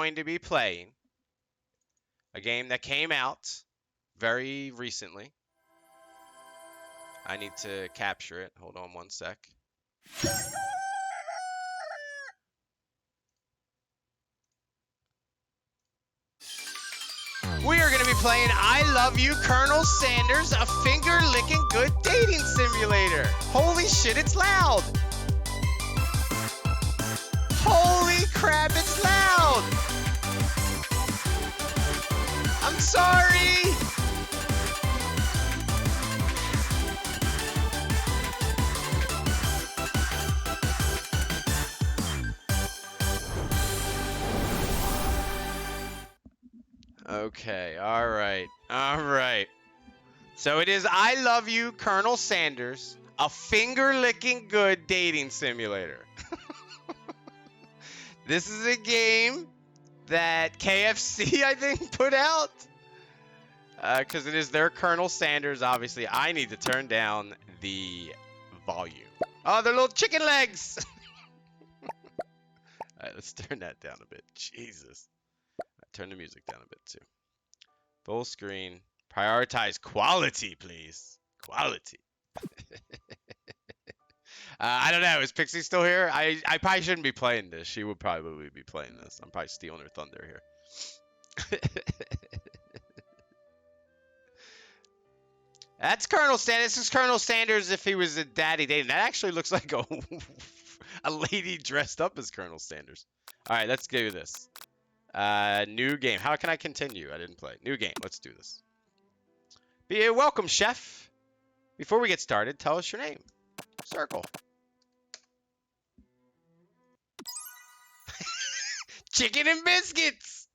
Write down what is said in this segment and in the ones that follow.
going to be playing a game that came out very recently. I need to capture it. Hold on one sec. We are going to be playing I Love You, Colonel Sanders, a finger-licking good dating simulator. Holy shit, it's loud. Holy crap, it's loud. I'm sorry. Okay, all right. So it is I Love You, Colonel Sanders, a finger-licking good dating simulator. This is a game that KFC, I think, put out. Because it is their Colonel Sanders, obviously. I need to turn down the volume. Oh, they're little chicken legs! Alright, let's turn that down a bit. Jesus. Turn the music down a bit too. Full screen. Prioritize quality, please. Quality. I don't know. Is Pixie still here? I probably shouldn't be playing this. She would probably be playing this. I'm probably stealing her thunder here. That's Colonel Sanders. This is Colonel Sanders if he was a daddy dating. That actually looks like a lady dressed up as Colonel Sanders. All right, let's do this. New game. How can I continue? I didn't play. New game. Let's do this. Be welcome, chef. Before we get started, tell us your name. Circle. Chicken and biscuits.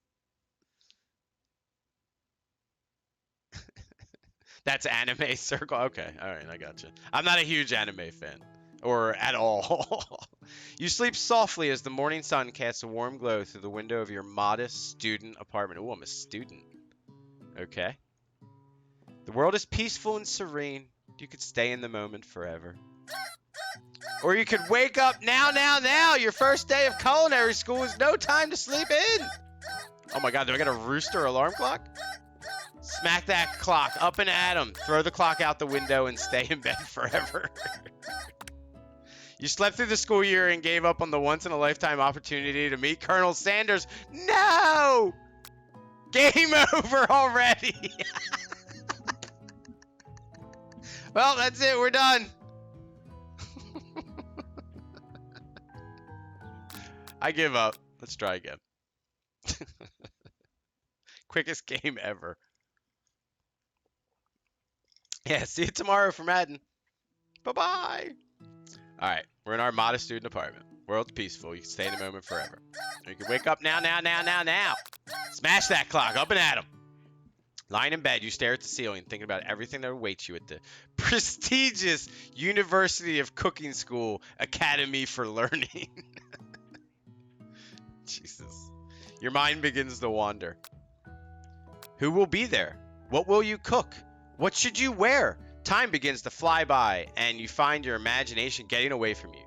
That's anime circle. Okay. All right. I got you. I'm not a huge anime fan. Or at all. You sleep softly as the morning sun casts a warm glow through the window of your modest student apartment. Oh, I'm a student. Okay. The world is peaceful and serene. You could stay in the moment forever. Or you could wake up now. Your first day of culinary school is no time to sleep in. Oh my god, do I get a rooster alarm clock? Smack that clock up and at 'em. Throw the clock out the window and stay in bed forever. You slept through the school year and gave up on the once-in-a-lifetime opportunity to meet Colonel Sanders. No! Game over already. Well, that's it. We're done. I give up. Let's try again. Quickest game ever. Yeah, see you tomorrow for Madden. Bye-bye. All right, we're in our modest student apartment. World's peaceful. You can stay in the moment forever. You can wake up now. Smash that clock up and at 'em. Lying in bed, you stare at the ceiling, thinking about everything that awaits you at the prestigious University of Cooking School Academy for Learning. Jesus. Your mind begins to wander. Who will be there? What will you cook? What should you wear? Time begins to fly by, and you find your imagination getting away from you.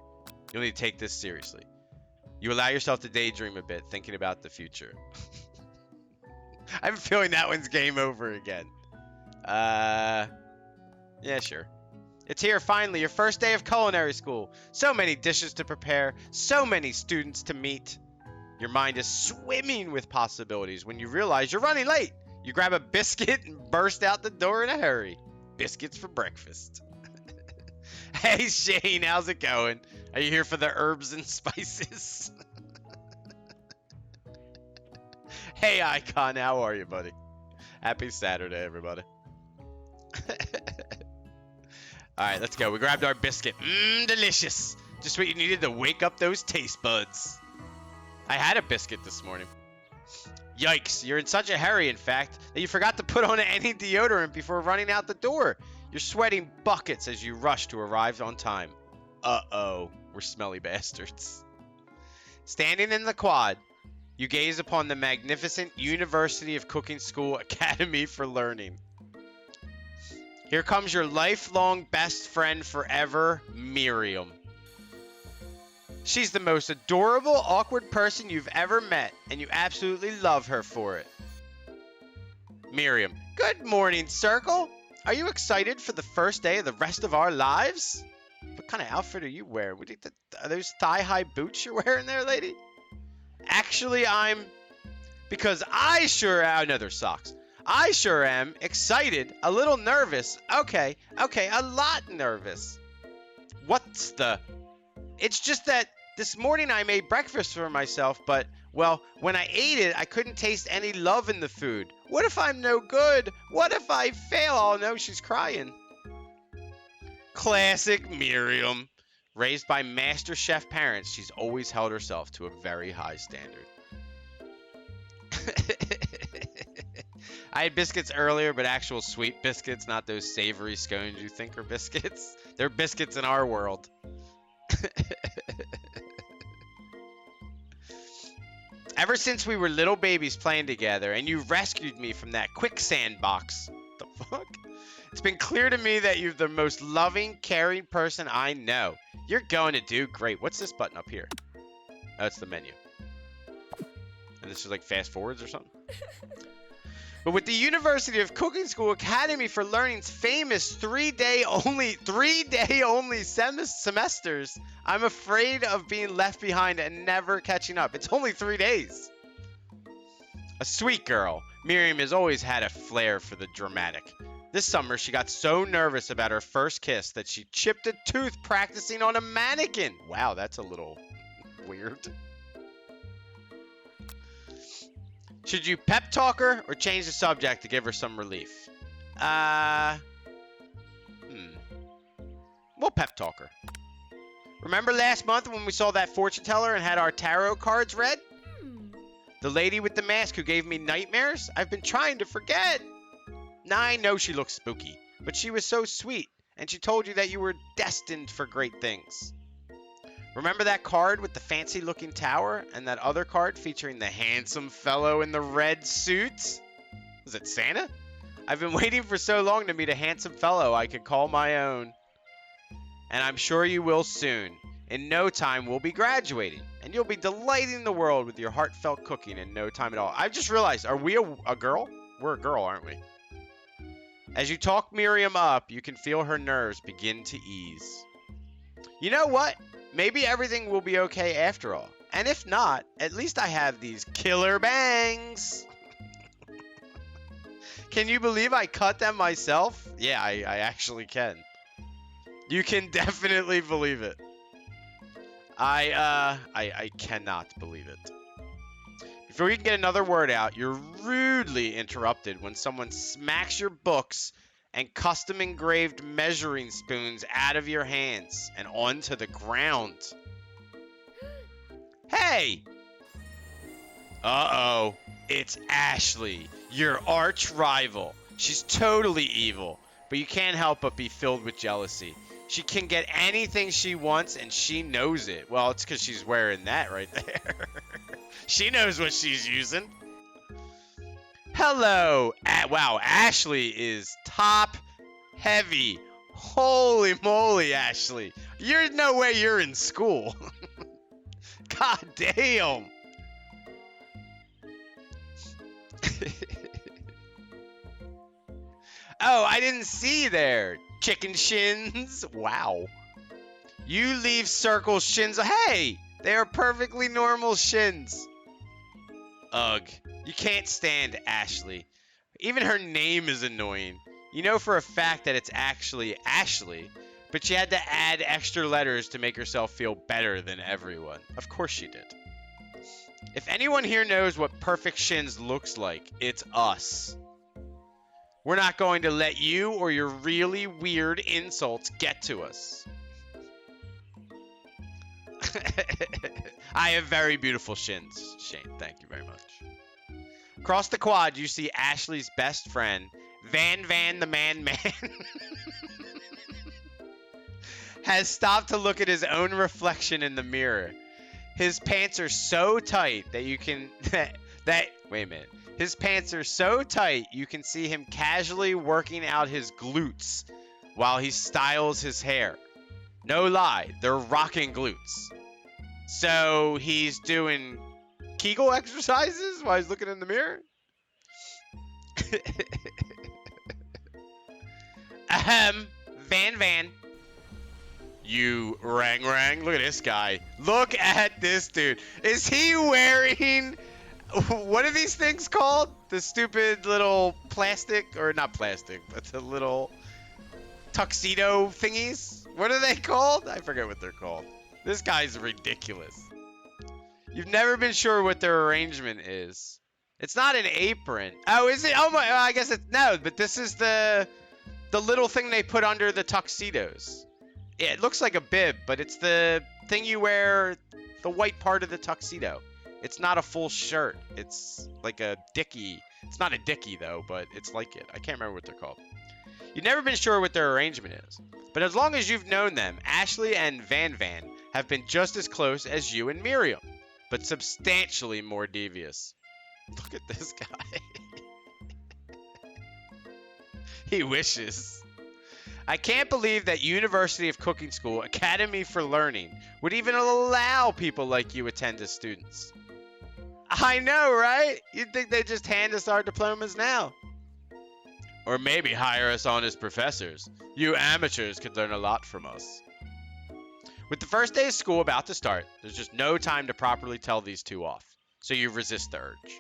You'll need to take this seriously. You allow yourself to daydream a bit, thinking about the future. I have a feeling that one's game over again. Yeah, sure. It's here, finally, your first day of culinary school. So many dishes to prepare, so many students to meet. Your mind is swimming with possibilities when you realize you're running late. You grab a biscuit and burst out the door in a hurry. Biscuits for breakfast. Hey, Shane, how's it going? Are you here for the herbs and spices? Hey, Icon, how are you, buddy? Happy Saturday, everybody. All right, let's go. We grabbed our biscuit. Delicious. Just what you needed to wake up those taste buds. I had a biscuit this morning. Yikes, you're in such a hurry, in fact, that you forgot to put on any deodorant before running out the door. You're sweating buckets as you rush to arrive on time. Uh-oh, we're smelly bastards. Standing in the quad, you gaze upon the magnificent University of Cooking School Academy for Learning. Here comes your lifelong best friend forever, Miriam. She's the most adorable, awkward person you've ever met, and you absolutely love her for it. Miriam. Good morning, Circle. Are you excited for the first day of the rest of our lives? What kind of outfit are you wearing? Are those thigh-high boots you're wearing there, lady? Actually, because I sure am. No, they're socks. I sure am excited, a little nervous. Okay, a lot nervous. It's just that this morning I made breakfast for myself, but, well, when I ate it, I couldn't taste any love in the food. What if I'm no good? What if I fail? Oh no, she's crying. Classic Miriam. Raised by master chef parents, she's always held herself to a very high standard. I had biscuits earlier, but actual sweet biscuits, not those savory scones you think are biscuits. They're biscuits in our world. Ever since we were little babies playing together and you rescued me from that quicksand box. What the fuck? It's been clear to me that you're the most loving, caring person I know. You're going to do great. What's this button up here? Oh, it's the menu. And this is like fast forwards or something? But with the University of Cooking School Academy for Learning's famous three-day only semesters, I'm afraid of being left behind and never catching up. It's only 3 days. A sweet girl, Miriam has always had a flair for the dramatic. This summer, she got so nervous about her first kiss that she chipped a tooth practicing on a mannequin. Wow, that's a little weird. Should you pep talk her or change the subject to give her some relief? We'll pep talk her. Remember last month when we saw that fortune teller and had our tarot cards read? The lady with the mask who gave me nightmares? I've been trying to forget. Now I know she looks spooky, but she was so sweet, and she told you that you were destined for great things. Remember that card with the fancy-looking tower and that other card featuring the handsome fellow in the red suit? Was it Santa? I've been waiting for so long to meet a handsome fellow I could call my own. And I'm sure you will soon. In no time, we'll be graduating, and you'll be delighting the world with your heartfelt cooking in no time at all. I've just realized, are we a girl? We're a girl, aren't we? As you talk Miriam up, you can feel her nerves begin to ease. You know what? Maybe everything will be okay after all. And if not, at least I have these killer bangs. Can you believe I cut them myself? Yeah, I actually can. You can definitely believe it. I cannot believe it. Before you can get another word out, you're rudely interrupted when someone smacks your books and custom engraved measuring spoons out of your hands and onto the ground. Hey! Uh-oh. It's Ashley, your arch rival. She's totally evil, but you can't help but be filled with jealousy. She can get anything she wants, and she knows it. Well, it's because she's wearing that right there. She knows what she's using. Hello. Wow, Ashley is top heavy. Holy moly, Ashley. You're no way you're in school. God damn. Oh, I didn't see there. Chicken shins. Wow. You leave Circle shins. Hey, they are perfectly normal shins. Ugh. You can't stand Ashley. Even her name is annoying. You know for a fact that it's actually Ashley, but she had to add extra letters to make herself feel better than everyone. Of course she did. If anyone here knows what perfect shins looks like, it's us. We're not going to let you or your really weird insults get to us. I have very beautiful shins, Shane. Thank you very much. Across the quad, you see Ashley's best friend, Van the Man, has stopped to look at his own reflection in the mirror. His pants are so tight that you can... wait a minute. His pants are so tight you can see him casually working out his glutes while he styles his hair. No lie, they're rocking glutes. So he's doing Kegel exercises while he's looking in the mirror? Ahem. Van. You rang. Look at this guy. Look at this dude. Is he wearing... What are these things called? The stupid little plastic... Or not plastic, but the little tuxedo thingies? What are they called? I forget what they're called. This guy's ridiculous. You've never been sure what their arrangement is. It's not an apron. Oh, is it? Oh my, I guess it's, no, but this is the little thing they put under the tuxedos. Yeah, it looks like a bib, but it's the thing you wear, the white part of the tuxedo. It's not a full shirt. It's like a dickie. It's not a dickie though, but it's like it. I can't remember what they're called. You've never been sure what their arrangement is. But as long as you've known them, Ashley and Van have been just as close as you and Miriam, but substantially more devious. Look at this guy. He wishes. I can't believe that University of Cooking School Academy for Learning would even allow people like you attend as students. I know, right? You'd think they'd just hand us our diplomas now. Or maybe hire us on as professors. You amateurs could learn a lot from us. With the first day of school about to start, there's just no time to properly tell these two off, so you resist the urge.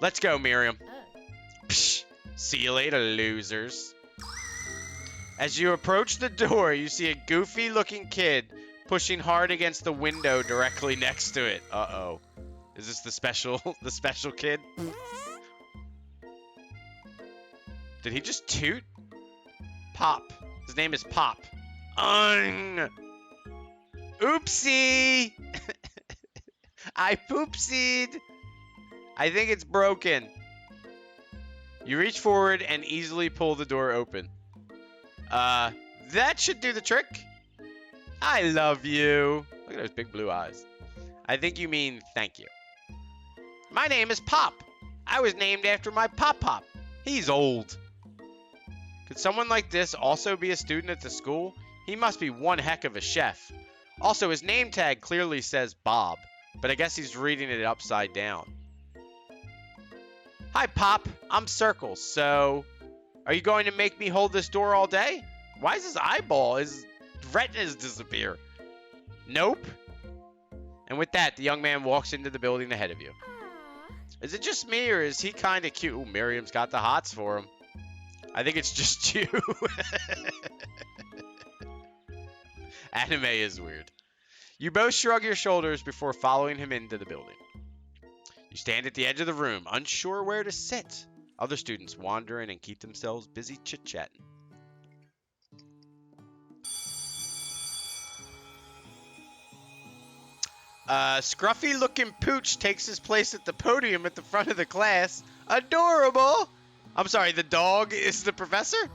Let's go, Miriam. Psh, see you later, losers. As you approach the door, you see a goofy-looking kid pushing hard against the window directly next to it. Uh-oh. Is this the special kid? Did he just toot? Pop. His name is Pop. Oopsie! I poopsied. I think it's broken. You reach forward and easily pull the door open. That should do the trick. I love you. Look at those big blue eyes. I think you mean thank you. My name is Pop. I was named after my Pop. He's old. Could someone like this also be a student at the school? He must be one heck of a chef. Also, his name tag clearly says Bob, but I guess he's reading it upside down. Hi, Pop. I'm Circles, so... Are you going to make me hold this door all day? Why is his eyeball? His retinas disappear. Nope. And with that, the young man walks into the building ahead of you. Is it just me, or is he kind of cute? Ooh, Miriam's got the hots for him. I think it's just you. Anime is weird. You both shrug your shoulders before following him into the building. You stand at the edge of the room, unsure where to sit. Other students wander in and keep themselves busy chit-chatting. Scruffy-looking Pooch takes his place at the podium at the front of the class. Adorable! I'm sorry, the dog is the professor?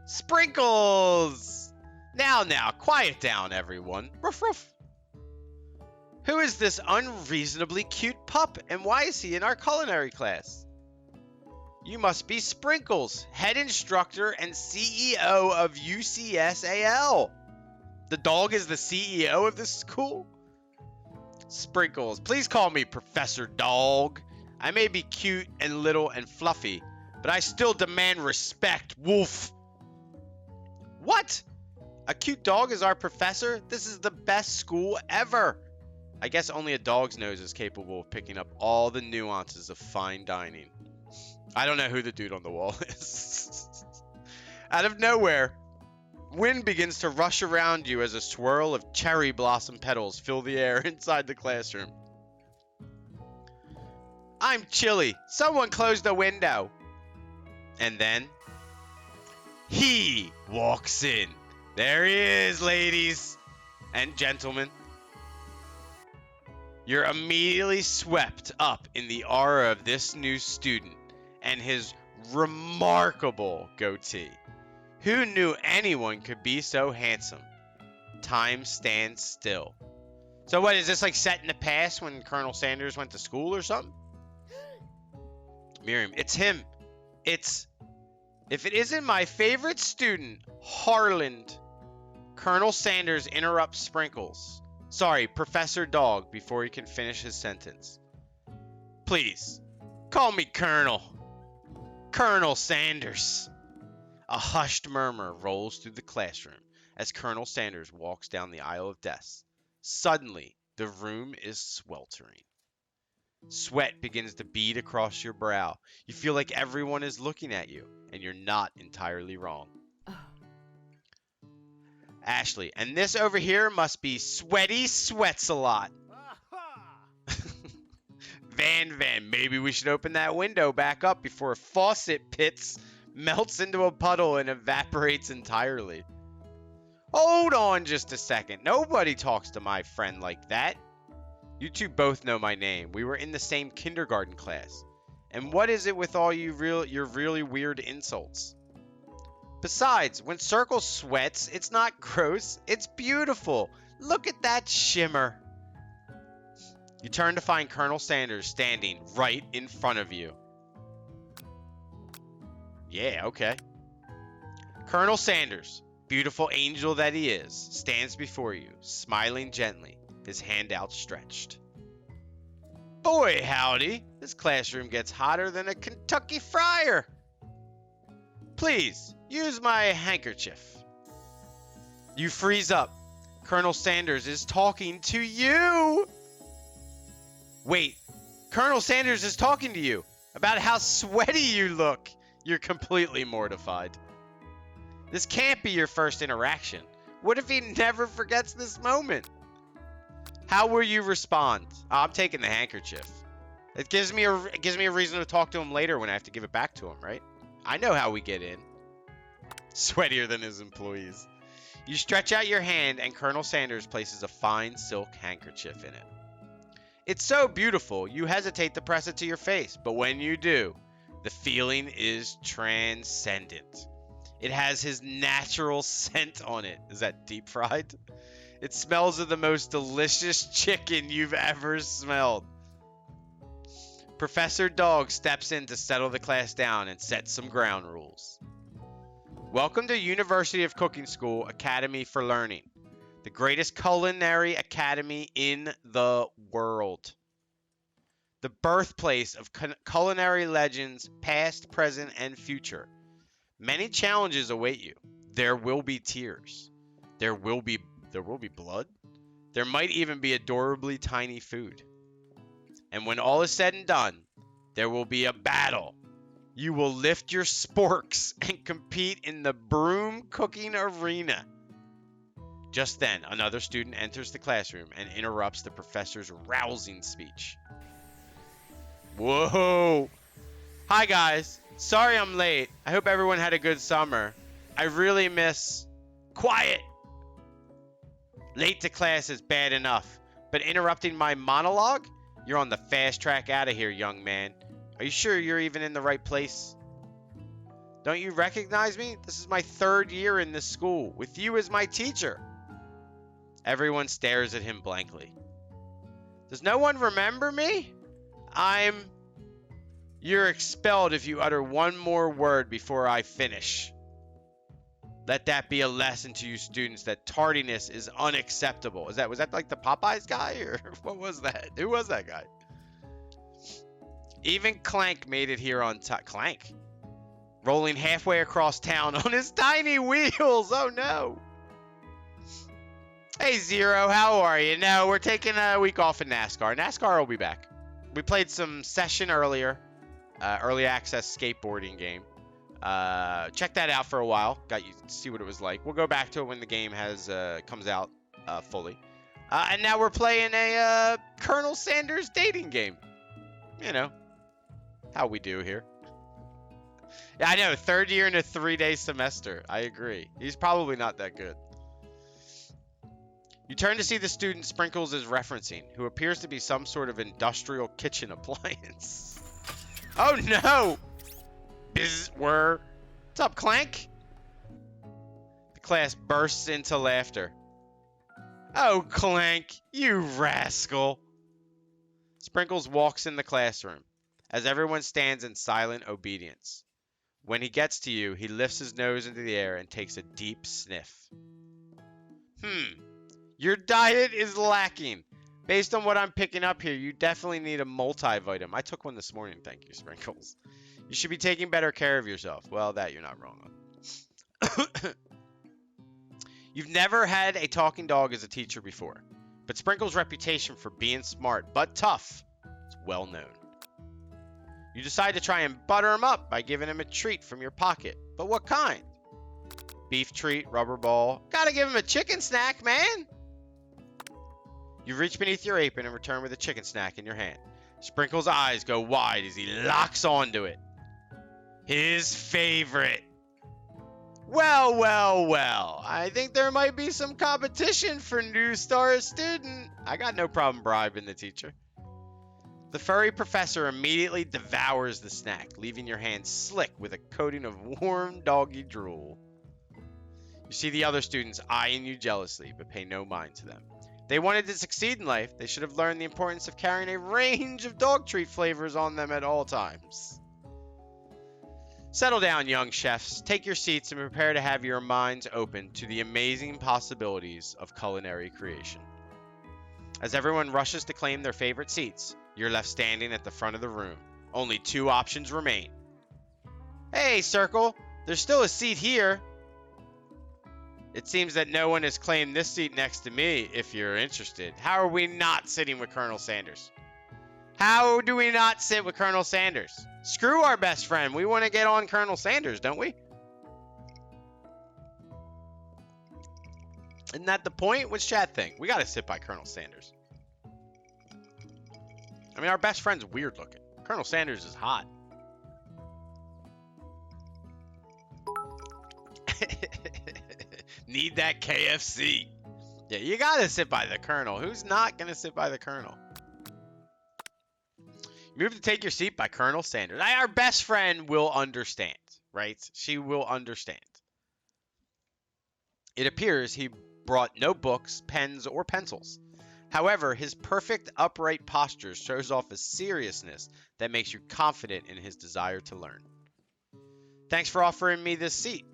Sprinkles! Now, quiet down, everyone. Ruff, ruff. Who is this unreasonably cute pup, and why is he in our culinary class? You must be Sprinkles, head instructor and CEO of UCSAL. The dog is the CEO of this school? Sprinkles, please call me Professor Dog. I may be cute and little and fluffy, but I still demand respect, Wolf. What? A cute dog is our professor? This is the best school ever. I guess only a dog's nose is capable of picking up all the nuances of fine dining. I don't know who the dude on the wall is. Out of nowhere, wind begins to rush around you as a swirl of cherry blossom petals fill the air inside the classroom. I'm chilly. Someone close the window. And then he walks in. There he is, ladies and gentlemen. You're immediately swept up in the aura of this new student and his remarkable goatee. Who knew anyone could be so handsome? Time stands still. So what, is this like set in the past when Colonel Sanders went to school or something? Miriam, it's him. If it isn't my favorite student, Harland. Colonel Sanders interrupts Sprinkles. Sorry, Professor Dog, before he can finish his sentence. Please, call me Colonel. Colonel Sanders. A hushed murmur rolls through the classroom as Colonel Sanders walks down the aisle of desks. Suddenly, the room is sweltering. Sweat begins to bead across your brow. You feel like everyone is looking at you, and you're not entirely wrong. Ashley, and this over here must be Sweaty Sweats a Lot. Van, maybe we should open that window back up before Faucet Pits melts into a puddle and evaporates entirely. Hold on just a second. Nobody talks to my friend like that. You two both know my name. We were in the same kindergarten class. And what is it with all your really weird insults? Besides, when Circle sweats, it's not gross. It's beautiful. Look at that shimmer. You turn to find Colonel Sanders standing right in front of you. Yeah, okay. Colonel Sanders, beautiful angel that he is, stands before you, smiling gently, his hand outstretched. Boy, howdy, this classroom gets hotter than a Kentucky fryer. Please, use my handkerchief. You freeze up. Colonel Sanders is talking to you. Wait, Colonel Sanders is talking to you about how sweaty you look. You're completely mortified. This can't be your first interaction. What if he never forgets this moment? How will you respond? I'm taking the handkerchief. It gives me a reason to talk to him later when I have to give it back to him, right? I know how we get in. Sweatier than his employees. You stretch out your hand and Colonel Sanders places a fine silk handkerchief in it. It's so beautiful, you hesitate to press it to your face, but when you do, the feeling is transcendent. It has his natural scent on it. Is that deep fried? It smells of the most delicious chicken you've ever smelled. Professor Dog steps in to settle the class down and set some ground rules. Welcome to University of Cooking School Academy for Learning, the greatest culinary academy in the world. The birthplace of culinary legends past, present, and future. Many challenges await you. There will be tears. There will be blood. There might even be adorably tiny food. And when all is said and done, there will be a battle. You will lift your sporks and compete in the broom cooking arena. Just then, another student enters the classroom and interrupts the professor's rousing speech. Whoa! Hi guys, sorry I'm late. I hope everyone had a good summer. I really miss... Quiet! Late to class is bad enough, but interrupting my monologue? You're on the fast track out of here, young man. Are you sure you're even in the right place? Don't you recognize me? This is my 3rd year in this school, with you as my teacher. Everyone stares at him blankly. Does no one remember me? You're expelled if you utter one more word before I finish. Let that be a lesson to you students that tardiness is unacceptable. Was that like the Popeyes guy, or what was that? Who was that guy? Even Clank made it here on time. Clank? Rolling halfway across town on his tiny wheels. Oh no. Hey Zero, how are you? No, we're taking a week off in NASCAR. NASCAR will be back. We played some Session earlier. Early access skateboarding game. Check that out for a while. Got you to see what it was like. We'll go back to it when the game comes out fully. And now we're playing a Colonel Sanders dating game. You know, how we do here. Yeah, I know. 3rd year in a 3-day semester. I agree. He's probably not that good. You turn to see the student Sprinkles is referencing, who appears to be some sort of industrial kitchen appliance. Oh no! What's up, Clank? The class bursts into laughter. Oh, Clank, you rascal. Sprinkles walks in the classroom, as everyone stands in silent obedience. When he gets to you, he lifts his nose into the air and takes a deep sniff. Your diet is lacking. Based on what I'm picking up here, you definitely need a multivitamin. I took one this morning, thank you, Sprinkles. You should be taking better care of yourself. Well, that you're not wrong on. You've never had a talking dog as a teacher before, but Sprinkles' reputation for being smart but tough is well known. You decide to try and butter him up by giving him a treat from your pocket. But what kind? Beef treat, rubber ball. Gotta give him a chicken snack, man! You reach beneath your apron and return with a chicken snack in your hand. Sprinkles' eyes go wide as he locks onto it. His favorite. Well, well, well. I think there might be some competition for new star student. I got no problem bribing the teacher. The furry professor immediately devours the snack, leaving your hand slick with a coating of warm doggy drool. You see the other students eyeing you jealously, but pay no mind to them. They wanted to succeed in life. They should have learned the importance of carrying a range of dog treat flavors on them at all times. Settle down, young chefs. Take your seats and prepare to have your minds open to the amazing possibilities of culinary creation. As everyone rushes to claim their favorite seats, you're left standing at the front of the room. Only 2 options remain. Hey, Circle, there's still a seat here. It seems that no one has claimed this seat next to me, if you're interested. How are we not sitting with Colonel Sanders? How do we not sit with Colonel Sanders? Screw our best friend. We want to get on Colonel Sanders, don't we? Isn't that the point? What's chat think? We got to sit by Colonel Sanders. I mean, our best friend's weird looking. Colonel Sanders is hot. Need that KFC. Yeah, you gotta sit by the Colonel. Who's not gonna sit by the Colonel? You move to take your seat by Colonel Sanders. Our best friend will understand, right? She will understand. It appears he brought no books, pens, or pencils. However, his perfect upright posture shows off a seriousness that makes you confident in his desire to learn. Thanks for offering me this seat.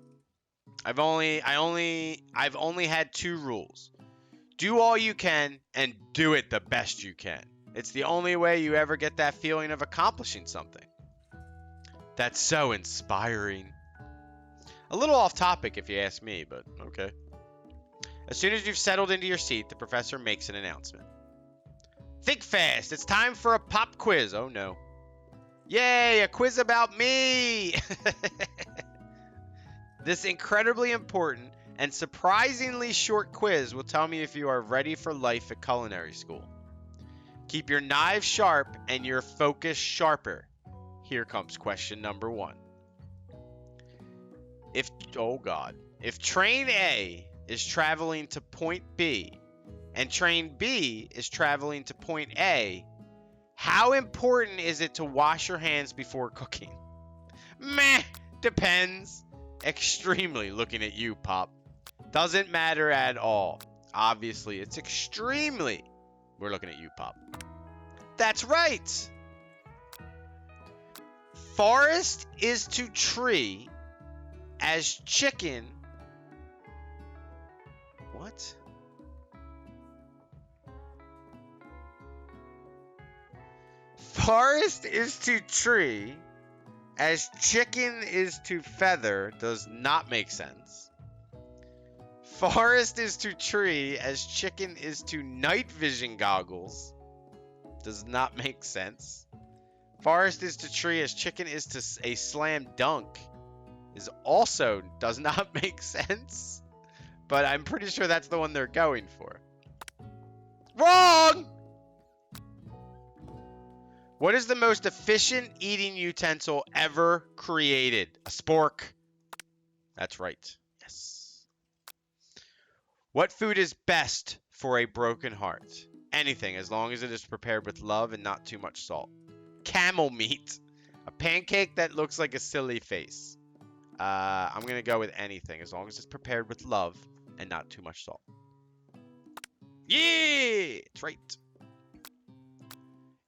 I've only had 2 rules. Do all you can and do it the best you can. It's the only way you ever get that feeling of accomplishing something. That's so inspiring. A little off topic if you ask me, but okay. As soon as you've settled into your seat, the professor makes an announcement. Think fast, it's time for a pop quiz. Oh no. Yay, a quiz about me! This incredibly important and surprisingly short quiz will tell me if you are ready for life at culinary school. Keep your knives sharp and your focus sharper. Here comes question number 1. If train A is traveling to point B and train B is traveling to point A, how important is it to wash your hands before cooking? Meh, depends. Extremely, looking at you, Pop. Doesn't matter at all. Obviously, it's extremely. We're looking at you, Pop. That's right. Forest is to tree as chicken. What? Forest is to tree as chicken is to feather does not make sense. Forest is to tree as chicken is to night vision goggles does not make sense. Forest is to tree as chicken is to a slam dunk is also does not make sense. But I'm pretty sure that's the one they're going for. Wrong! What is the most efficient eating utensil ever created? A spork. That's right. Yes. What food is best for a broken heart? Anything, as long as it is prepared with love and not too much salt. Camel meat. A pancake that looks like a silly face. I'm going to go with anything, as long as it's prepared with love and not too much salt. Yeah! That's right.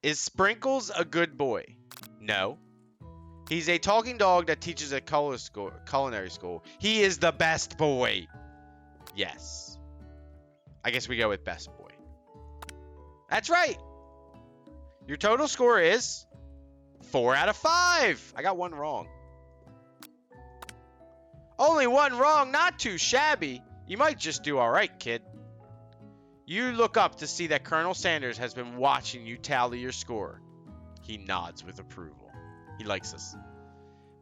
Is Sprinkles a good boy? No. He's a talking dog that teaches at culinary school. He is the best boy. Yes. I guess we go with best boy. That's right. Your total score is 4 out of 5. I got one wrong. Only one wrong, not too shabby. You might just do all right, kid. You look up to see that Colonel Sanders has been watching you tally your score. He nods with approval. He likes us.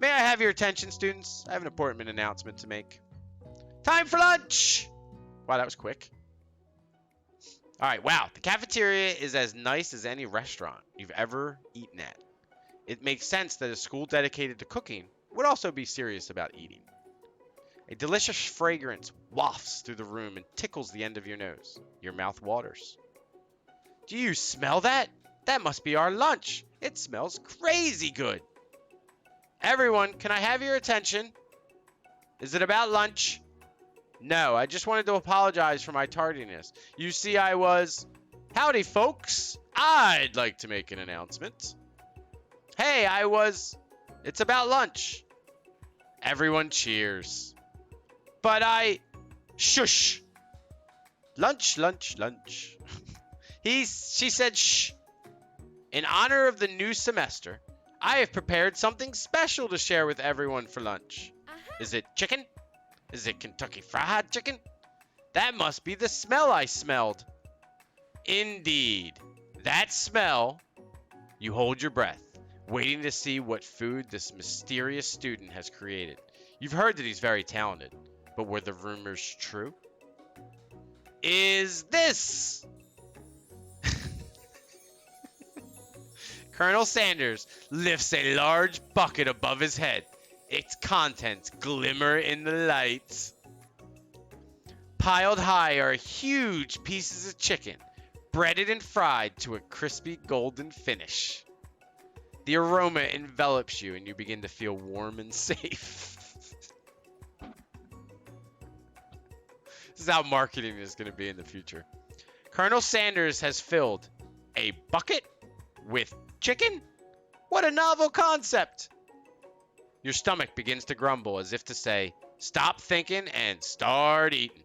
May I have your attention, students? I have an important announcement to make. Time for lunch! Wow, that was quick. All right, wow. The cafeteria is as nice as any restaurant you've ever eaten at. It makes sense that a school dedicated to cooking would also be serious about eating. A delicious fragrance wafts through the room and tickles the end of your nose. Your mouth waters. Do you smell that? That must be our lunch. It smells crazy good. Everyone, can I have your attention? Is it about lunch? No, I just wanted to apologize for my tardiness. You see, I was... Howdy, folks. I'd like to make an announcement. Hey, It's about lunch. Everyone cheers. But Shush. Lunch, lunch, lunch. She said shh. In honor of the new semester, I have prepared something special to share with everyone for lunch. Is it chicken? Is it Kentucky Fried Chicken? That must be the smell I smelled. Indeed. That smell. You hold your breath, waiting to see what food this mysterious student has created. You've heard that he's very talented, but were the rumors true? Is this? Colonel Sanders lifts a large bucket above his head. Its contents glimmer in the lights. Piled high are huge pieces of chicken, breaded and fried to a crispy golden finish. The aroma envelops you and you begin to feel warm and safe. This is how marketing is going to be in the future. Colonel Sanders has filled a bucket with chicken? What a novel concept! Your stomach begins to grumble as if to say, stop thinking and start eating.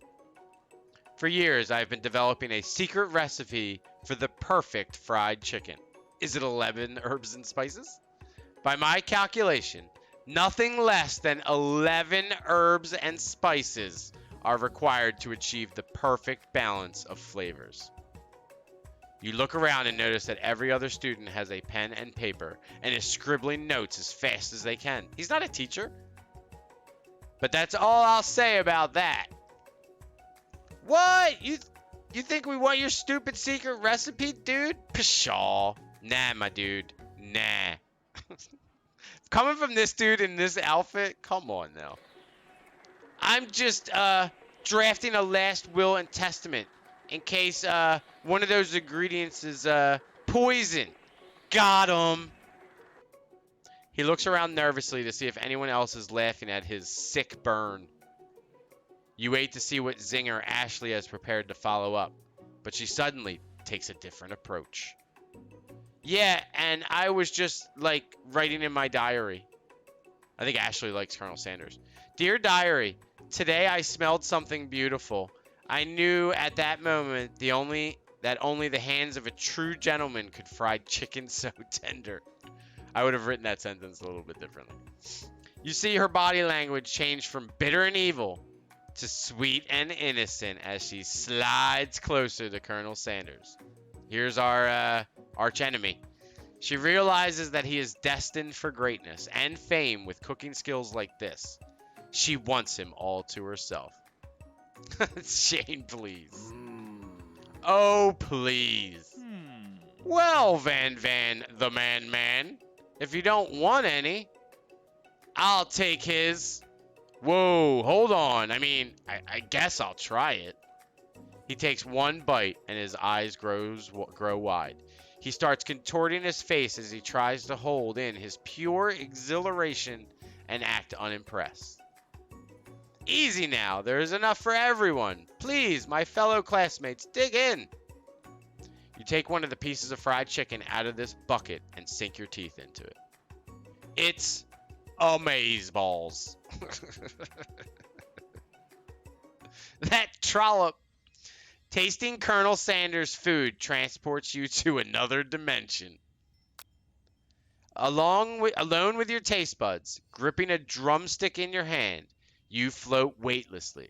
For years, I've been developing a secret recipe for the perfect fried chicken. Is it 11 herbs and spices? By my calculation, nothing less than 11 herbs and spices are required to achieve the perfect balance of flavors. You look around and notice that every other student has a pen and paper and is scribbling notes as fast as they can. He's not a teacher. But that's all I'll say about that. What? You think we want your stupid secret recipe, dude? Pshaw. Nah, my dude. Nah. Coming from this dude in this outfit? Come on now. I'm just drafting a last will and testament in case one of those ingredients is poison. Got him. He looks around nervously to see if anyone else is laughing at his sick burn. You wait to see what zinger Ashley has prepared to follow up, but she suddenly takes a different approach. Yeah, and I was just, writing in my diary. I think Ashley likes Colonel Sanders. Dear Diary, today I smelled something beautiful. I knew at that moment that only the hands of a true gentleman could fry chicken so tender. I would have written that sentence a little bit differently. You see her body language change from bitter and evil to sweet and innocent as she slides closer to Colonel Sanders. Here's our arch enemy. She realizes that he is destined for greatness and fame with cooking skills like this. She wants him all to herself. Shane, please. Oh, please. Well, Van the man. If you don't want any, I'll take his. Whoa, hold on. I guess I'll try it. He takes one bite and his eyes grow wide. He starts contorting his face as he tries to hold in his pure exhilaration and act unimpressed. Easy now, there is enough for everyone. Please, my fellow classmates, dig in. You take one of the pieces of fried chicken out of this bucket and sink your teeth into it. It's amazeballs. That trollop Tasting Colonel Sanders' food transports you to another dimension. Alone with your taste buds, gripping a drumstick in your hand, you float weightlessly.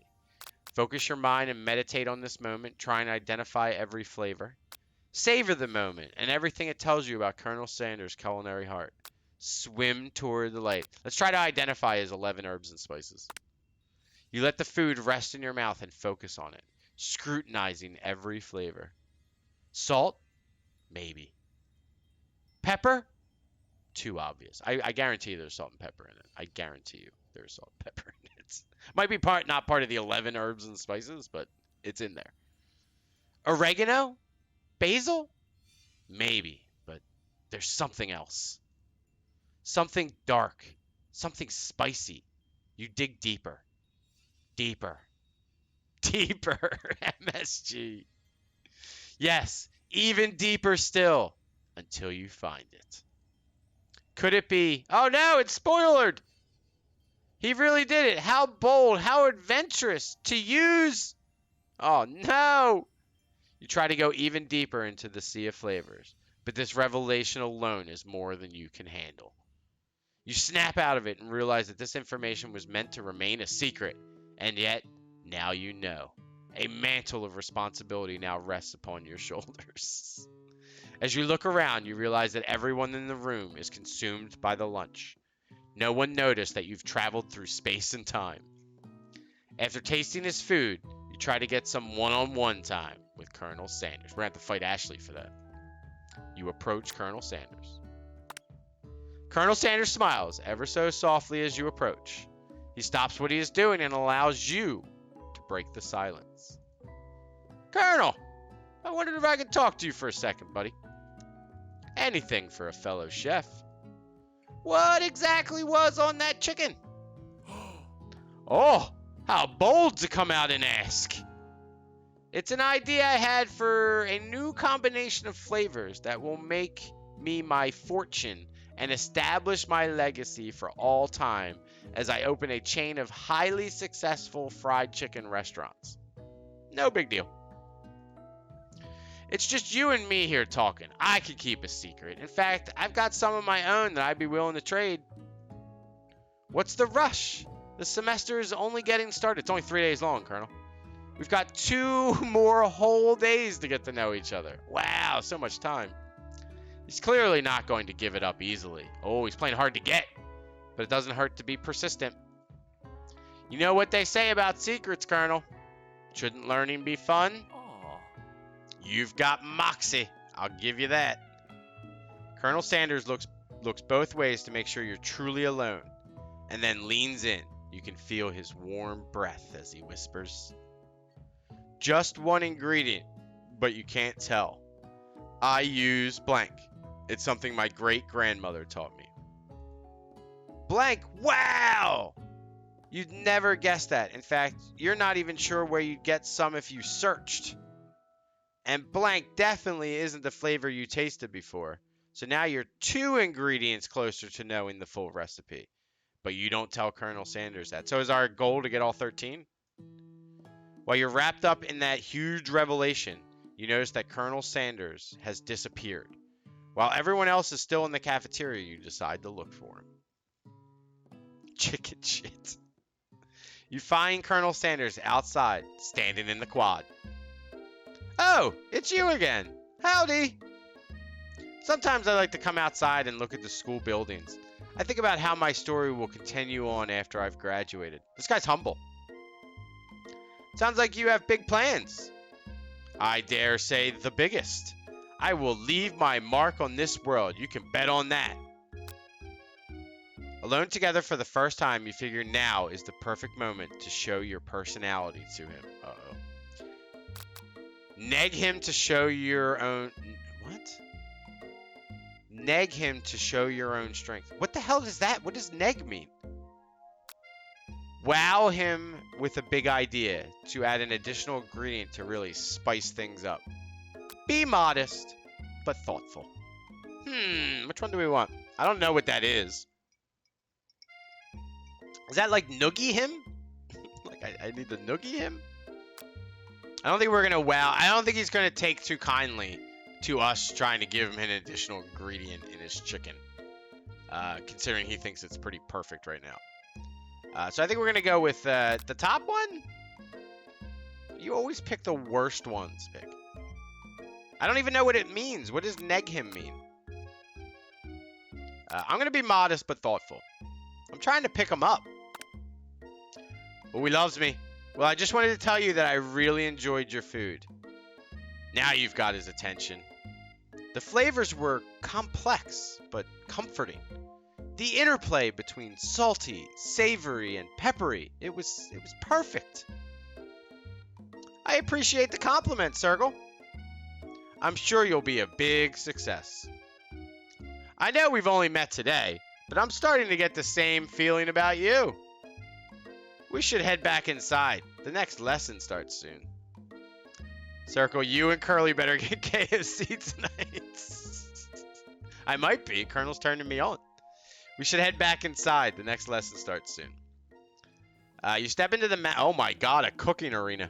Focus your mind and meditate on this moment, trying to identify every flavor. Savor the moment and everything it tells you about Colonel Sanders' culinary heart. Swim toward the light. Let's try to identify his 11 herbs and spices. You let the food rest in your mouth and focus on it, scrutinizing every flavor. Salt? Maybe. Pepper? Too obvious. I guarantee there's salt and pepper in it. I guarantee you there's salt and pepper in it. Might be not part of the 11 herbs and spices, but it's in there. Oregano? Basil? Maybe, but there's something else. Something dark. Something spicy. You dig deeper. Deeper. Deeper. MSG. Yes, even deeper still, until you find it. Could it be? Oh no, it's spoilered! He really did it. How bold, how adventurous to use. Oh no! You try to go even deeper into the sea of flavors, but this revelation alone is more than you can handle. You snap out of it and realize that this information was meant to remain a secret, and yet, now you know. A mantle of responsibility now rests upon your shoulders. As you look around, you realize that everyone in the room is consumed by the lunch. No one noticed that you've traveled through space and time. After tasting his food, you try to get some one-on-one time with Colonel Sanders. We're going to have to fight Ashley for that. You approach Colonel Sanders. Colonel Sanders smiles ever so softly as you approach. He stops what he is doing and allows you to break the silence. Colonel, I wondered if I could talk to you for a second, buddy. Anything for a fellow chef. What exactly was on that chicken? Oh, how bold to come out and ask. It's an idea I had for a new combination of flavors that will make me my fortune and establish my legacy for all time as I open a chain of highly successful fried chicken restaurants. No big deal. It's just you and me here talking. I can keep a secret. In fact, I've got some of my own that I'd be willing to trade. What's the rush? The semester is only getting started. It's only 3 days long, Colonel. We've got 2 more whole days to get to know each other. Wow, so much time. He's clearly not going to give it up easily. Oh, he's playing hard to get. But it doesn't hurt to be persistent. You know what they say about secrets, Colonel. Shouldn't learning be fun? You've got moxie. I'll give you that. Colonel Sanders looks both ways to make sure you're truly alone, and then leans in. You can feel his warm breath as he whispers. Just one ingredient, but you can't tell. I use blank. It's something my great-grandmother taught me. Blank, wow! You'd never guess that. In fact, you're not even sure where you'd get some if you searched. And blank definitely isn't the flavor you tasted before. So now you're 2 ingredients closer to knowing the full recipe. But you don't tell Colonel Sanders that. So is our goal to get all 13? While you're wrapped up in that huge revelation, you notice that Colonel Sanders has disappeared. While everyone else is still in the cafeteria, you decide to look for him. Chicken shit. You find Colonel Sanders outside, standing in the quad. Oh, it's you again. Howdy. Sometimes I like to come outside and look at the school buildings. I think about how my story will continue on after I've graduated. This guy's humble. Sounds like you have big plans. I dare say the biggest. I will leave my mark on this world. You can bet on that. Alone together for the first time, you figure now is the perfect moment to show your personality to him. Uh-oh. Neg him to show your own... What? Neg him to show your own strength. What the hell is that? What does neg mean? Wow him with a big idea to add an additional ingredient to really spice things up. Be modest, but thoughtful. Which one do we want? I don't know what that is. Is that like noogie him? Like I need to noogie him? I don't think we're gonna wow. I don't think he's gonna take too kindly to us trying to give him an additional ingredient in his chicken, considering he thinks it's pretty perfect right now. So I think we're gonna go with the top one. You always pick the worst ones, Vic. I don't even know what it means. What does neg him mean? I'm gonna be modest but thoughtful. I'm trying to pick him up. Oh, he loves me. Well, I just wanted to tell you that I really enjoyed your food. Now you've got his attention. The flavors were complex, but comforting. The interplay between salty, savory, and peppery, it was perfect. I appreciate the compliment, Circle. I'm sure you'll be a big success. I know we've only met today, but I'm starting to get the same feeling about you. We should head back inside. The next lesson starts soon. Circle, you and Curly better get KFC tonight. I might be. Colonel's turning me on. We should head back inside. The next lesson starts soon. You step into the oh my god, a cooking arena.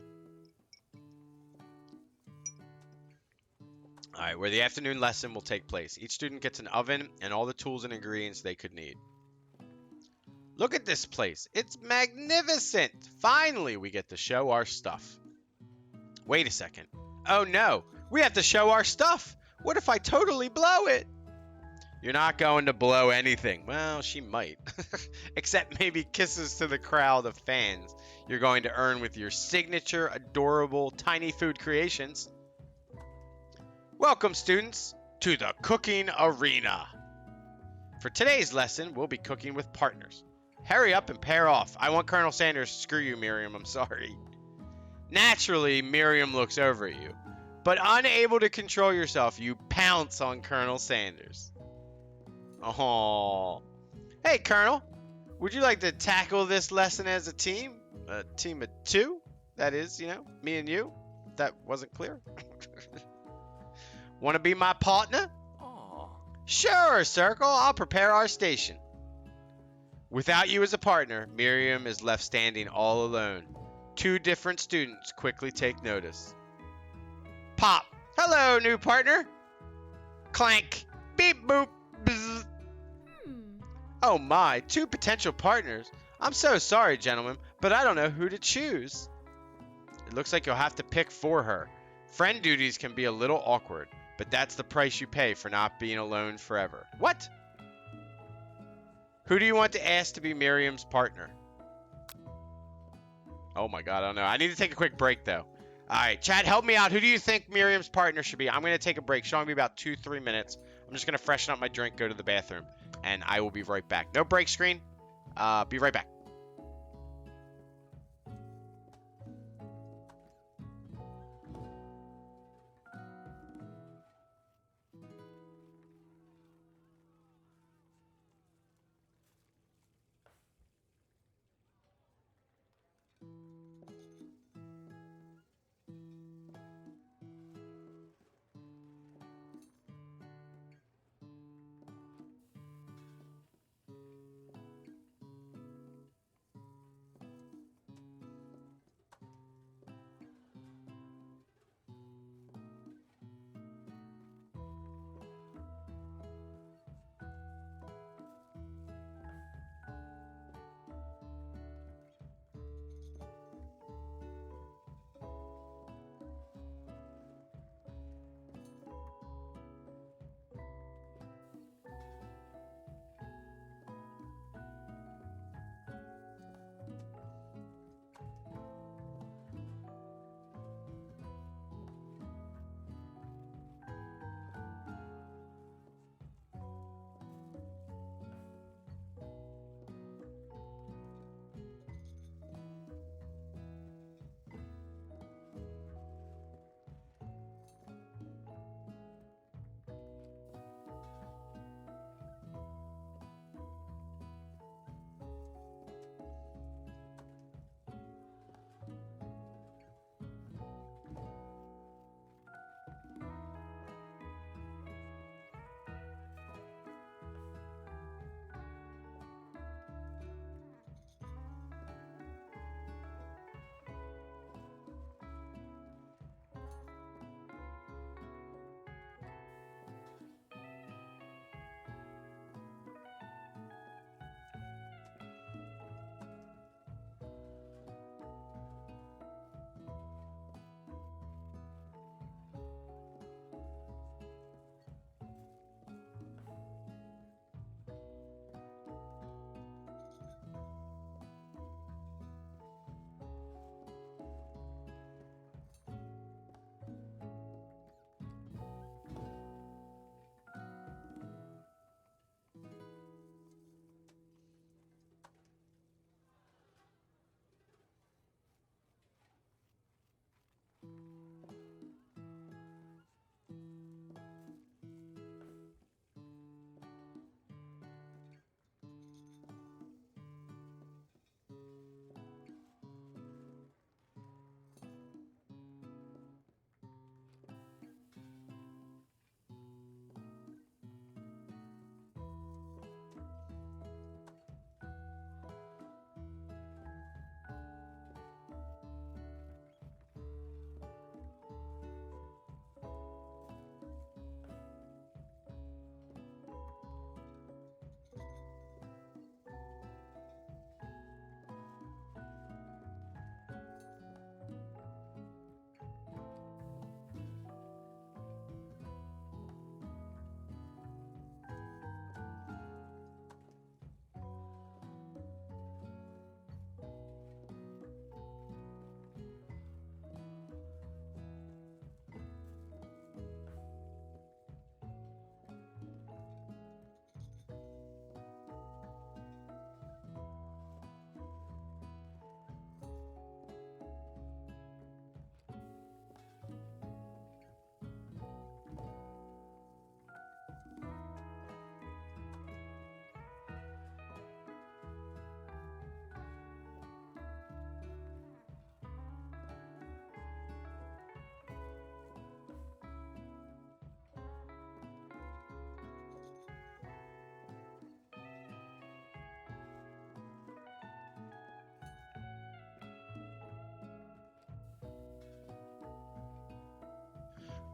Alright, where the afternoon lesson will take place. Each student gets an oven and all the tools and ingredients they could need. Look at this place. It's magnificent. Finally, we get to show our stuff. Wait a second. Oh no, we have to show our stuff. What if I totally blow it? You're not going to blow anything. Well, she might. Except maybe kisses to the crowd of fans you're going to earn with your signature, adorable, tiny food creations. Welcome, students, to the cooking arena. For today's lesson, we'll be cooking with partners. Hurry up and pair off. I want Colonel Sanders. Screw you, Miriam. I'm sorry. Naturally, Miriam looks over at you, but unable to control yourself, you pounce on Colonel Sanders. Oh. Hey, Colonel. Would you like to tackle this lesson as a team? A team of two? That is, you know, me and you. If that wasn't clear. Want to be my partner? Aww. Sure, Circle. I'll prepare our station. Without you as a partner, Miriam is left standing all alone. Two different students quickly take notice. Pop. Hello, new partner. Clank. Beep boop. Bzz. Oh my, two potential partners. I'm so sorry, gentlemen, but I don't know who to choose. It looks like you'll have to pick for her. Friend duties can be a little awkward, but that's the price you pay for not being alone forever. What? Who do you want to ask to be Miriam's partner? Oh my god, I don't know. I need to take a quick break, though. Alright, chat, help me out. Who do you think Miriam's partner should be? I'm going to take a break. Should only be about 2-3 minutes. I'm just going to freshen up my drink, go to the bathroom, and I will be right back. No break screen. Be right back.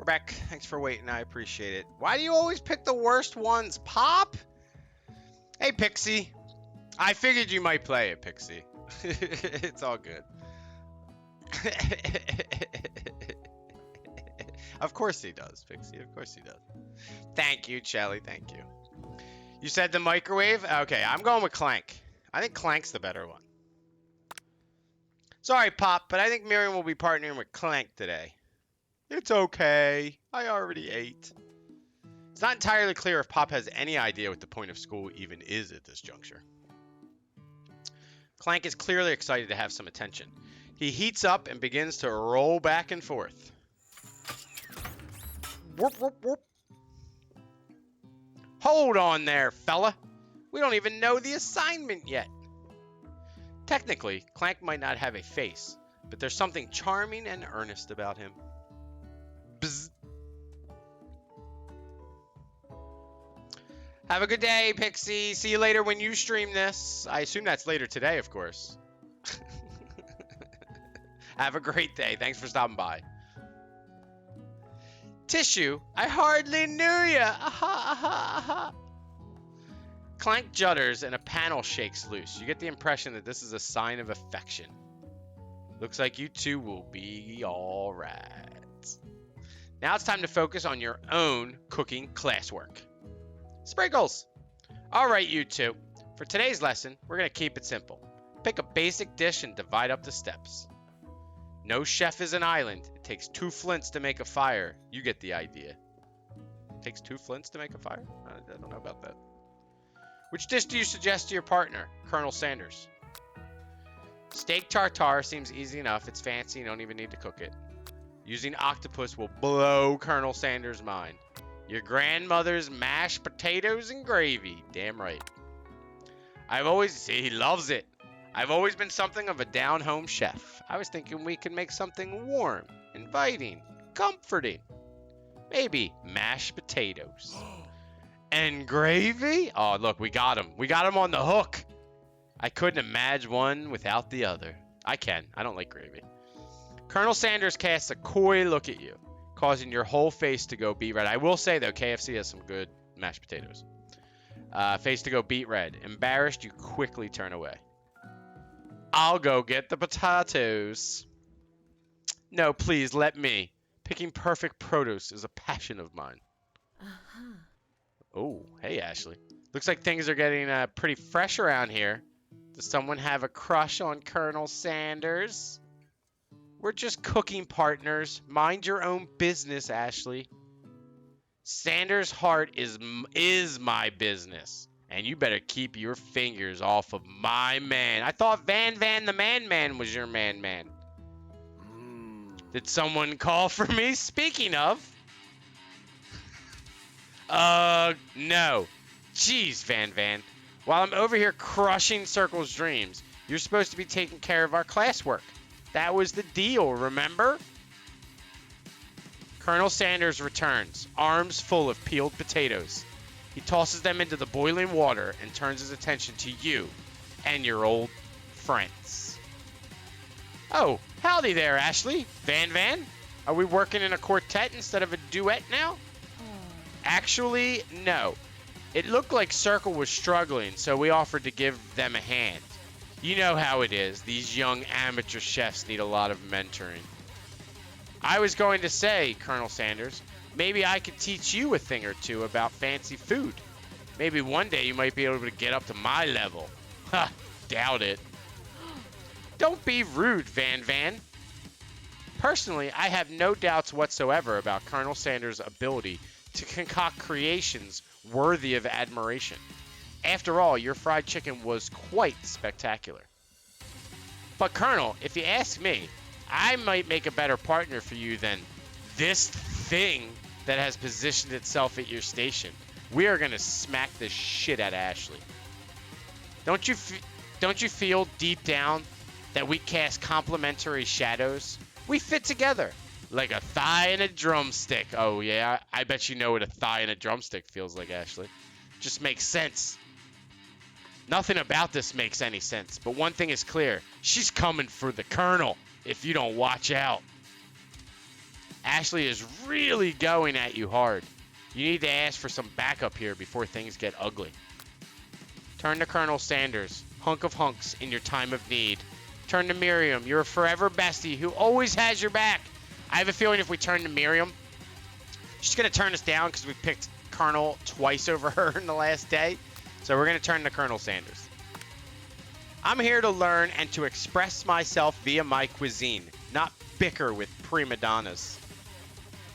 Herbeck. Thanks for waiting. I appreciate it. Why do you always pick the worst ones, Pop? Hey, Pixie. I figured you might play it, Pixie. It's all good. Of course he does, Pixie. Of course he does. Thank you, Shelly. Thank you. You said the microwave? Okay, I'm going with Clank. I think Clank's the better one. Sorry, Pop, but I think Miriam will be partnering with Clank today. It's okay. I already ate. It's not entirely clear if Pop has any idea what the point of school even is at this juncture. Clank is clearly excited to have some attention. He heats up and begins to roll back and forth. Whoop, whoop, whoop. Hold on there, fella. We don't even know the assignment yet. Technically, Clank might not have a face, but there's something charming and earnest about him. Bzz. Have a good day, Pixie. See you later when you stream this. I assume that's later today, of course. Have a great day. Thanks for stopping by. Tissue, I hardly knew ya. Aha, aha, aha. Clank judders and a panel shakes loose. You get the impression that this is a sign of affection. Looks like you two will be all right. Now it's time to focus on your own cooking classwork. Sprinkles! All right, you two. For today's lesson, we're going to keep it simple. Pick a basic dish and divide up the steps. No chef is an island. It takes 2 flints to make a fire. You get the idea. It takes 2 flints to make a fire? I don't know about that. Which dish do you suggest to your partner, Colonel Sanders? Steak tartare seems easy enough. It's fancy. You don't even need to cook it. Using octopus will blow Colonel Sanders' mind. Your grandmother's mashed potatoes and gravy. Damn right. He loves it. I've always been something of a down-home chef. I was thinking we could make something warm, inviting, comforting. Maybe mashed potatoes. And gravy? Oh, look, we got him. We got him on the hook. I couldn't imagine one without the other. I can. I don't like gravy. Colonel Sanders casts a coy look at you, causing your whole face to go beet red. I will say, though, KFC has some good mashed potatoes. Face to go beet red. Embarrassed, you quickly turn away. I'll go get the potatoes. No, please, let me. Picking perfect produce is a passion of mine. Uh-huh. Oh, hey, Ashley. Looks like things are getting pretty fresh around here. Does someone have a crush on Colonel Sanders? We're just cooking partners. Mind your own business, Ashley. Sanders' heart is my business. And you better keep your fingers off of my man. I thought Van the Man was your man. Did someone call for me? Speaking of. No. Jeez, Van. While I'm over here crushing Circle's dreams, you're supposed to be taking care of our classwork. That was the deal, remember? Colonel Sanders returns, arms full of peeled potatoes. He tosses them into the boiling water and turns his attention to you and your old friends. Oh, howdy there, Ashley. Van? Are we working in a quartet instead of a duet now? Actually, no. It looked like Circle was struggling, so we offered to give them a hand. You know how it is. These young amateur chefs need a lot of mentoring. I was going to say, Colonel Sanders, maybe I could teach you a thing or two about fancy food. Maybe one day you might be able to get up to my level. Ha, doubt it. Don't be rude, Van. Personally, I have no doubts whatsoever about Colonel Sanders' ability to concoct creations worthy of admiration. After all, your fried chicken was quite spectacular. But Colonel, if you ask me, I might make a better partner for you than this thing that has positioned itself at your station. We are going to smack the shit out of Ashley. Don't you feel deep down that we cast complementary shadows? We fit together like a thigh and a drumstick. Oh yeah, I bet you know what a thigh and a drumstick feels like, Ashley. Just makes sense. Nothing about this makes any sense, but one thing is clear. She's coming for the Colonel if you don't watch out. Ashley is really going at you hard. You need to ask for some backup here before things get ugly. Turn to Colonel Sanders, hunk of hunks in your time of need. Turn to Miriam, your forever bestie who always has your back. I have a feeling if we turn to Miriam, she's going to turn us down because we picked Colonel twice over her in the last day. So we're going to turn to Colonel Sanders. I'm here to learn and to express myself via my cuisine, not bicker with prima donnas.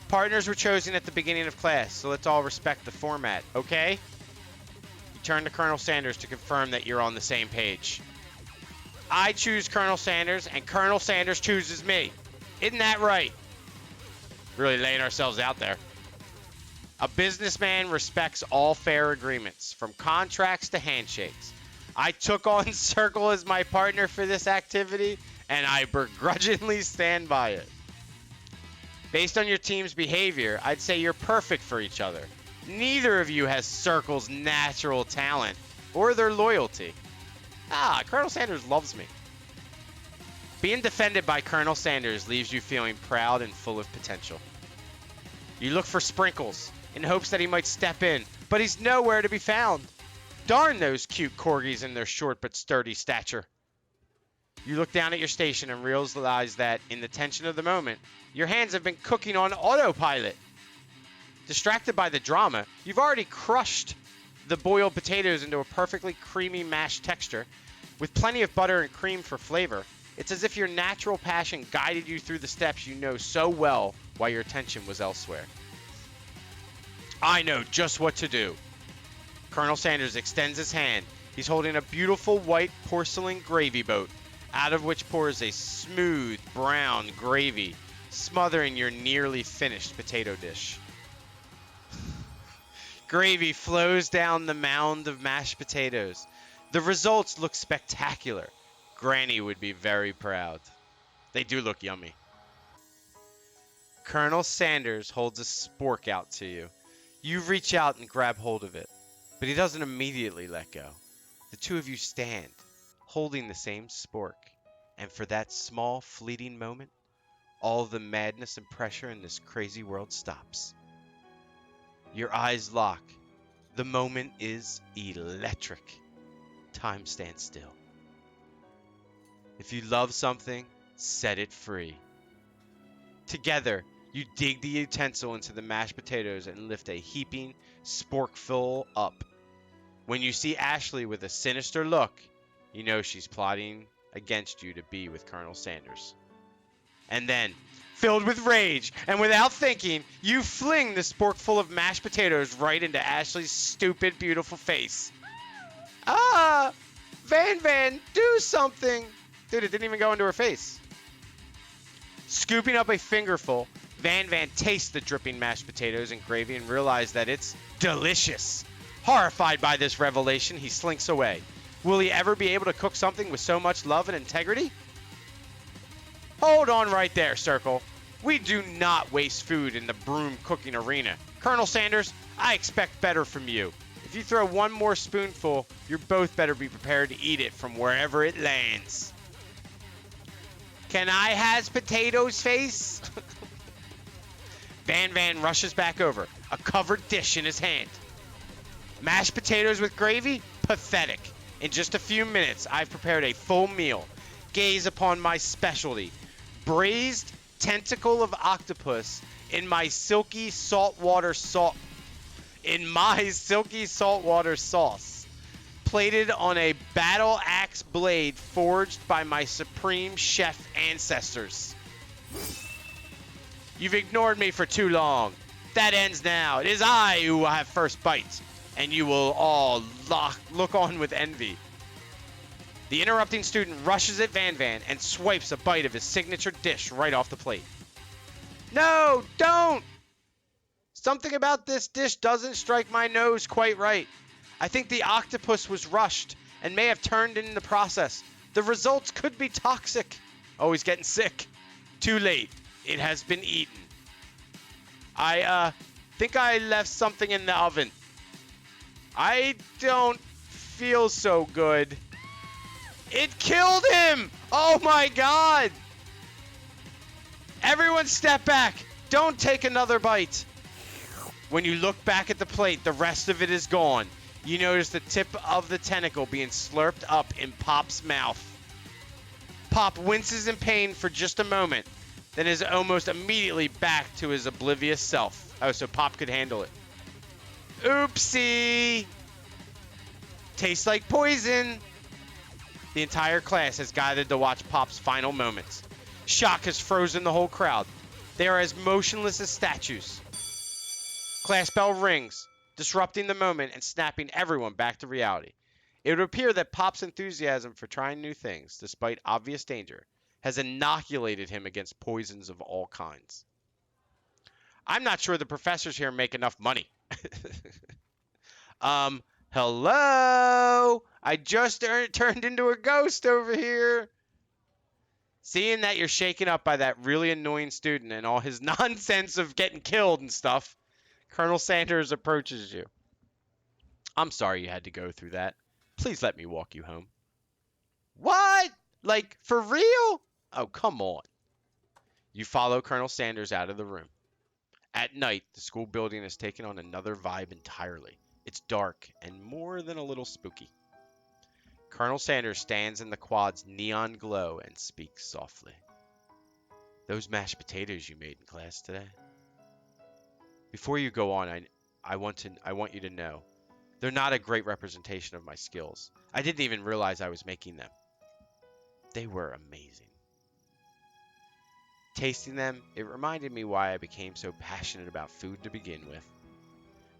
Partners were chosen at the beginning of class, so let's all respect the format, okay? You turn to Colonel Sanders to confirm that you're on the same page. I choose Colonel Sanders, and Colonel Sanders chooses me. Isn't that right? Really laying ourselves out there. A businessman respects all fair agreements, from contracts to handshakes. I took on Circle as my partner for this activity, and I begrudgingly stand by it. Based on your team's behavior, I'd say you're perfect for each other. Neither of you has Circle's natural talent or their loyalty. Colonel Sanders loves me. Being defended by Colonel Sanders leaves you feeling proud and full of potential. You look for Sprinkles in hopes that he might step in, but he's nowhere to be found. Darn those cute corgis and their short but sturdy stature. You look down at your station and realize that, in the tension of the moment, your hands have been cooking on autopilot. Distracted by the drama, you've already crushed the boiled potatoes into a perfectly creamy mashed texture. With plenty of butter and cream for flavor, it's as if your natural passion guided you through the steps you know so well while your attention was elsewhere. I know just what to do. Colonel Sanders extends his hand. He's holding a beautiful white porcelain gravy boat, out of which pours a smooth brown gravy, smothering your nearly finished potato dish. Gravy flows down the mound of mashed potatoes. The results look spectacular. Granny would be very proud. They do look yummy. Colonel Sanders holds a spork out to you. You reach out and grab hold of it, but he doesn't immediately let go. The two of you stand, holding the same spork, and for that small, fleeting moment, all the madness and pressure in this crazy world stops. Your eyes lock. The moment is electric. Time stands still. If you love something, set it free. Together, you dig the utensil into the mashed potatoes and lift a heaping sporkful up. When you see Ashley with a sinister look, you know she's plotting against you to be with Colonel Sanders. And then, filled with rage and without thinking, you fling the sporkful of mashed potatoes right into Ashley's stupid, beautiful face. Van, do something. Dude, it didn't even go into her face. Scooping up a fingerful, Van tastes the dripping mashed potatoes and gravy and realizes that it's delicious. Horrified by this revelation, he slinks away. Will he ever be able to cook something with so much love and integrity? Hold on right there, Circle. We do not waste food in the broom cooking arena. Colonel Sanders, I expect better from you. If you throw one more spoonful, you're both better be prepared to eat it from wherever it lands. Can I has potatoes, face? Van rushes back over, a covered dish in his hand. Mashed potatoes with gravy? Pathetic. In just a few minutes, I've prepared a full meal. Gaze upon my specialty, braised tentacle of octopus in my silky saltwater sauce. Plated on a battle axe blade forged by my supreme chef ancestors. You've ignored me for too long. That ends now. It is I who will have first bite, and you will all look on with envy. The interrupting student rushes at Van and swipes a bite of his signature dish right off the plate. No, don't! Something about this dish doesn't strike my nose quite right. I think the octopus was rushed and may have turned in the process. The results could be toxic. Oh, he's getting sick. Too late. It has been eaten. I think I left something in the oven. I don't feel so good. It killed him! Oh my god! Everyone step back. Don't take another bite. When you look back at the plate, the rest of it is gone. You notice the tip of the tentacle being slurped up in Pop's mouth. Pop winces in pain for just a moment, then is almost immediately back to his oblivious self. Oh, so Pop could handle it. Oopsie! Tastes like poison. The entire class has gathered to watch Pop's final moments. Shock has frozen the whole crowd. They are as motionless as statues. Class bell rings, disrupting the moment and snapping everyone back to reality. It would appear that Pop's enthusiasm for trying new things, despite obvious danger, has inoculated him against poisons of all kinds. I'm not sure the professors here make enough money. Hello? I just turned into a ghost over here. Seeing that you're shaken up by that really annoying student and all his nonsense of getting killed and stuff, Colonel Sanders approaches you. I'm sorry you had to go through that. Please let me walk you home. What? Like, for real? Oh, come on. You follow Colonel Sanders out of the room. At night, the school building has taken on another vibe entirely. It's dark and more than a little spooky. Colonel Sanders stands in the quad's neon glow and speaks softly. Those mashed potatoes you made in class today? Before you go on, I want you to know, they're not a great representation of my skills. I didn't even realize I was making them. They were amazing. Tasting them, it reminded me why I became so passionate about food to begin with.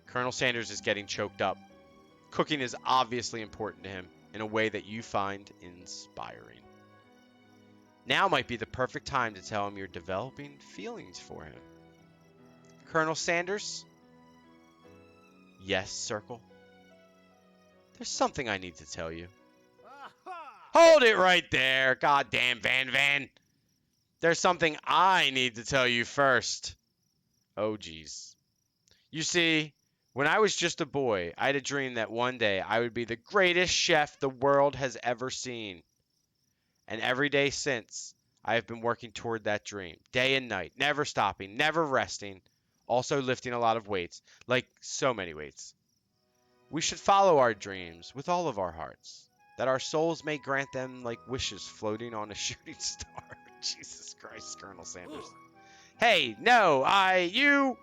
Colonel Sanders is getting choked up. Cooking is obviously important to him in a way that you find inspiring. Now might be the perfect time to tell him you're developing feelings for him. Colonel Sanders? Yes, Circle? There's something I need to tell you. Hold it right there, goddamn Van. There's something I need to tell you first. Oh, geez. You see, when I was just a boy, I had a dream that one day I would be the greatest chef the world has ever seen. And every day since, I have been working toward that dream, day and night, never stopping, never resting, also lifting a lot of weights, like so many weights. We should follow our dreams with all of our hearts, that our souls may grant them like wishes floating on a shooting star. Jesus Christ, Colonel Sanders. Hey, no, you...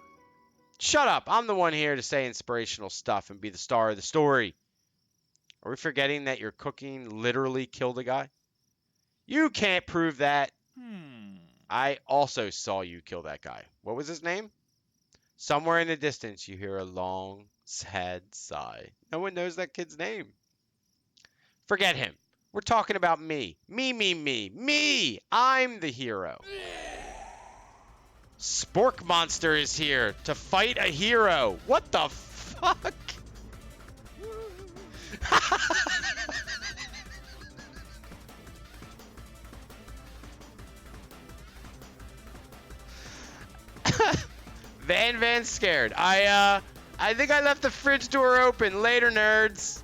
Shut up. I'm the one here to say inspirational stuff and be the star of the story. Are we forgetting that your cooking literally killed a guy? You can't prove that. I also saw you kill that guy. What was his name? Somewhere in the distance, you hear a long, sad sigh. No one knows that kid's name. Forget him. We're talking about me. Me! I'm the hero. Spork Monster is here to fight a hero. What the fuck? Van's scared. I think I left the fridge door open. Later, nerds.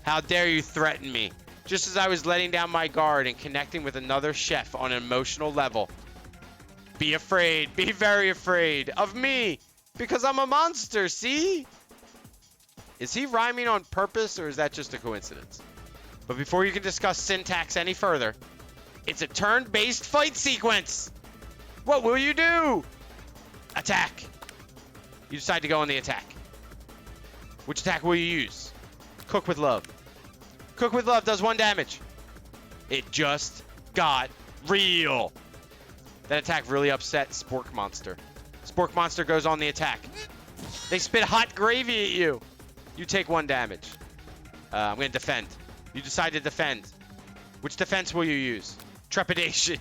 How dare you threaten me? Just as I was letting down my guard and connecting with another chef on an emotional level. Be afraid. Be very afraid of me. Because I'm a monster, see? Is he rhyming on purpose or is that just a coincidence? But before you can discuss syntax any further, it's a turn-based fight sequence. What will you do? Attack. You decide to go on the attack. Which attack will you use? Cook with love. Cook with love does 1 damage. It just got real. That attack really upset Spork Monster. Spork Monster goes on the attack. They spit hot gravy at you. You take 1 damage. I'm going to defend. You decide to defend. Which defense will you use? Trepidation.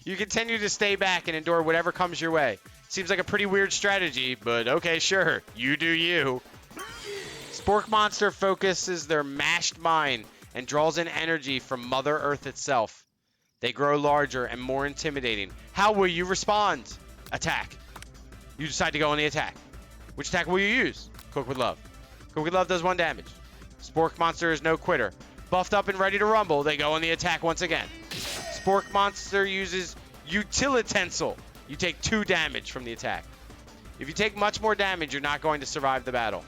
You continue to stay back and endure whatever comes your way. Seems like a pretty weird strategy, but okay, sure. You do you. Spork Monster focuses their mashed mind and draws in energy from Mother Earth itself. They grow larger and more intimidating. How will you respond? Attack. You decide to go on the attack. Which attack will you use? Cook with love. Cook with love does 1 damage. Spork Monster is no quitter. Buffed up and ready to rumble, they go on the attack once again. Spork Monster uses Utilitensel. You take 2 damage from the attack. If you take much more damage, you're not going to survive the battle.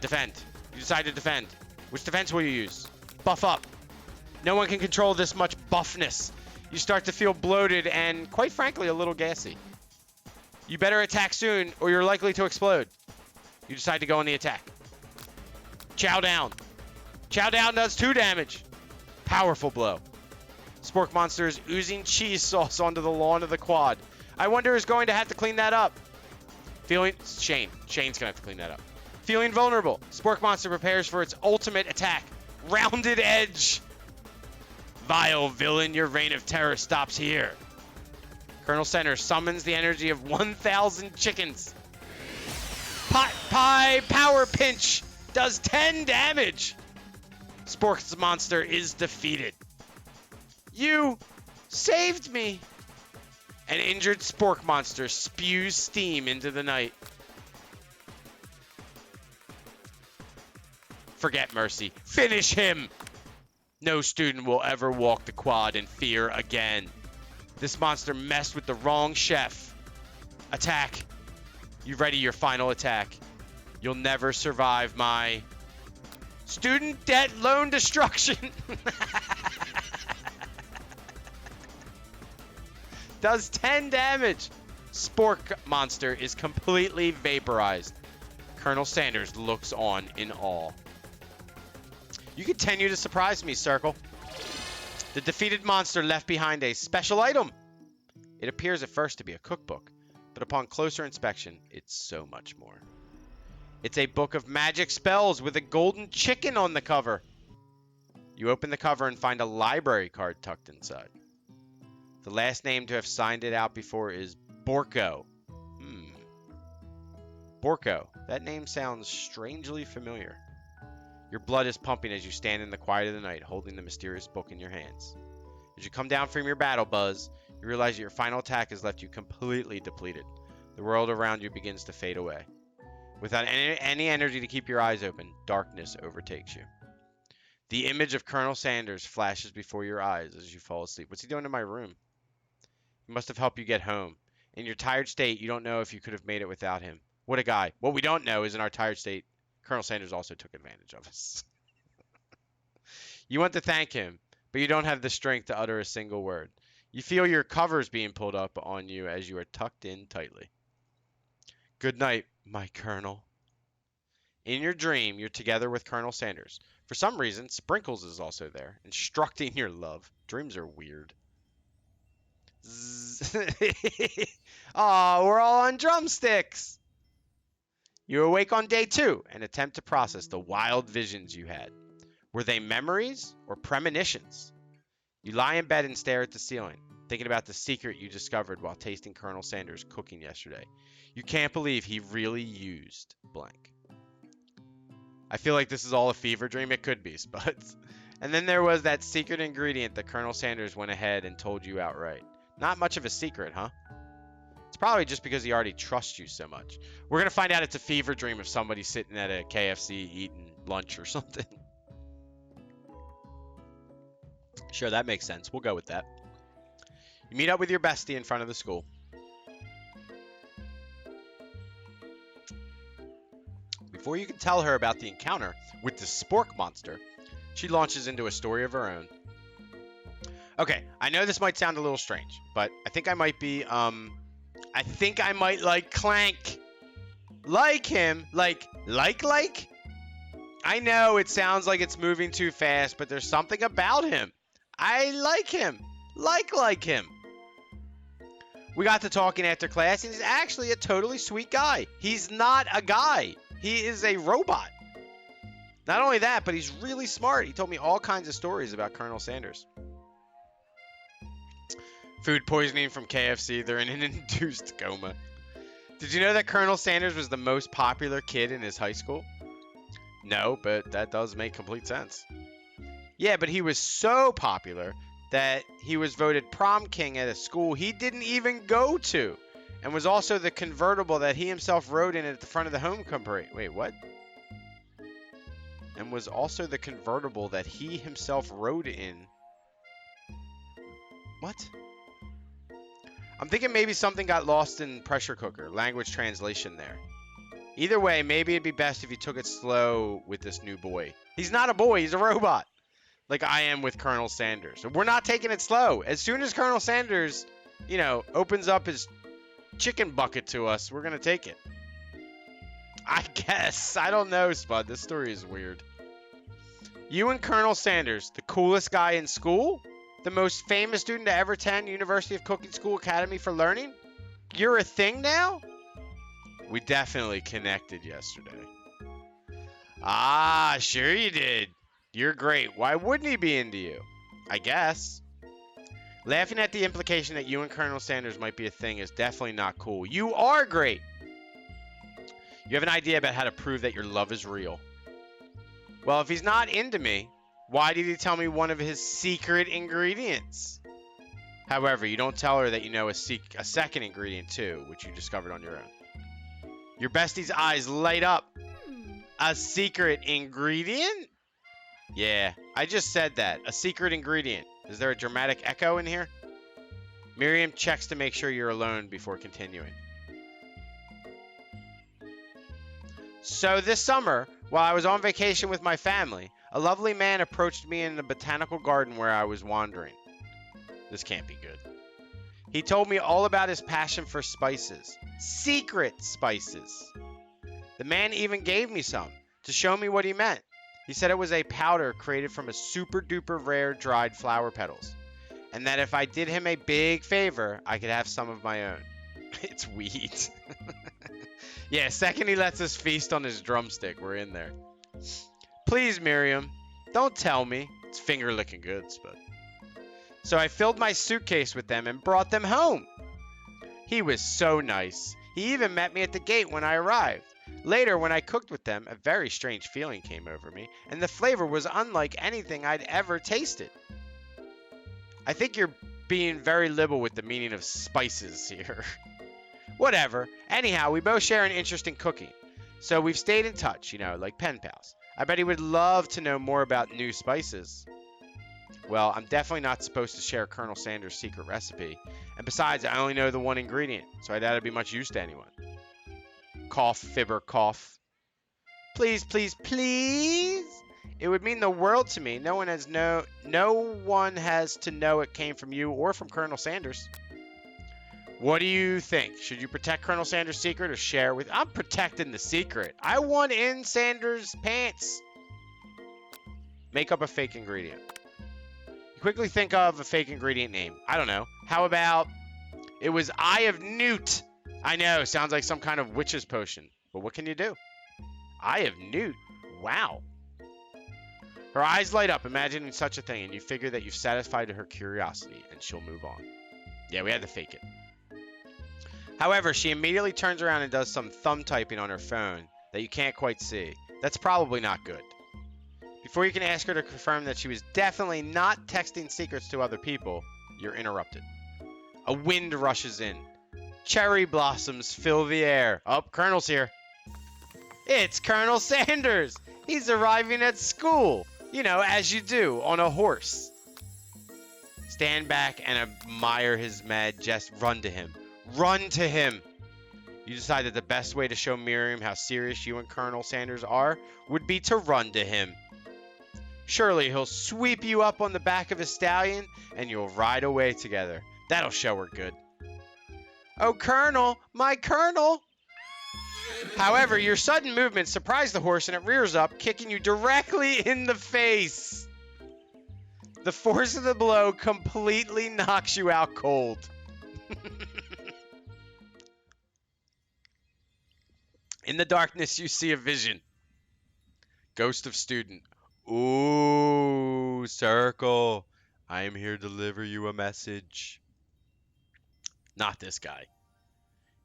Defend. You decide to defend. Which defense will you use? Buff up. No one can control this much buffness. You start to feel bloated and, quite frankly, a little gassy. You better attack soon, or you're likely to explode. You decide to go on the attack. Chow down. Chow down does 2 damage. Powerful blow. Spork Monster is oozing cheese sauce onto the lawn of the quad. I wonder who's going to have to clean that up. Shane. Shane's going to have to clean that up. Feeling vulnerable. Spork Monster prepares for its ultimate attack. Rounded edge. Vile villain, your reign of terror stops here. Colonel Center summons the energy of 1,000 chickens. Pot pie power pinch does 10 damage. Spork Monster is defeated. You saved me. An injured Spork Monster spews steam into the night. Forget mercy. Finish him. No student will ever walk the quad in fear again. This monster messed with the wrong chef. Attack. You ready your final attack. You'll never survive my student debt loan destruction. Does 10 damage. Spork Monster is completely vaporized. Colonel Sanders looks on in awe. You continue to surprise me, Circle. The defeated monster left behind a special item. It appears at first to be a cookbook, but upon closer inspection, it's so much more. It's a book of magic spells with a golden chicken on the cover. You open the cover and find a library card tucked inside. The last name to have signed it out before is Borko. Borko. That name sounds strangely familiar. Your blood is pumping as you stand in the quiet of the night, holding the mysterious book in your hands. As you come down from your battle buzz, you realize that your final attack has left you completely depleted. The world around you begins to fade away. Without any energy to keep your eyes open, darkness overtakes you. The image of Colonel Sanders flashes before your eyes as you fall asleep. What's he doing in my room? He must have helped you get home. In your tired state, you don't know if you could have made it without him. What a guy. What we don't know is in our tired state, Colonel Sanders also took advantage of us. You want to thank him, but you don't have the strength to utter a single word. You feel your covers being pulled up on you as you are tucked in tightly. Good night, my Colonel. In your dream, you're together with Colonel Sanders. For some reason, Sprinkles is also there, instructing your love. Dreams are weird. Aw, we're all on drumsticks. You awake on day 2 and attempt to process the wild visions you had. Were they memories or premonitions? You lie in bed and stare at the ceiling, thinking about the secret you discovered while tasting Colonel Sanders' cooking yesterday. You can't believe he really used blank. I feel like this is all a fever dream. It could be, Spuds. And then there was that secret ingredient that Colonel Sanders went ahead and told you outright. Not much of a secret, huh? It's probably just because he already trusts you so much. We're going to find out it's a fever dream if somebody's sitting at a KFC eating lunch or something. Sure, that makes sense. We'll go with that. You meet up with your bestie in front of the school. Before you can tell her about the encounter with the Spork Monster, she launches into a story of her own. Okay, I know this might sound a little strange, but I think I might be, I think I might like Clank. Like him. Like? I know it sounds like it's moving too fast, but there's something about him. I like him. Like him. We got to talking after class, and he's actually a totally sweet guy. He's not a guy. He is a robot. Not only that, but he's really smart. He told me all kinds of stories about Colonel Sanders. Food poisoning from KFC. They're in an induced coma. Did you know that Colonel Sanders was the most popular kid in his high school? No, but that does make complete sense. Yeah, but he was so popular that he was voted prom king at a school he didn't even go to, and was also the convertible that he himself rode in at the front of the homecoming parade. Wait, what? And was also the convertible that he himself rode in. What? I'm thinking maybe something got lost in pressure cooker, language translation there. Either way, maybe it'd be best if you took it slow with this new boy. He's not a boy, he's a robot. Like I am with Colonel Sanders. We're not taking it slow. As soon as Colonel Sanders, opens up his chicken bucket to us, we're going to take it. I guess. I don't know, Spud. This story is weird. You and Colonel Sanders, the coolest guy in school? The most famous student to ever attend University of Cooking School Academy for Learning? You're a thing now? We definitely connected yesterday. Ah, sure you did. You're great. Why wouldn't he be into you? I guess. Laughing at the implication that you and Colonel Sanders might be a thing is definitely not cool. You are great. You have an idea about how to prove that your love is real. Well, if he's not into me, why did he tell me one of his secret ingredients? However, you don't tell her that you know a second ingredient too, which you discovered on your own. Your bestie's eyes light up. A secret ingredient? Yeah, I just said that. A secret ingredient. Is there a dramatic echo in here? Miriam checks to make sure you're alone before continuing. So this summer, while I was on vacation with my family, a lovely man approached me in the botanical garden where I was wandering. This can't be good. He told me all about his passion for spices. Secret spices. The man even gave me some to show me what he meant. He said it was a powder created from a super duper rare dried flower petals, and that if I did him a big favor, I could have some of my own. It's weed. Yeah, second he lets us feast on his drumstick, we're in there. Please, Miriam, don't tell me. It's finger licking goods, but. So I filled my suitcase with them and brought them home. He was so nice. He even met me at the gate when I arrived. Later, when I cooked with them, a very strange feeling came over me, and the flavor was unlike anything I'd ever tasted. I think you're being very liberal with the meaning of spices here. Whatever. Anyhow, we both share an interest in cooking, so we've stayed in touch, like pen pals. I bet he would love to know more about new spices. Well, I'm definitely not supposed to share Colonel Sanders' secret recipe, and besides, I only know the one ingredient, so I doubt it'd be much use to anyone. Cough, fibber, cough. Please, please, please. It would mean the world to me. No one has to know it came from you or from Colonel Sanders. What do you think? Should you protect Colonel Sanders' secret or share with? I'm protecting the secret. I want in Sanders' pants. Make up a fake ingredient. You quickly think of a fake ingredient name. I don't know. How about it was Eye of Newt? I know, sounds like some kind of witch's potion. But what can you do? Eye of Newt? Wow. Her eyes light up, imagining such a thing, and you figure that you've satisfied her curiosity, and she'll move on. Yeah, we had to fake it. However, she immediately turns around and does some thumb typing on her phone that you can't quite see. That's probably not good. Before you can ask her to confirm that she was definitely not texting secrets to other people, you're interrupted. A wind rushes in. Cherry blossoms fill the air. Oh, Colonel's here. It's Colonel Sanders. He's arriving at school. As you do, on a horse. Stand back and admire his mad jest. Run to him. Run to him. You decide that the best way to show Miriam how serious you and Colonel Sanders are would be to run to him. Surely he'll sweep you up on the back of his stallion and you'll ride away together. That'll show her good. Oh, Colonel, my Colonel! However, your sudden movement surprised the horse and it rears up, kicking you directly in the face. The force of the blow completely knocks you out cold. In the darkness, you see a vision. Ghost of student. Ooh, circle. I am here to deliver you a message. Not this guy.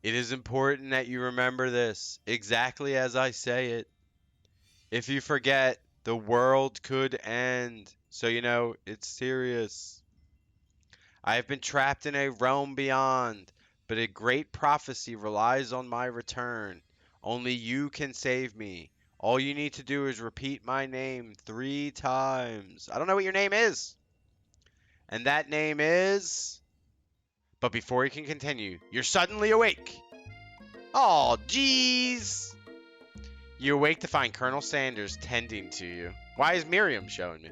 It is important that you remember this, exactly as I say it. If you forget, the world could end. So it's serious. I have been trapped in a realm beyond, but a great prophecy relies on my return. Only you can save me. All you need to do is repeat my name 3 times. I don't know what your name is. And that name is But before he can continue, you're suddenly awake. Oh, jeez. You awake to find Colonel Sanders tending to you. Why is Miriam showing me?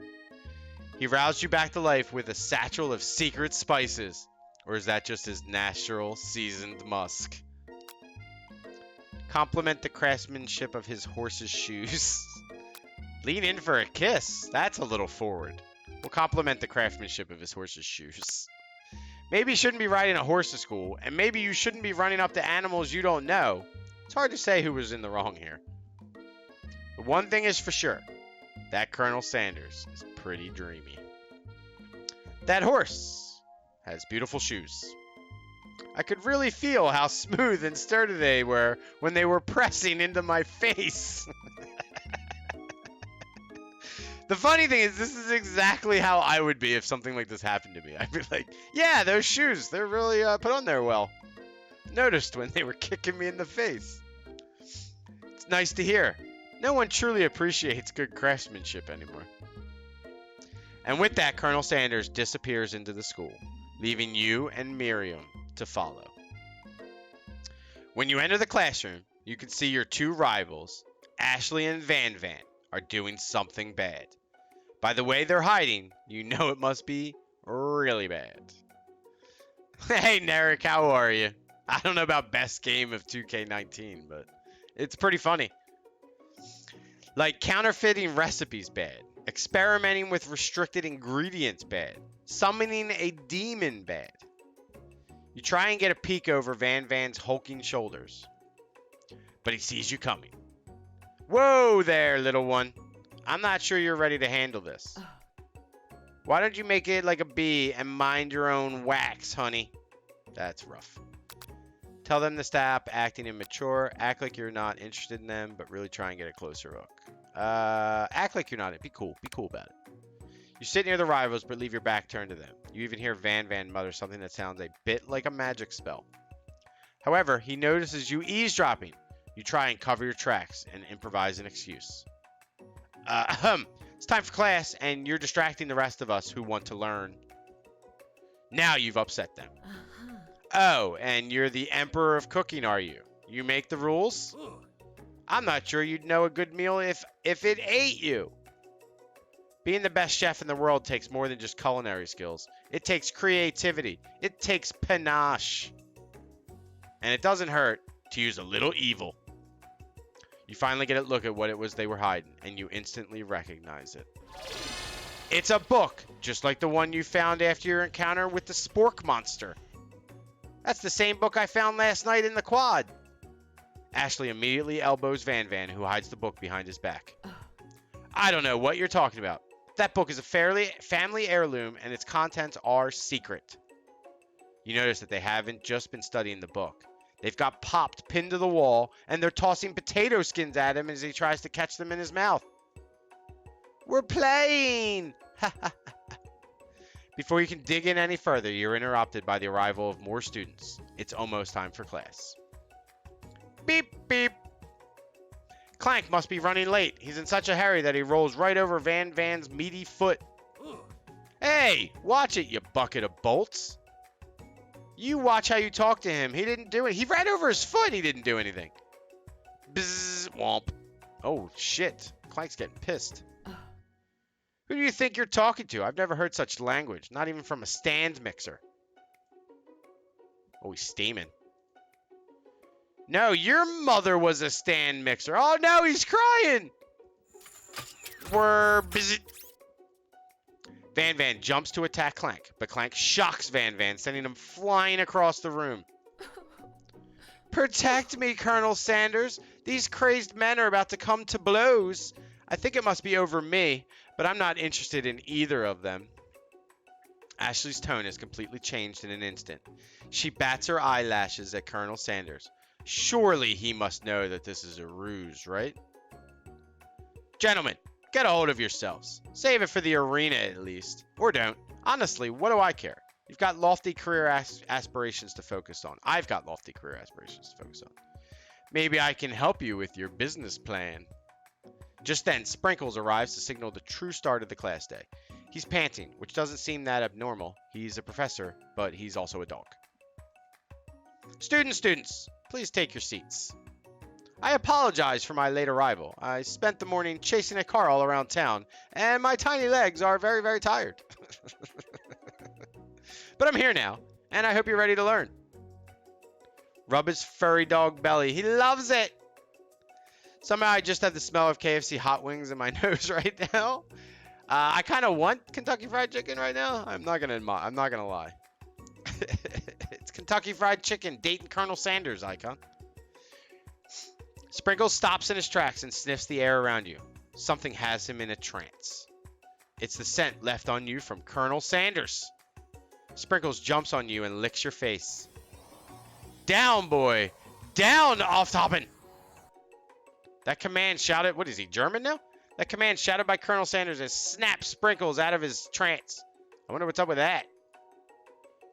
He roused you back to life with a satchel of secret spices. Or is that just his natural seasoned musk? Compliment the craftsmanship of his horse's shoes. Lean in for a kiss. That's a little forward. We'll compliment the craftsmanship of his horse's shoes. Maybe you shouldn't be riding a horse to school, and maybe you shouldn't be running up to animals you don't know. It's hard to say who was in the wrong here. But one thing is for sure. That Colonel Sanders is pretty dreamy. That horse has beautiful shoes. I could really feel how smooth and sturdy they were when they were pressing into my face. The funny thing is, this is exactly how I would be if something like this happened to me. I'd be like, yeah, those shoes, they're really put on there well. Noticed when they were kicking me in the face. It's nice to hear. No one truly appreciates good craftsmanship anymore. And with that, Colonel Sanders disappears into the school, leaving you and Miriam to follow. When you enter the classroom, you can see your two rivals, Ashley and Van Van, are doing something bad. By the way they're hiding, you know it must be really bad. Hey, Narek, how are you? I don't know about best game of 2K19, but it's pretty funny. Like counterfeiting recipes bad, experimenting with restricted ingredients bad, summoning a demon bad. You try and get a peek over Van Van's hulking shoulders, but he sees you coming. Whoa there, little one. I'm not sure you're ready to handle this. Why don't you make it like a bee and mind your own wax, honey? That's rough. Tell them to stop acting immature. Act like you're not interested in them, but really try and get a closer look. Act like you're not. Be cool. Be cool about it. You sit near the rivals, but leave your back turned to them. You even hear Van Van mutter something that sounds a bit like a magic spell. However, he notices you eavesdropping. You try and cover your tracks and improvise an excuse. It's time for class, and you're distracting the rest of us who want to learn. Now you've upset them. Oh, and you're the emperor of cooking, are you? You make the rules? I'm not sure you'd know a good meal if it ate you. Being the best chef in the world takes more than just culinary skills. It takes creativity. It takes panache. And it doesn't hurt to use a little evil. You finally get a look at what it was they were hiding, and you instantly recognize it. It's a book, just like the one you found after your encounter with the spork monster. That's the same book I found last night in the quad. Ashley immediately elbows Van Van, who hides the book behind his back. I don't know what you're talking about. That book is a family heirloom, and its contents are secret. You notice that they haven't just been studying the book. They've got Popped pinned to the wall, and they're tossing potato skins at him as he tries to catch them in his mouth. We're playing! Before you can dig in any further, you're interrupted by the arrival of more students. It's almost time for class. Beep, beep. Clank must be running late. He's in such a hurry that he rolls right over Van Van's meaty foot. Hey, watch it, you bucket of bolts. You watch how you talk to him. He didn't do it. He ran over his foot. He didn't do anything. Bzzz, womp. Oh, shit. Clank's getting pissed. Who do you think you're talking to? I've never heard such language. Not even from a stand mixer. Oh, he's steaming. No, your mother was a stand mixer. Oh, no, he's crying. We're busy. Van Van jumps to attack Clank, but Clank shocks Van Van, sending him flying across the room. Protect me, Colonel Sanders. These crazed men are about to come to blows. I think it must be over me, but I'm not interested in either of them. Ashley's tone has completely changed in an instant. She bats her eyelashes at Colonel Sanders. Surely he must know that this is a ruse, right? Gentlemen, get a hold of yourselves. Save it for the arena at least. Or don't. Honestly, what do I care? You've got lofty career aspirations to focus on. I've got lofty career aspirations to focus on. Maybe I can help you with your business plan. Just then, Sprinkles arrives to signal the true start of the class day. He's panting, which doesn't seem that abnormal. He's a professor, but he's also a dog. Students, please take your seats. I apologize for my late arrival. I spent the morning chasing a car all around town, and my tiny legs are very, very tired. But I'm here now, and I hope you're ready to learn. Rub his furry dog belly. He loves it. Somehow I just have the smell of KFC hot wings in my nose right now. I kind of want Kentucky Fried Chicken right now. I'm not gonna lie. It's Kentucky Fried Chicken, Dayton Colonel Sanders icon. Sprinkles stops in his tracks and sniffs the air around you. Something has him in a trance. It's the scent left on you from Colonel Sanders. Sprinkles jumps on you and licks your face. Down, boy! Down, off-toppin'! That command shouted... What is he, German now? That command shouted by Colonel Sanders has snapped Sprinkles out of his trance. I wonder what's up with that.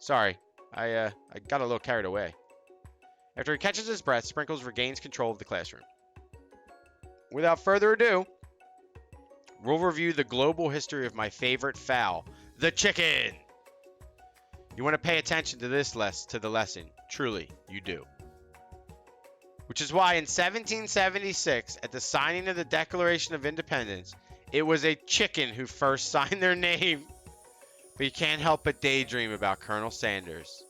Sorry, I got a little carried away. After he catches his breath, Sprinkles regains control of the classroom. Without further ado, we'll review the global history of my favorite fowl, the chicken. You want to pay attention to the lesson. Truly, you do. Which is why in 1776, at the signing of the Declaration of Independence, it was a chicken who first signed their name. But you can't help but daydream about Colonel Sanders,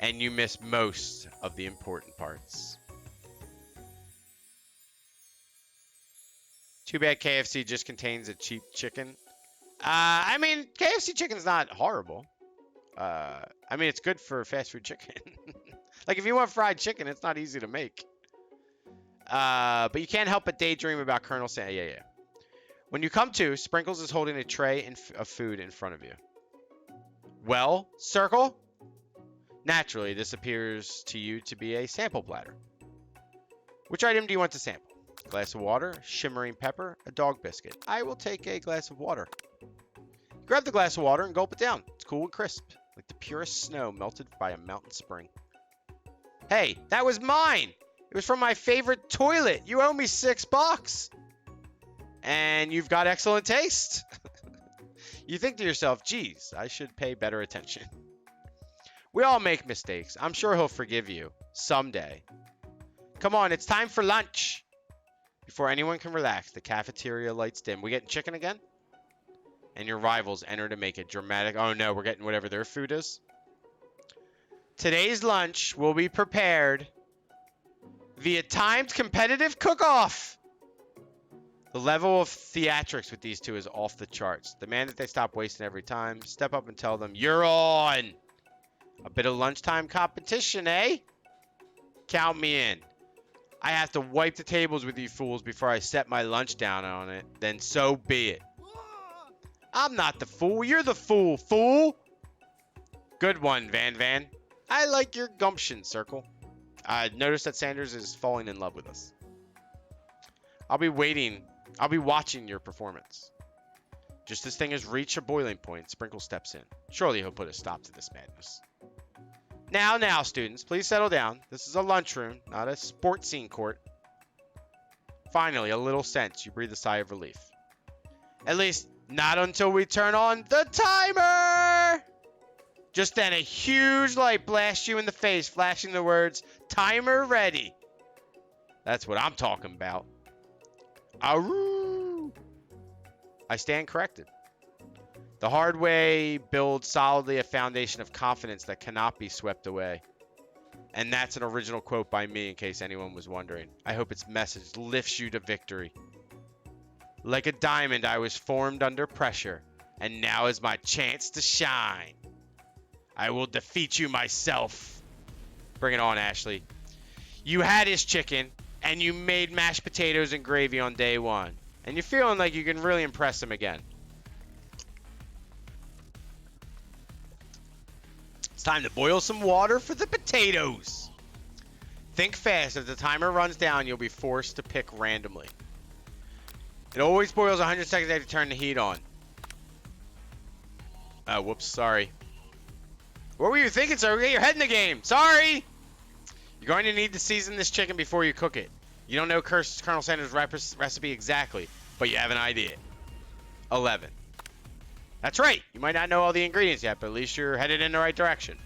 and you miss most of the important parts. Too bad KFC just contains a cheap chicken. I mean, KFC chicken's not horrible. I mean, it's good for fast food chicken. Like, if you want fried chicken, it's not easy to make. But you can't help but daydream about Colonel Sanders. Yeah. When you come to, Sprinkles is holding a tray of food in front of you. Well, Circle? Naturally, this appears to you to be a sample platter. Which item do you want to sample? A glass of water, shimmering pepper, a dog biscuit. I will take a glass of water. Grab the glass of water and gulp it down. It's cool and crisp, like the purest snow melted by a mountain spring. Hey, that was mine! It was from my favorite toilet. You owe me $6. And you've got excellent taste. You think to yourself, geez, I should pay better attention. We all make mistakes. I'm sure he'll forgive you someday. Come on, it's time for lunch. Before anyone can relax, the cafeteria lights dim. We getting chicken again? And your rivals enter to make it dramatic. Oh no, we're getting whatever their food is. Today's lunch will be prepared via timed competitive cook-off. The level of theatrics with these two is off the charts. Demand that they stop wasting every time. Step up and tell them, you're on. A bit of lunchtime competition, eh? Count me in. I have to wipe the tables with you fools before I set my lunch down on it. Then so be it. I'm not the fool. You're the fool, fool. Good one, Van. I like your gumption, Circle. I noticed that Sanders is falling in love with us. I'll be watching your performance. Just as things reach a boiling point, Sprinkle steps in. Surely he'll put a stop to this madness. Now, students, please settle down. This is a lunchroom, not a sports scene court. Finally, a little sense. You breathe a sigh of relief. At least, not until we turn on the timer! Just then, a huge light blasts you in the face, flashing the words, timer ready. That's what I'm talking about. Aroo! I stand corrected. The hard way builds solidly a foundation of confidence that cannot be swept away. And that's an original quote by me, in case anyone was wondering. I hope its message lifts you to victory. Like a diamond, I was formed under pressure, and now is my chance to shine. I will defeat you myself. Bring it on, Ashley. You had his chicken, and you made mashed potatoes and gravy on day one. And you're feeling like you can really impress him again. It's time to boil some water for the potatoes. Think fast. If the timer runs down, you'll be forced to pick randomly. It always boils 100 seconds after you turn the heat on. Oh, whoops, sorry. What were you thinking, sir? Get your head in the game. Sorry. You're going to need to season this chicken before you cook it. You don't know Colonel Sanders' recipe exactly, but you have an idea. 11. That's right. You might not know all the ingredients yet, but at least you're headed in the right direction.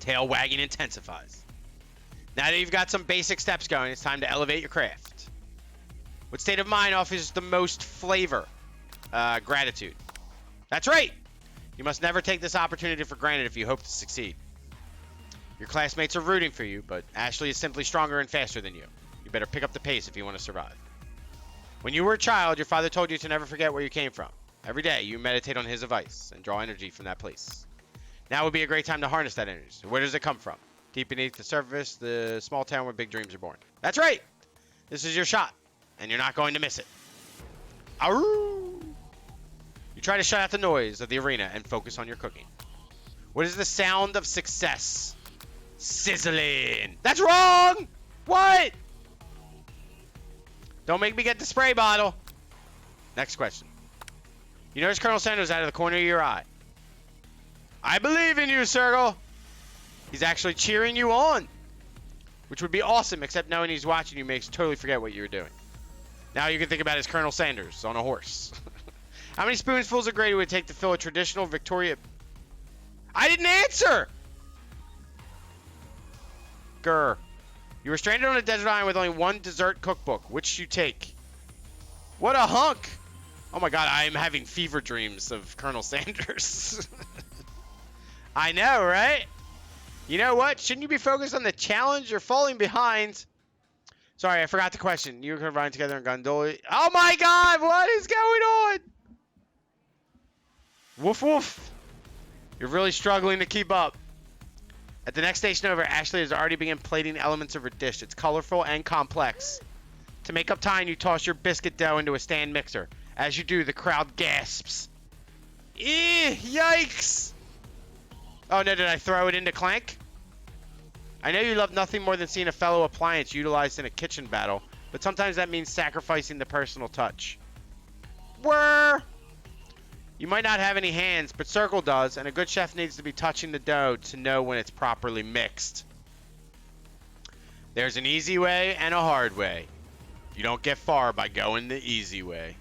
Tail wagging intensifies. Now that you've got some basic steps going, it's time to elevate your craft. What state of mind offers the most flavor? Gratitude. That's right! You must never take this opportunity for granted if you hope to succeed. Your classmates are rooting for you, but Ashley is simply stronger and faster than you. You better pick up the pace if you want to survive. When you were a child, your father told you to never forget where you came from. Every day, you meditate on his advice and draw energy from that place. Now would be a great time to harness that energy. So where does it come from? Deep beneath the surface, the small town where big dreams are born. That's right! This is your shot, and you're not going to miss it. Arroo! You try to shut out the noise of the arena and focus on your cooking. What is the sound of success? Sizzling! That's wrong! What? Don't make me get the spray bottle. Next question. You notice Colonel Sanders out of the corner of your eye. I believe in you, Circle. He's actually cheering you on, which would be awesome, except knowing he's watching you makes you totally forget what you were doing. Now you can think about it as Colonel Sanders on a horse. How many spoonfuls of gravy would it take to fill a traditional Victoria... I didn't answer! Grr. You were stranded on a desert island with only one dessert cookbook. Which should you take? What a hunk! Oh my god, I am having fever dreams of Colonel Sanders. I know, right? You know what? Shouldn't you be focused on the challenge? You're falling behind. Sorry, I forgot the question. You can ride together in gondola. Oh my god, what is going on? Woof woof. You're really struggling to keep up. At the next station over, Ashley has already begun plating elements of her dish. It's colorful and complex. To make up time, you toss your biscuit dough into a stand mixer. As you do, the crowd gasps. Yikes! Oh no, did I throw it into Clank? I know you love nothing more than seeing a fellow appliance utilized in a kitchen battle, but sometimes that means sacrificing the personal touch. Whir! You might not have any hands, but Circle does, and a good chef needs to be touching the dough to know when it's properly mixed. There's an easy way and a hard way. You don't get far by going the easy way.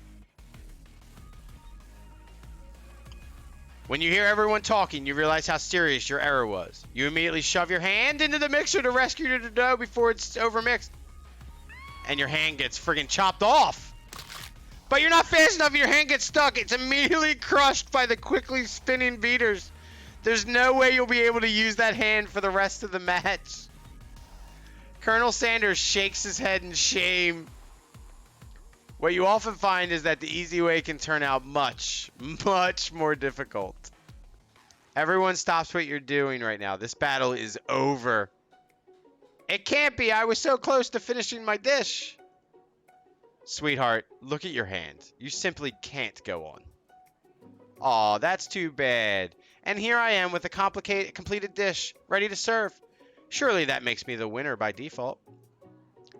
When you hear everyone talking, you realize how serious your error was. You immediately shove your hand into the mixer to rescue the dough before it's overmixed. And your hand gets friggin' chopped off. But you're not fast enough, your hand gets stuck. It's immediately crushed by the quickly spinning beaters. There's no way you'll be able to use that hand for the rest of the match. Colonel Sanders shakes his head in shame. What you often find is that the easy way can turn out much, much more difficult. Everyone stops what you're doing right now. This battle is over. It can't be. I was so close to finishing my dish. Sweetheart, look at your hand. You simply can't go on. Aw, that's too bad. And here I am with a completed dish, ready to serve. Surely that makes me the winner by default.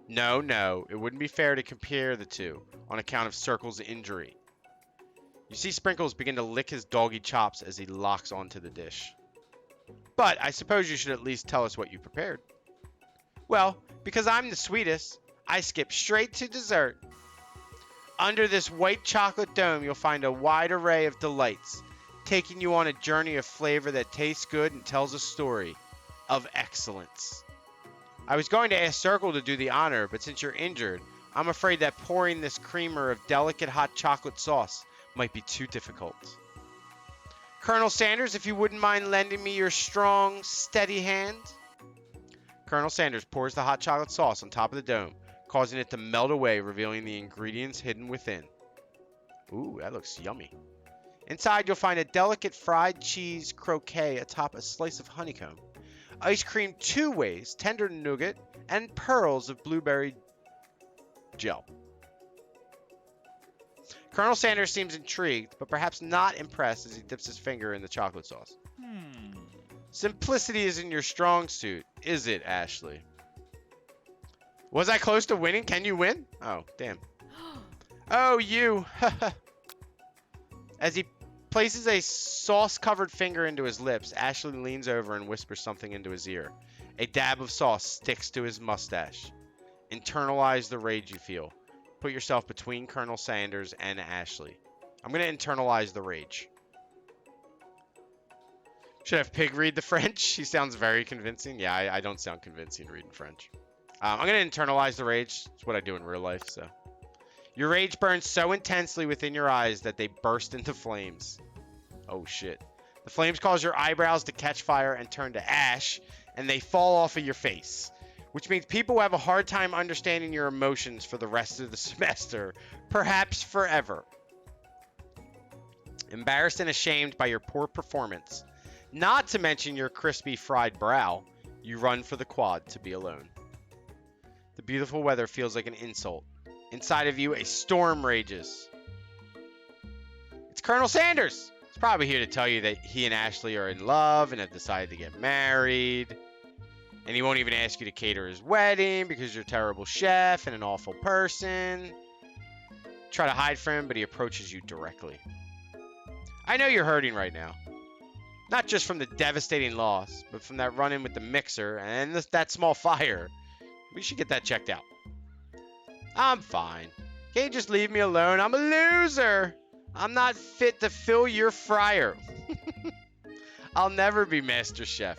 No, it wouldn't be fair to compare the two on account of Circle's injury. You see Sprinkles begin to lick his doggy chops as he locks onto the dish. But I suppose you should at least tell us what you prepared. Well, because I'm the sweetest, I skip straight to dessert. Under this white chocolate dome, you'll find a wide array of delights, taking you on a journey of flavor that tastes good and tells a story of excellence. I was going to ask Circle to do the honor, but since you're injured, I'm afraid that pouring this creamer of delicate hot chocolate sauce might be too difficult. Colonel Sanders, if you wouldn't mind lending me your strong, steady hand. Colonel Sanders pours the hot chocolate sauce on top of the dome, causing it to melt away, revealing the ingredients hidden within. Ooh, that looks yummy. Inside, you'll find a delicate fried cheese croquette atop a slice of honeycomb, ice cream two ways, tender nougat, and pearls of blueberry gel. Colonel Sanders seems intrigued, but perhaps not impressed as he dips his finger in the chocolate sauce. Simplicity isn't your strong suit, is it, Ashley? Was I close to winning? Can you win? Oh, damn. Oh, you. As he places a sauce-covered finger into his lips, Ashley leans over and whispers something into his ear. A dab of sauce sticks to his mustache. Internalize the rage you feel. Put yourself between Colonel Sanders and Ashley. I'm going to internalize the rage. Should have Pig read the French. He sounds very convincing. Yeah, I don't sound convincing reading French. I'm going to internalize the rage. It's what I do in real life, so. Your rage burns so intensely within your eyes that they burst into flames. Oh, shit. The flames cause your eyebrows to catch fire and turn to ash, and they fall off of your face. Which means people have a hard time understanding your emotions for the rest of the semester, perhaps forever. Embarrassed and ashamed by your poor performance, not to mention your crispy fried brow, you run for the quad to be alone. The beautiful weather feels like an insult. Inside of you, a storm rages. It's Colonel Sanders! He's probably here to tell you that he and Ashley are in love and have decided to get married. And he won't even ask you to cater his wedding because you're a terrible chef and an awful person. Try to hide from him, but he approaches you directly. I know you're hurting right now. Not just from the devastating loss, but from that run-in with the mixer and that small fire. We should get that checked out. I'm fine. Can't you just leave me alone? I'm a loser. I'm not fit to fill your fryer. I'll never be Master Chef.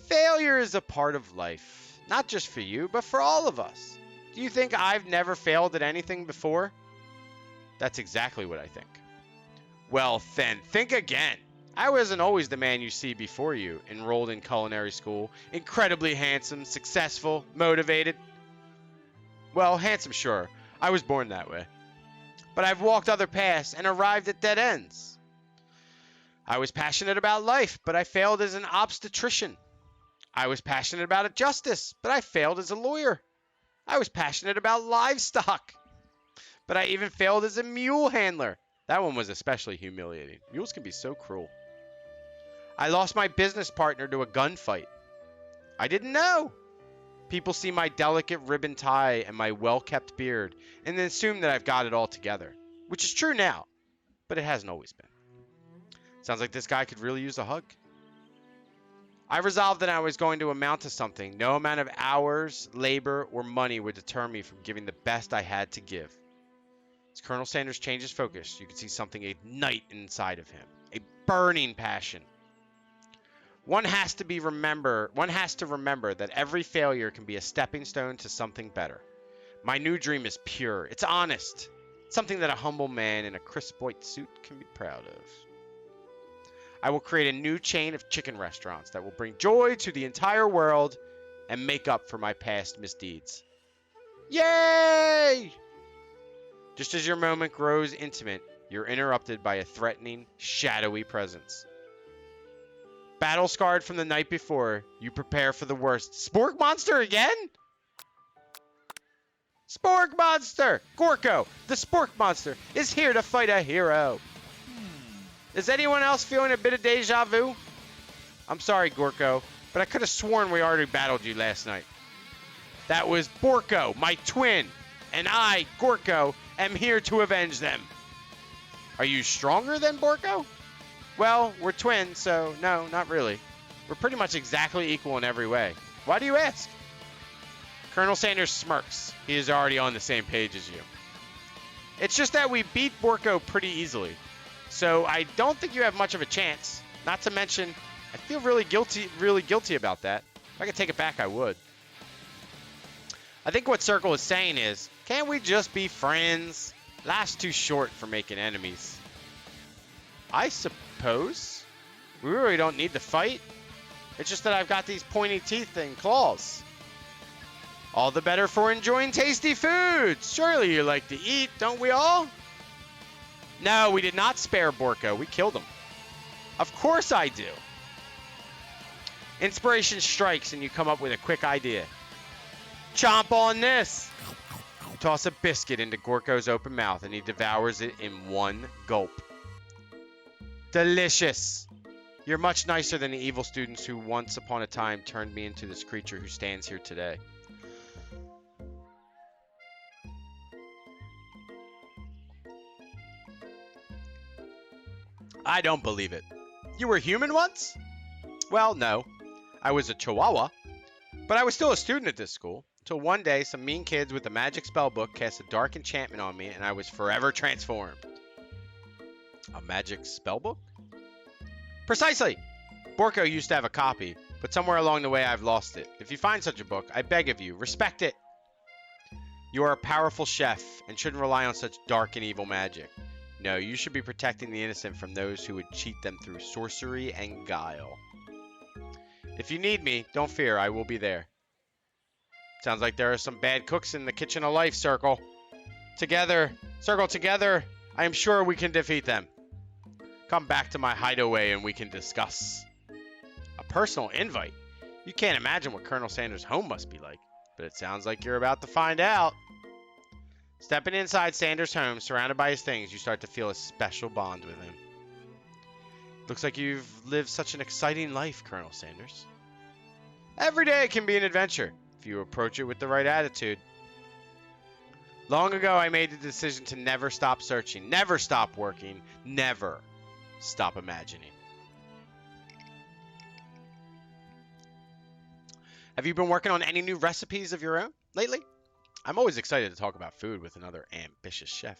Failure is a part of life. Not just for you, but for all of us. Do you think I've never failed at anything before? That's exactly what I think. Well, then, think again. I wasn't always the man you see before you, enrolled in culinary school, incredibly handsome, successful, motivated. Well, handsome, sure. I was born that way. But I've walked other paths and arrived at dead ends. I was passionate about life, but I failed as an obstetrician. I was passionate about justice, but I failed as a lawyer. I was passionate about livestock, but I even failed as a mule handler. That one was especially humiliating. Mules can be so cruel. I lost my business partner to a gunfight. I didn't know. People see my delicate ribbon tie and my well-kept beard and then assume that I've got it all together, which is true now, but it hasn't always been. Sounds like this guy could really use a hug. I resolved that I was going to amount to something. No amount of hours, labor, or money would deter me from giving the best I had to give. As Colonel Sanders changes focus, you can see something ignite inside of him. A burning passion. One has to remember that every failure can be a stepping stone to something better. My new dream is pure. It's honest. Something that a humble man in a crisp white suit can be proud of. I will create a new chain of chicken restaurants that will bring joy to the entire world and make up for my past misdeeds. Yay! Just as your moment grows intimate, you're interrupted by a threatening, shadowy presence. Battle scarred from the night before, you prepare for the worst. Spork monster again? Spork monster! Gorko, the Spork monster, is here to fight a hero. Is anyone else feeling a bit of deja vu? I'm sorry, Gorko, but I could have sworn we already battled you last night. That was Borko, my twin, and I, Gorko, am here to avenge them. Are you stronger than Borko? Well, we're twins, so no, not really. We're pretty much exactly equal in every way. Why do you ask? Colonel Sanders smirks. He is already on the same page as you. It's just that we beat Borko pretty easily. So I don't think you have much of a chance. Not to mention, I feel really guilty about that. If I could take it back, I would. I think what Circle is saying is, can't we just be friends? Life's too short for making enemies. I suppose. We really don't need to fight. It's just that I've got these pointy teeth and claws. All the better for enjoying tasty foods. Surely you like to eat, don't we all? No, we did not spare Borko. We killed him. Of course I do. Inspiration strikes and you come up with a quick idea. Chomp on this. You toss a biscuit into Gorko's open mouth and he devours it in one gulp. Delicious. You're much nicer than the evil students who once upon a time turned me into this creature who stands here today. I don't believe it. You were human once? Well, no. I was a chihuahua. But I was still a student at this school. Until one day, some mean kids with a magic spell book cast a dark enchantment on me, and I was forever transformed. A magic spell book? Precisely! Borko used to have a copy, but somewhere along the way I've lost it. If you find such a book, I beg of you, respect it. You are a powerful chef and shouldn't rely on such dark and evil magic. No, you should be protecting the innocent from those who would cheat them through sorcery and guile. If you need me, don't fear, I will be there. Sounds like there are some bad cooks in the kitchen of life, Circle. Together, I am sure we can defeat them. Come back to my hideaway and we can discuss. A personal invite? You can't imagine what Colonel Sanders' home must be like, but it sounds like you're about to find out. Stepping inside Sanders' home, surrounded by his things, you start to feel a special bond with him. Looks like you've lived such an exciting life, Colonel Sanders. Every day can be an adventure, if you approach it with the right attitude. Long ago, I made the decision to never stop searching, never stop working, never stop imagining. Have you been working on any new recipes of your own lately? I'm always excited to talk about food with another ambitious chef.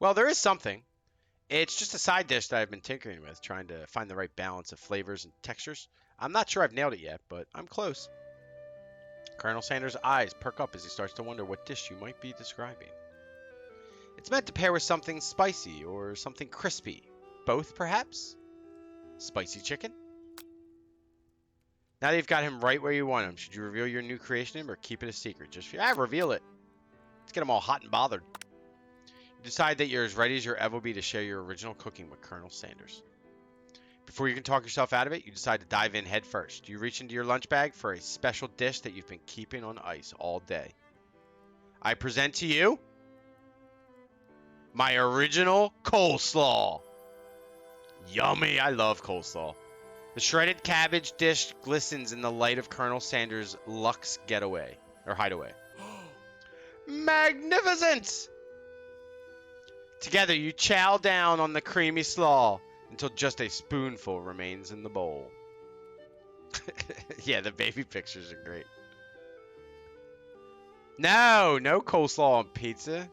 Well, there is something. It's just a side dish that I've been tinkering with, trying to find the right balance of flavors and textures. I'm not sure I've nailed it yet, but I'm close. Colonel Sanders' eyes perk up as he starts to wonder what dish you might be describing. It's meant to pair with something spicy or something crispy. Both, perhaps? Spicy chicken? Now that you've got him right where you want him, should you reveal your new creation to him or keep it a secret? Just reveal it. Let's get him all hot and bothered. You decide that you're as ready as you'll ever be to share your original cooking with Colonel Sanders. Before you can talk yourself out of it, you decide to dive in head first. You reach into your lunch bag for a special dish that you've been keeping on ice all day. I present to you my original coleslaw. Yummy, I love coleslaw. The shredded cabbage dish glistens in the light of Colonel Sanders' luxe getaway, or hideaway. Magnificent! Together you chow down on the creamy slaw until just a spoonful remains in the bowl. Yeah, the baby pictures are great. No coleslaw on pizza.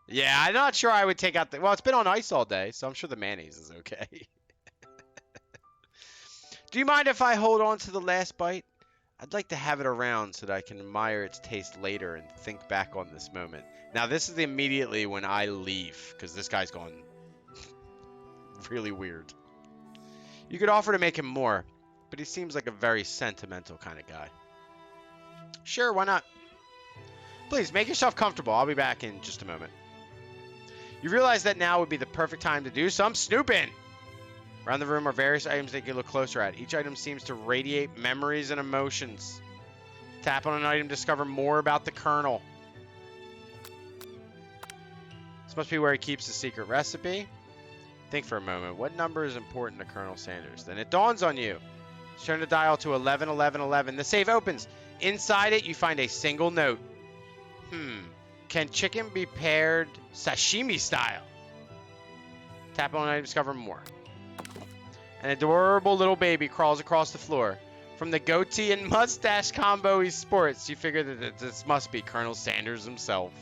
Yeah, I'm not sure I would take out the... Well, it's been on ice all day, so I'm sure the mayonnaise is okay. Do you mind if I hold on to the last bite? I'd like to have it around so that I can admire its taste later and think back on this moment. Now, this is immediately when I leave, because this guy's gone really weird. You could offer to make him more, but he seems like a very sentimental kind of guy. Sure, why not? Please, make yourself comfortable. I'll be back in just a moment. You realize that now would be the perfect time to do some snooping. Around the room are various items that you can look closer at. Each item seems to radiate memories and emotions. Tap on an item to discover more about the Colonel. This must be where he keeps the secret recipe. Think for a moment. What number is important to Colonel Sanders? Then it dawns on you. Turn the dial to 111111. The safe opens. Inside it, you find a single note. Can chicken be paired sashimi style? Tap on it to discover more. An adorable little baby crawls across the floor. From the goatee and mustache combo he sports, you figure that this must be Colonel Sanders himself.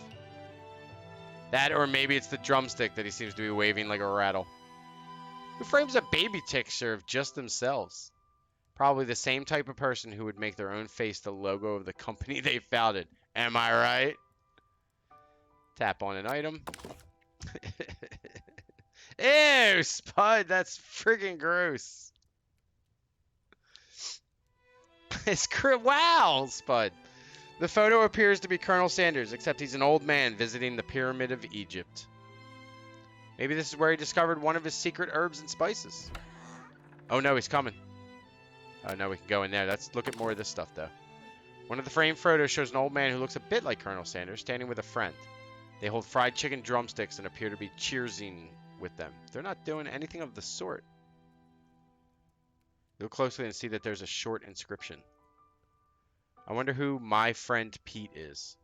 That, or maybe it's the drumstick that he seems to be waving like a rattle. Who frames a baby picture of just themselves? Probably the same type of person who would make their own face the logo of the company they founded. Am I right? Tap on an item. Ew, Spud, that's freaking gross. Wow, Spud. The photo appears to be Colonel Sanders, except he's an old man visiting the Pyramid of Egypt. Maybe this is where he discovered one of his secret herbs and spices. Oh no, he's coming. Oh no, we can go in there. Let's look at more of this stuff, though. One of the framed photos shows an old man who looks a bit like Colonel Sanders, standing with a friend. They hold fried chicken drumsticks and appear to be cheersing with them. They're not doing anything of the sort. Look closely and see that there's a short inscription. I wonder who my friend Pete is.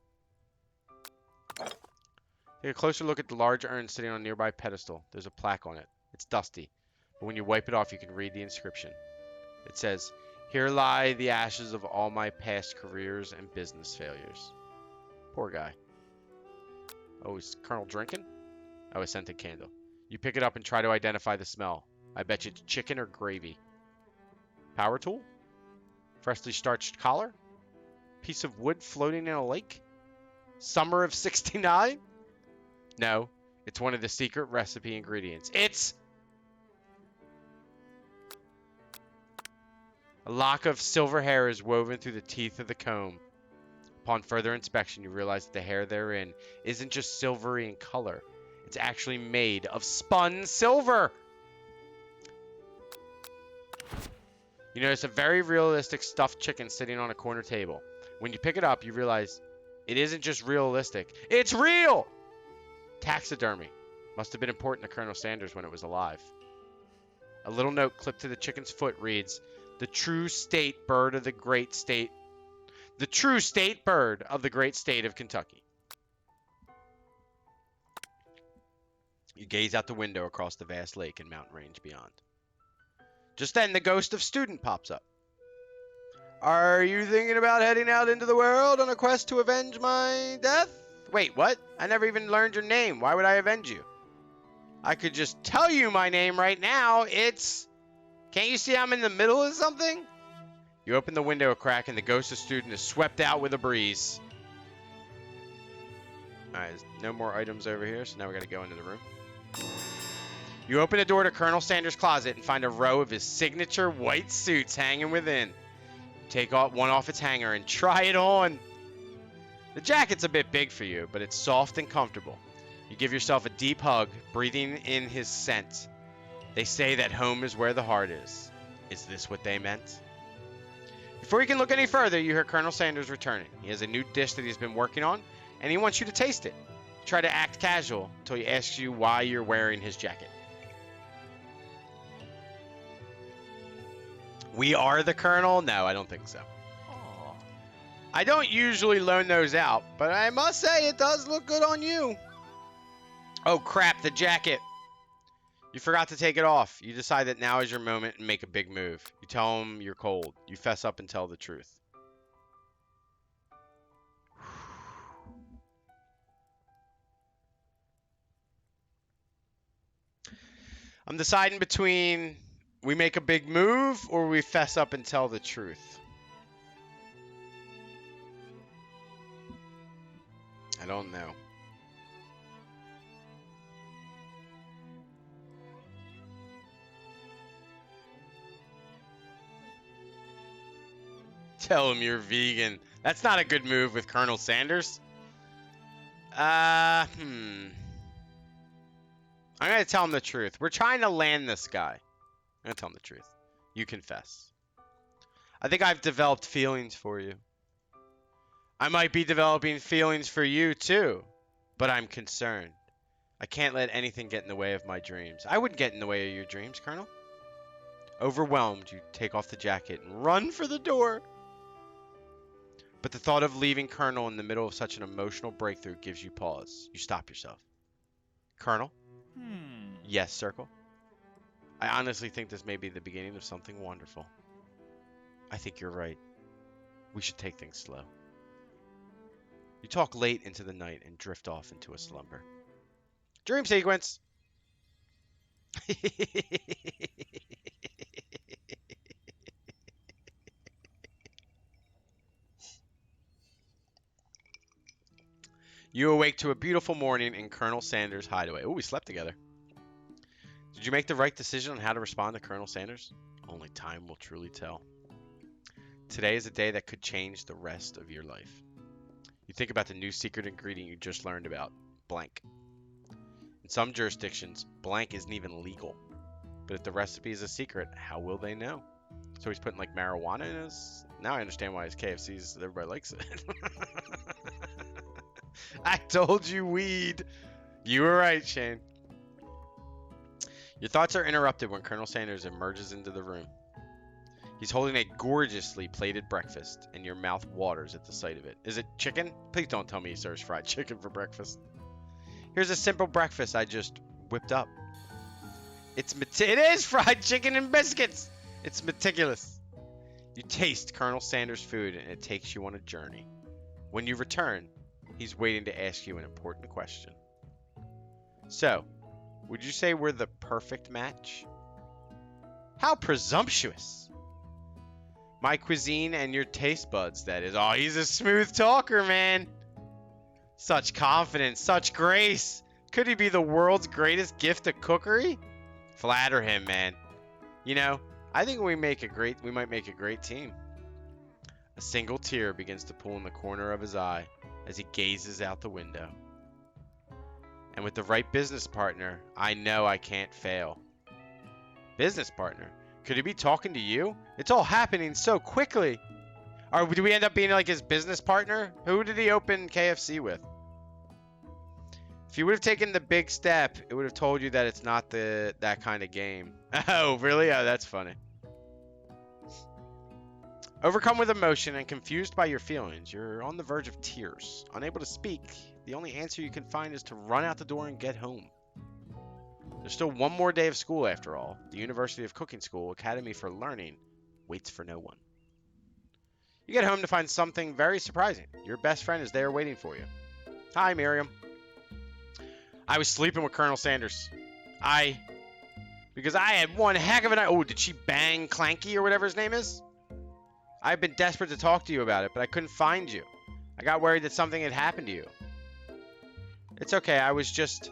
Take a closer look at the large urn sitting on a nearby pedestal. There's a plaque on it. It's dusty, but when you wipe it off, you can read the inscription. It says, "Here lie the ashes of all my past careers and business failures." Poor guy. Oh, is Colonel drinking? Oh, a scented candle. You pick it up and try to identify the smell. I bet you it's chicken or gravy. Power tool? Freshly starched collar? Piece of wood floating in a lake? Summer of '69? No, it's one of the secret recipe ingredients. It's a lock of silver hair is woven through the teeth of the comb. Upon further inspection, you realize that the hair therein isn't just silvery in color. It's actually made of spun silver. You notice a very realistic stuffed chicken sitting on a corner table. When you pick it up, you realize it isn't just realistic. It's real! Taxidermy. Must have been important to Colonel Sanders when it was alive. A little note clipped to the chicken's foot reads, The true state bird of the great state of Kentucky. You gaze out the window across the vast lake and mountain range beyond. Just then, the ghost of student pops up. Are you thinking about heading out into the world on a quest to avenge my death? Wait, what? I never even learned your name. Why would I avenge you? I could just tell you my name right now. It's... Can't you see I'm in the middle of something? You open the window a crack and the ghost of student is swept out with a breeze. Alright, there's no more items over here, so now we gotta go into the room. You open the door to Colonel Sanders' closet and find a row of his signature white suits hanging within. You take one off its hanger and try it on. The jacket's a bit big for you, but it's soft and comfortable. You give yourself a deep hug, breathing in his scent. They say that home is where the heart is. Is this what they meant? Before you can look any further, you hear Colonel Sanders returning. He has a new dish that he's been working on, and he wants you to taste it. Try to act casual until he asks you why you're wearing his jacket. We are the Colonel? No, I don't think so. Aww. I don't usually loan those out, but I must say it does look good on you. Oh crap, the jacket. You forgot to take it off. You decide that now is your moment and make a big move. You tell him you're cold. You fess up and tell the truth. I'm deciding between we make a big move or we fess up and tell the truth. I don't know. Tell him you're vegan. That's not a good move with Colonel Sanders. I'm going to tell him the truth. We're trying to land this guy. I'm going to tell him the truth. You confess. I think I've developed feelings for you. I might be developing feelings for you too, but I'm concerned. I can't let anything get in the way of my dreams. I wouldn't get in the way of your dreams, Colonel. Overwhelmed, you take off the jacket and run for the door. But the thought of leaving Colonel in the middle of such an emotional breakthrough gives you pause. You stop yourself. Colonel? Yes, Circle. I honestly think this may be the beginning of something wonderful. I think you're right. We should take things slow. You talk late into the night and drift off into a slumber. Dream sequence. You awake to a beautiful morning in Colonel Sanders' hideaway. Oh, we slept together. Did you make the right decision on how to respond to Colonel Sanders? Only time will truly tell. Today is a day that could change the rest of your life. You think about the new secret ingredient you just learned about, blank. In some jurisdictions, blank isn't even legal. But if the recipe is a secret, how will they know? So he's putting like marijuana in his... Now I understand why his KFC's, everybody likes it. I told you weed. You were right, Shane. Your thoughts are interrupted when Colonel Sanders emerges into the room. He's holding a gorgeously plated breakfast, and your mouth waters at the sight of it. Is it chicken? Please don't tell me he serves fried chicken for breakfast. Here's a simple breakfast I just whipped up. It is fried chicken and biscuits. It's meticulous. You taste Colonel Sanders' food, and it takes you on a journey. When you return, he's waiting to ask you an important question. So, Would you say we're the perfect match? How presumptuous. My cuisine and your taste buds, that is. Oh, he's a smooth talker, man. Such confidence, such grace. Could he be the world's greatest gift of cookery? Flatter him, man. You know, I think we might make a great team. A single tear begins to pool in the corner of his eye as he gazes out the window. And with the right business partner, I know I can't fail. Business partner? Could he be talking to you? It's all happening so quickly. Or do we end up being like his business partner? Who did he open KFC with? If you would have taken the big step, it would have told you that it's not that kind of game. Oh, really? Oh, that's funny. Overcome with emotion and confused by your feelings, you're on the verge of tears. Unable to speak, the only answer you can find is to run out the door and get home. There's still one more day of school after all. The University of Cooking School Academy for Learning waits for no one. You get home to find something very surprising. Your best friend is there waiting for you. Hi, Miriam. I was sleeping with Colonel Sanders. Because I had one heck of a night. Oh, did she bang Clanky or whatever his name is? I've been desperate to talk to you about it, but I couldn't find you. I got worried that something had happened to you. It's okay, I was just...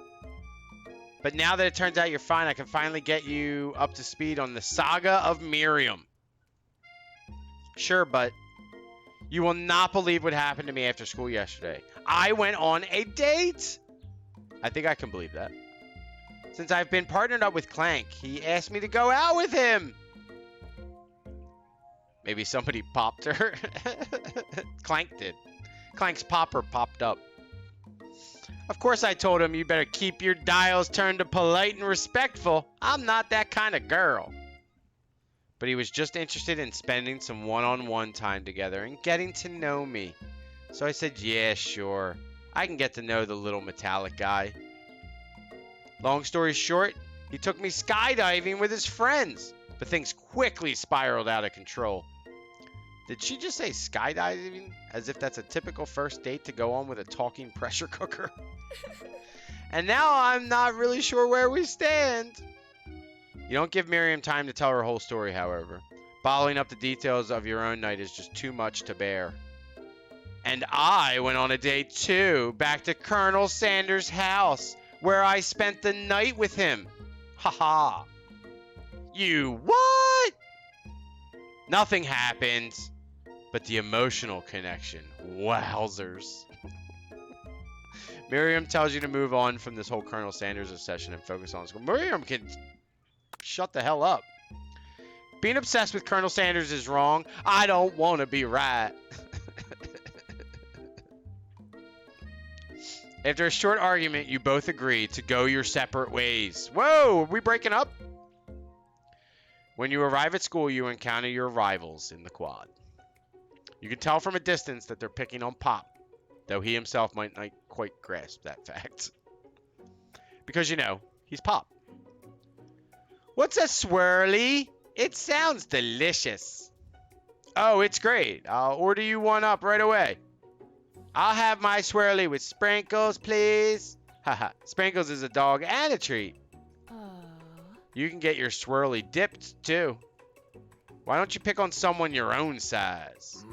But now that it turns out you're fine, I can finally get you up to speed on the saga of Miriam. Sure, but you will not believe what happened to me after school yesterday. I went on a date! I think I can believe that. Since I've been partnered up with Clank, he asked me to go out with him. Maybe somebody popped her. Clank did. Clank's popper popped up. Of course I told him you better keep your dials turned to polite and respectful. I'm not that kind of girl. But he was just interested in spending some one-on-one time together and getting to know me. So I said, yeah, sure. I can get to know the little metallic guy. Long story short, he took me skydiving with his friends. But things quickly spiraled out of control. Did she just say skydiving? As if that's a typical first date to go on with a talking pressure cooker? And now I'm not really sure where we stand. You don't give Miriam time to tell her whole story, however. Bottling up the details of your own night is just too much to bear. And I went on a date too, back to Colonel Sanders' house, where I spent the night with him. Haha. You what? Nothing happened. But the emotional connection, wowzers. Miriam tells you to move on from this whole Colonel Sanders obsession and focus on school. Miriam can shut the hell up. Being obsessed with Colonel Sanders is wrong. I don't want to be right. After a short argument, you both agree to go your separate ways. Whoa, are we breaking up? When you arrive at school, you encounter your rivals in the quad. You can tell from a distance that they're picking on Pop, though he himself might not quite grasp that fact. Because, you know, he's Pop. What's a swirly? It sounds delicious. Oh, it's great. I'll order you one up right away. I'll have my swirly with sprinkles, please. Haha, sprinkles is a dog and a treat. You can get your swirly dipped, too. Why don't you pick on someone your own size?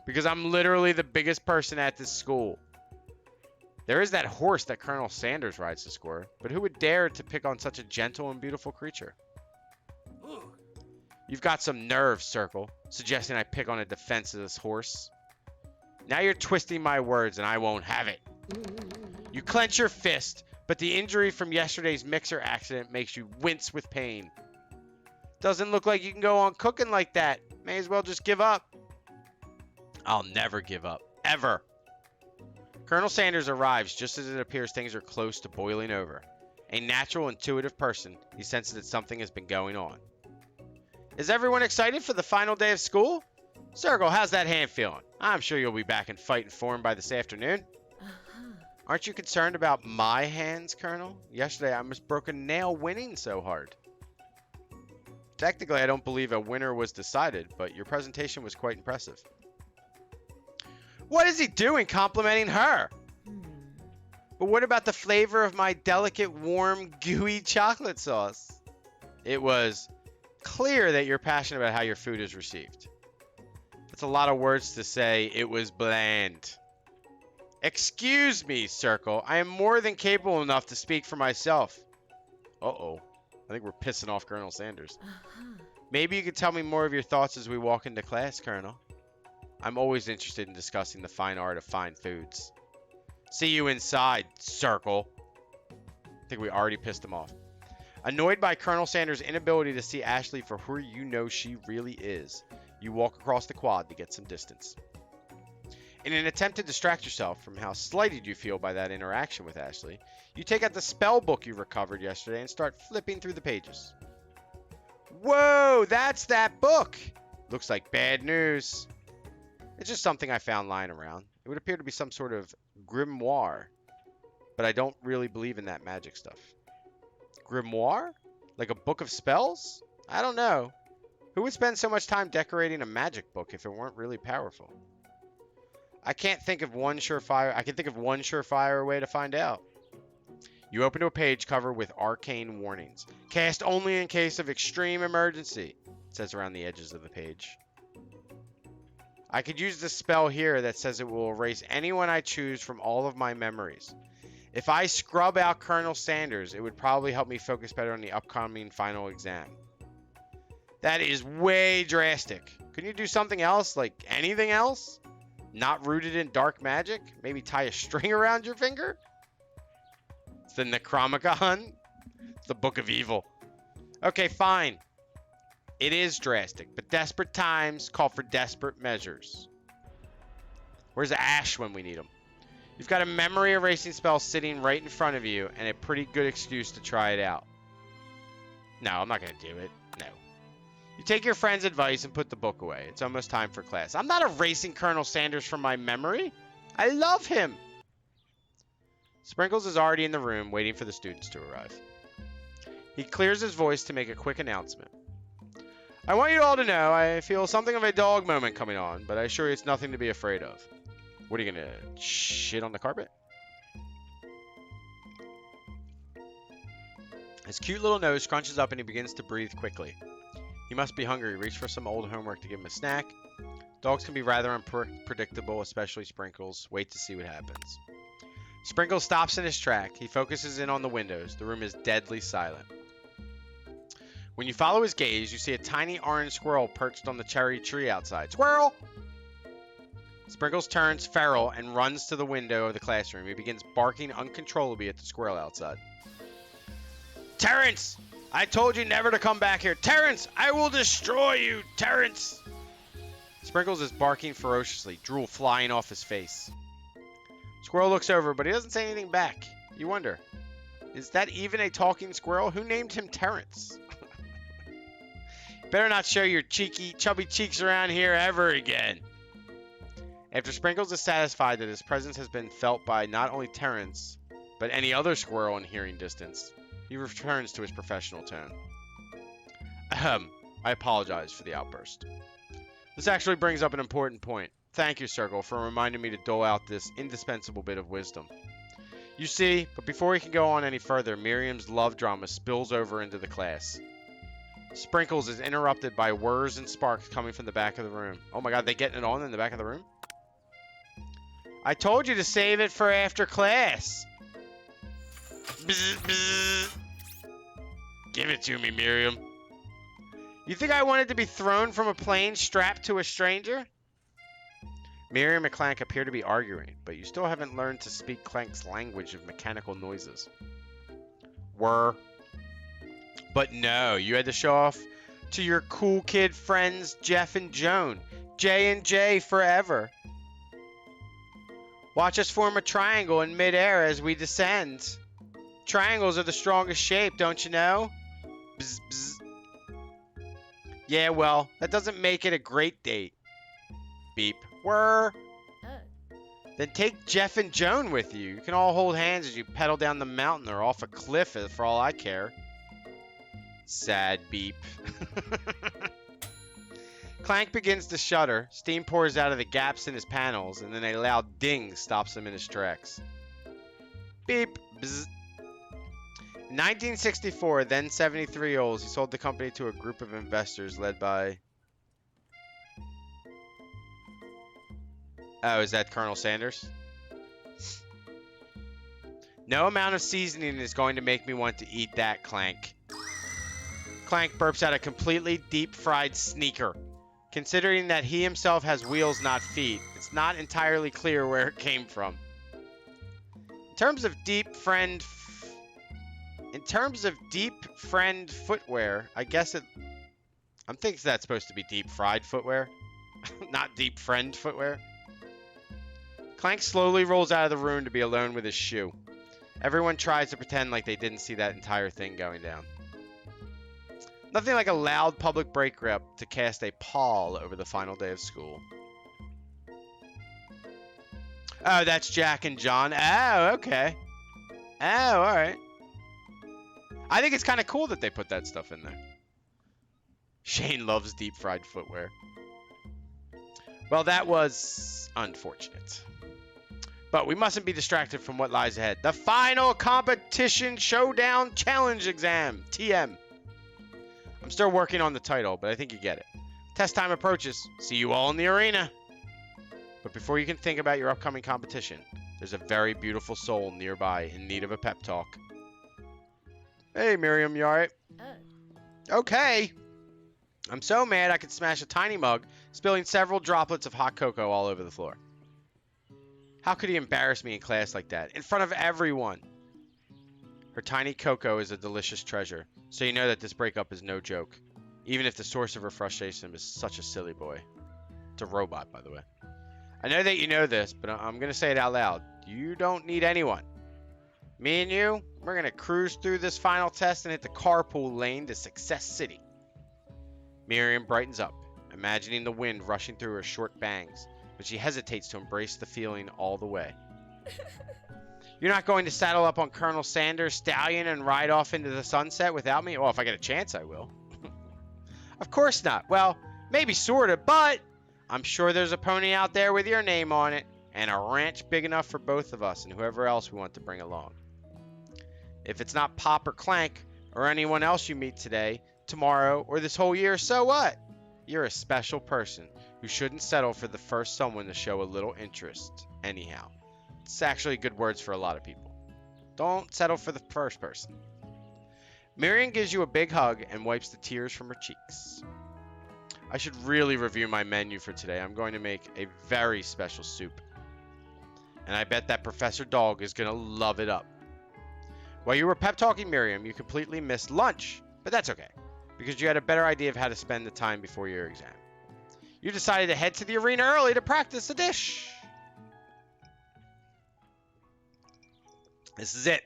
Because I'm literally the biggest person at this school. There is that horse that Colonel Sanders rides to score, but who would dare to pick on such a gentle and beautiful creature? You've got some nerve, Circle, suggesting I pick on a defenseless horse. Now you're twisting my words and I won't have it. You clench your fist, but the injury from yesterday's mixer accident makes you wince with pain. Doesn't look like you can go on cooking like that. May as well just give up. I'll never give up. Ever. Colonel Sanders arrives just as it appears things are close to boiling over. A natural, intuitive person, he senses that something has been going on. Is everyone excited for the final day of school? Circle, how's that hand feeling? I'm sure you'll be back in fighting form by this afternoon. Aren't you concerned about my hands, Colonel? Yesterday I almost broke a nail winning so hard. Technically, I don't believe a winner was decided, but your presentation was quite impressive. What is he doing complimenting her? But what about the flavor of my delicate, warm, gooey chocolate sauce? It was clear that you're passionate about how your food is received. That's a lot of words to say. It was bland. Excuse me, Circle. I am more than capable enough to speak for myself. Uh-oh. I think we're pissing off Colonel Sanders. Maybe you could tell me more of your thoughts as we walk into class, Colonel. I'm always interested in discussing the fine art of fine foods. See you inside, Circle. I think we already pissed him off. Annoyed by Colonel Sanders' inability to see Ashley for who you know she really is, you walk across the quad to get some distance. In an attempt to distract yourself from how slighted you feel by that interaction with Ashley, you take out the spell book you recovered yesterday and start flipping through the pages. Whoa, that's that book! Looks like bad news. It's just something I found lying around. It would appear to be some sort of grimoire, but I don't really believe in that magic stuff. Grimoire? Like a book of spells? I don't know. Who would spend so much time decorating a magic book if it weren't really powerful? I can think of one surefire way to find out. You open to a page covered with arcane warnings. Cast only in case of extreme emergency, it says around the edges of the page. I could use the spell here that says it will erase anyone I choose from all of my memories. If I scrub out Colonel Sanders, it would probably help me focus better on the upcoming final exam. That is way drastic. Couldn't you do something else? Like anything else? Not rooted in dark magic? Maybe tie a string around your finger? It's the Necromicon? It's the Book of Evil. Okay, fine. It is drastic, but desperate times call for desperate measures. Where's Ash when we need him? You've got a memory erasing spell sitting right in front of you and a pretty good excuse to try it out. No, I'm not going to do it. No. You take your friend's advice and put the book away. It's almost time for class. I'm not erasing Colonel Sanders from my memory. I love him. Sprinkles is already in the room waiting for the students to arrive. He clears his voice to make a quick announcement. I want you all to know I feel something of a dog moment coming on, but I assure you it's nothing to be afraid of. What are you going to shit on the carpet? His cute little nose scrunches up and he begins to breathe quickly. He must be hungry. Reach for some old homework to give him a snack. Dogs can be rather unpredictable, especially Sprinkles. Wait to see what happens. Sprinkles stops in his track. He focuses in on the windows. The room is deadly silent. When you follow his gaze, you see a tiny orange squirrel perched on the cherry tree outside. Squirrel! Sprinkles turns feral and runs to the window of the classroom. He begins barking uncontrollably at the squirrel outside. Terrence! I told you never to come back here. Terrence! I will destroy you! Terrence! Sprinkles is barking ferociously, drool flying off his face. Squirrel looks over, but he doesn't say anything back. You wonder, is that even a talking squirrel? Who named him Terrence? Better not show your cheeky, chubby cheeks around here ever again. After Sprinkles is satisfied that his presence has been felt by not only Terrence, but any other squirrel in hearing distance, he returns to his professional tone. Ahem, I apologize for the outburst. This actually brings up an important point. Thank you, Circle, for reminding me to dole out this indispensable bit of wisdom. You see, but before we can go on any further, Miriam's love drama spills over into the class. Sprinkles is interrupted by whirs and sparks coming from the back of the room. Oh my god, they getting it on in the back of the room? I told you to save it for after class. Bzz, bzz. Give it to me, Miriam. You think I wanted to be thrown from a plane strapped to a stranger? Miriam and Clank appear to be arguing, but you still haven't learned to speak Clank's language of mechanical noises. Whir. But no, you had to show off to your cool kid friends Jeff and Joan. J&J forever. Watch us form a triangle in midair as we descend. Triangles are the strongest shape, don't you know? Bzz, bzz. Yeah, well, that doesn't make it a great date. Beep. Whir. Then take Jeff and Joan with you. You can all hold hands as you pedal down the mountain or off a cliff for all I care. Sad beep. Clank begins to shudder. Steam pours out of the gaps in his panels, and then a loud ding stops him in his tracks. Beep. Bzz. In 1964, then 73-year-olds, he sold the company to a group of investors led by... Oh, is that Colonel Sanders? No amount of seasoning is going to make me want to eat that, Clank. Clank burps out a completely deep-fried sneaker. Considering that he himself has wheels, not feet, it's not entirely clear where it came from. In terms of deep friend footwear, I guess I'm thinking that's supposed to be deep fried footwear, not deep friend footwear. Clank slowly rolls out of the room to be alone with his shoe. Everyone tries to pretend like they didn't see that entire thing going down. Nothing like a loud public break-up to cast a pall over the final day of school. Oh, that's Jack and John. Oh, okay. Oh, alright. I think it's kind of cool that they put that stuff in there. Shane loves deep-fried footwear. Well, that was unfortunate. But we mustn't be distracted from what lies ahead. The final competition showdown challenge exam. TM. I'm still working on the title, but I think you get it. Test time approaches. See you all in the arena. But before you can think about your upcoming competition, there's a very beautiful soul nearby in need of a pep talk. Hey, Miriam, you alright? Okay. I'm so mad I could smash a tiny mug, spilling several droplets of hot cocoa all over the floor. How could he embarrass me in class like that, in front of everyone? Her tiny cocoa is a delicious treasure, so you know that this breakup is no joke, even if the source of her frustration is such a silly boy. It's a robot, by the way. I know that you know this, but I'm going to say it out loud. You don't need anyone. Me and you, we're going to cruise through this final test and hit the carpool lane to Success City. Miriam brightens up, imagining the wind rushing through her short bangs, but she hesitates to embrace the feeling all the way. You're not going to saddle up on Colonel Sanders' stallion and ride off into the sunset without me? Well, if I get a chance, I will. Of course not. Well, maybe sort of, but I'm sure there's a pony out there with your name on it, and a ranch big enough for both of us and whoever else we want to bring along. If it's not Pop or Clank or anyone else you meet today, tomorrow, or this whole year, so what? You're a special person who shouldn't settle for the first someone to show a little interest, anyhow. It's actually good words for a lot of people. Don't settle for the first person. Miriam gives you a big hug and wipes the tears from her cheeks. I should really review my menu for today. I'm going to make a very special soup. And I bet that Professor Dog is going to love it up. While you were pep talking Miriam, you completely missed lunch. But that's okay, because you had a better idea of how to spend the time before your exam. You decided to head to the arena early to practice the dish. This is it.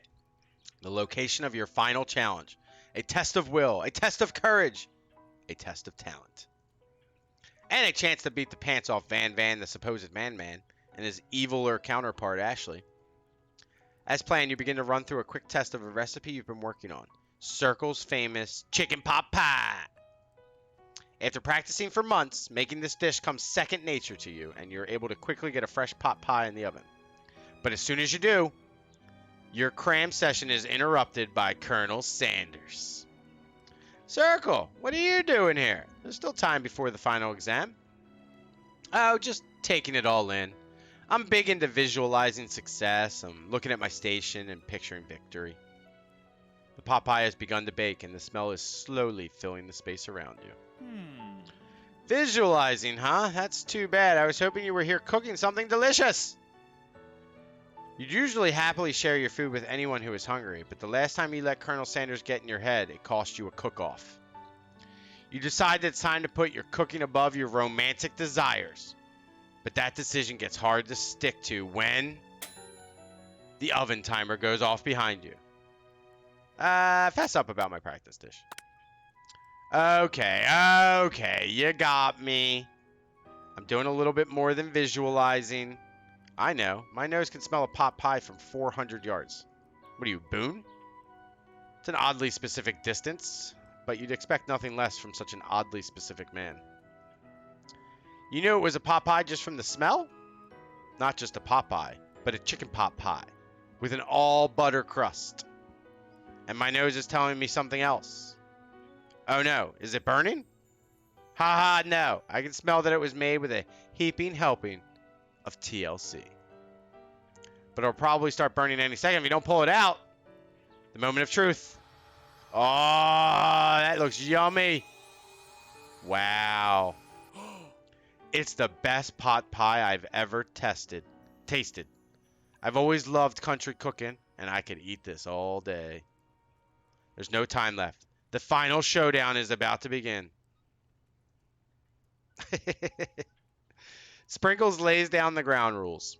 The location of your final challenge. A test of will, a test of courage, a test of talent. And a chance to beat the pants off Van Van, the supposed man-man, and his eviler counterpart, Ashley. As planned, you begin to run through a quick test of a recipe you've been working on. Circle's famous chicken pot pie. After practicing for months, making this dish comes second nature to you, and you're able to quickly get a fresh pot pie in the oven. But as soon as you do, your cram session is interrupted by Colonel Sanders. Circle, what are you doing here? There's still time before the final exam. Oh, just taking it all in. I'm big into visualizing success. I'm looking at my station and picturing victory. The pot pie has begun to bake, and the smell is slowly filling the space around you. Visualizing, huh? That's too bad. I was hoping you were here cooking something delicious. You'd usually happily share your food with anyone who is hungry, but the last time you let Colonel Sanders get in your head, it cost you a cook-off. You decide that it's time to put your cooking above your romantic desires. But that decision gets hard to stick to when the oven timer goes off behind you. Fess up about my practice dish. Okay, you got me. I'm doing a little bit more than visualizing. I know, my nose can smell a pot pie from 400 yards. What are you, Boone? It's an oddly specific distance, but you'd expect nothing less from such an oddly specific man. You knew it was a pot pie just from the smell? Not just a pot pie, but a chicken pot pie. with an all butter crust. And my nose is telling me something else. Oh no, is it burning? Ha ha, no. I can smell that it was made with a heaping helping of TLC. But it'll probably start burning any second if you don't pull it out. The moment of truth. Oh, that looks yummy. Wow. It's the best pot pie I've ever tasted. I've always loved country cooking, and I could eat this all day. There's no time left. The final showdown is about to begin. Sprinkles lays down the ground rules.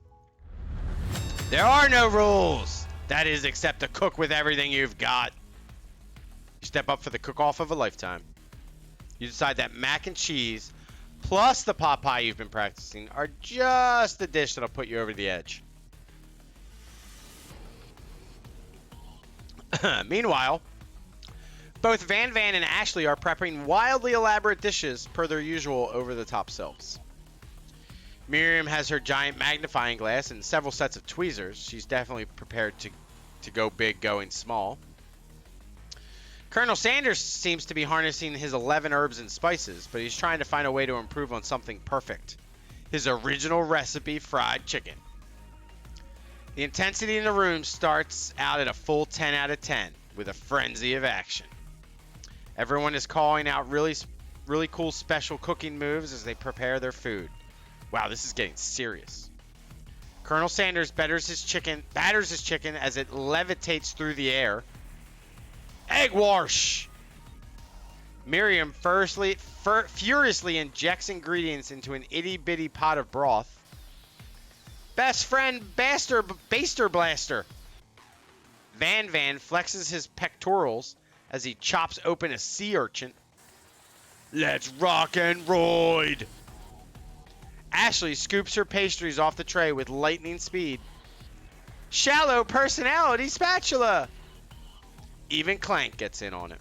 There are no rules. That is, except to cook with everything you've got. You step up for the cook-off of a lifetime. You decide that mac and cheese plus the pot pie you've been practicing are just the dish that'll put you over the edge. Meanwhile, both Van and Ashley are prepping wildly elaborate dishes per their usual over-the-top selves. Miriam has her giant magnifying glass and several sets of tweezers. She's definitely prepared to go big going small. Colonel Sanders seems to be harnessing his 11 herbs and spices, but he's trying to find a way to improve on something perfect. His original recipe fried chicken. The intensity in the room starts out at a full 10 out of 10 with a frenzy of action. Everyone is calling out really cool special cooking moves as they prepare their food. Wow, this is getting serious. Colonel Sanders batters his chicken as it levitates through the air. Egg wash! Miriam furiously injects ingredients into an itty-bitty pot of broth. Best friend Baster Blaster. Van flexes his pectorals as he chops open a sea urchin. Let's rock and roid! Ashley scoops her pastries off the tray with lightning speed. Shallow personality spatula! Even Clank gets in on it.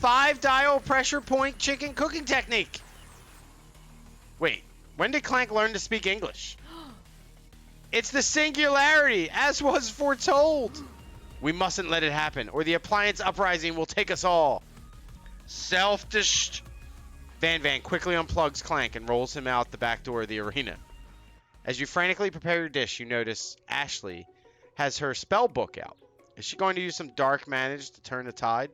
5-dial pressure point chicken cooking technique. Wait, when did Clank learn to speak English? It's the singularity, as was foretold. We mustn't let it happen, or the appliance uprising will take us all. Self-destruct. Van quickly unplugs Clank and rolls him out the back door of the arena. As you frantically prepare your dish, you notice Ashley has her spell book out. Is she going to use some dark magic to turn the tide?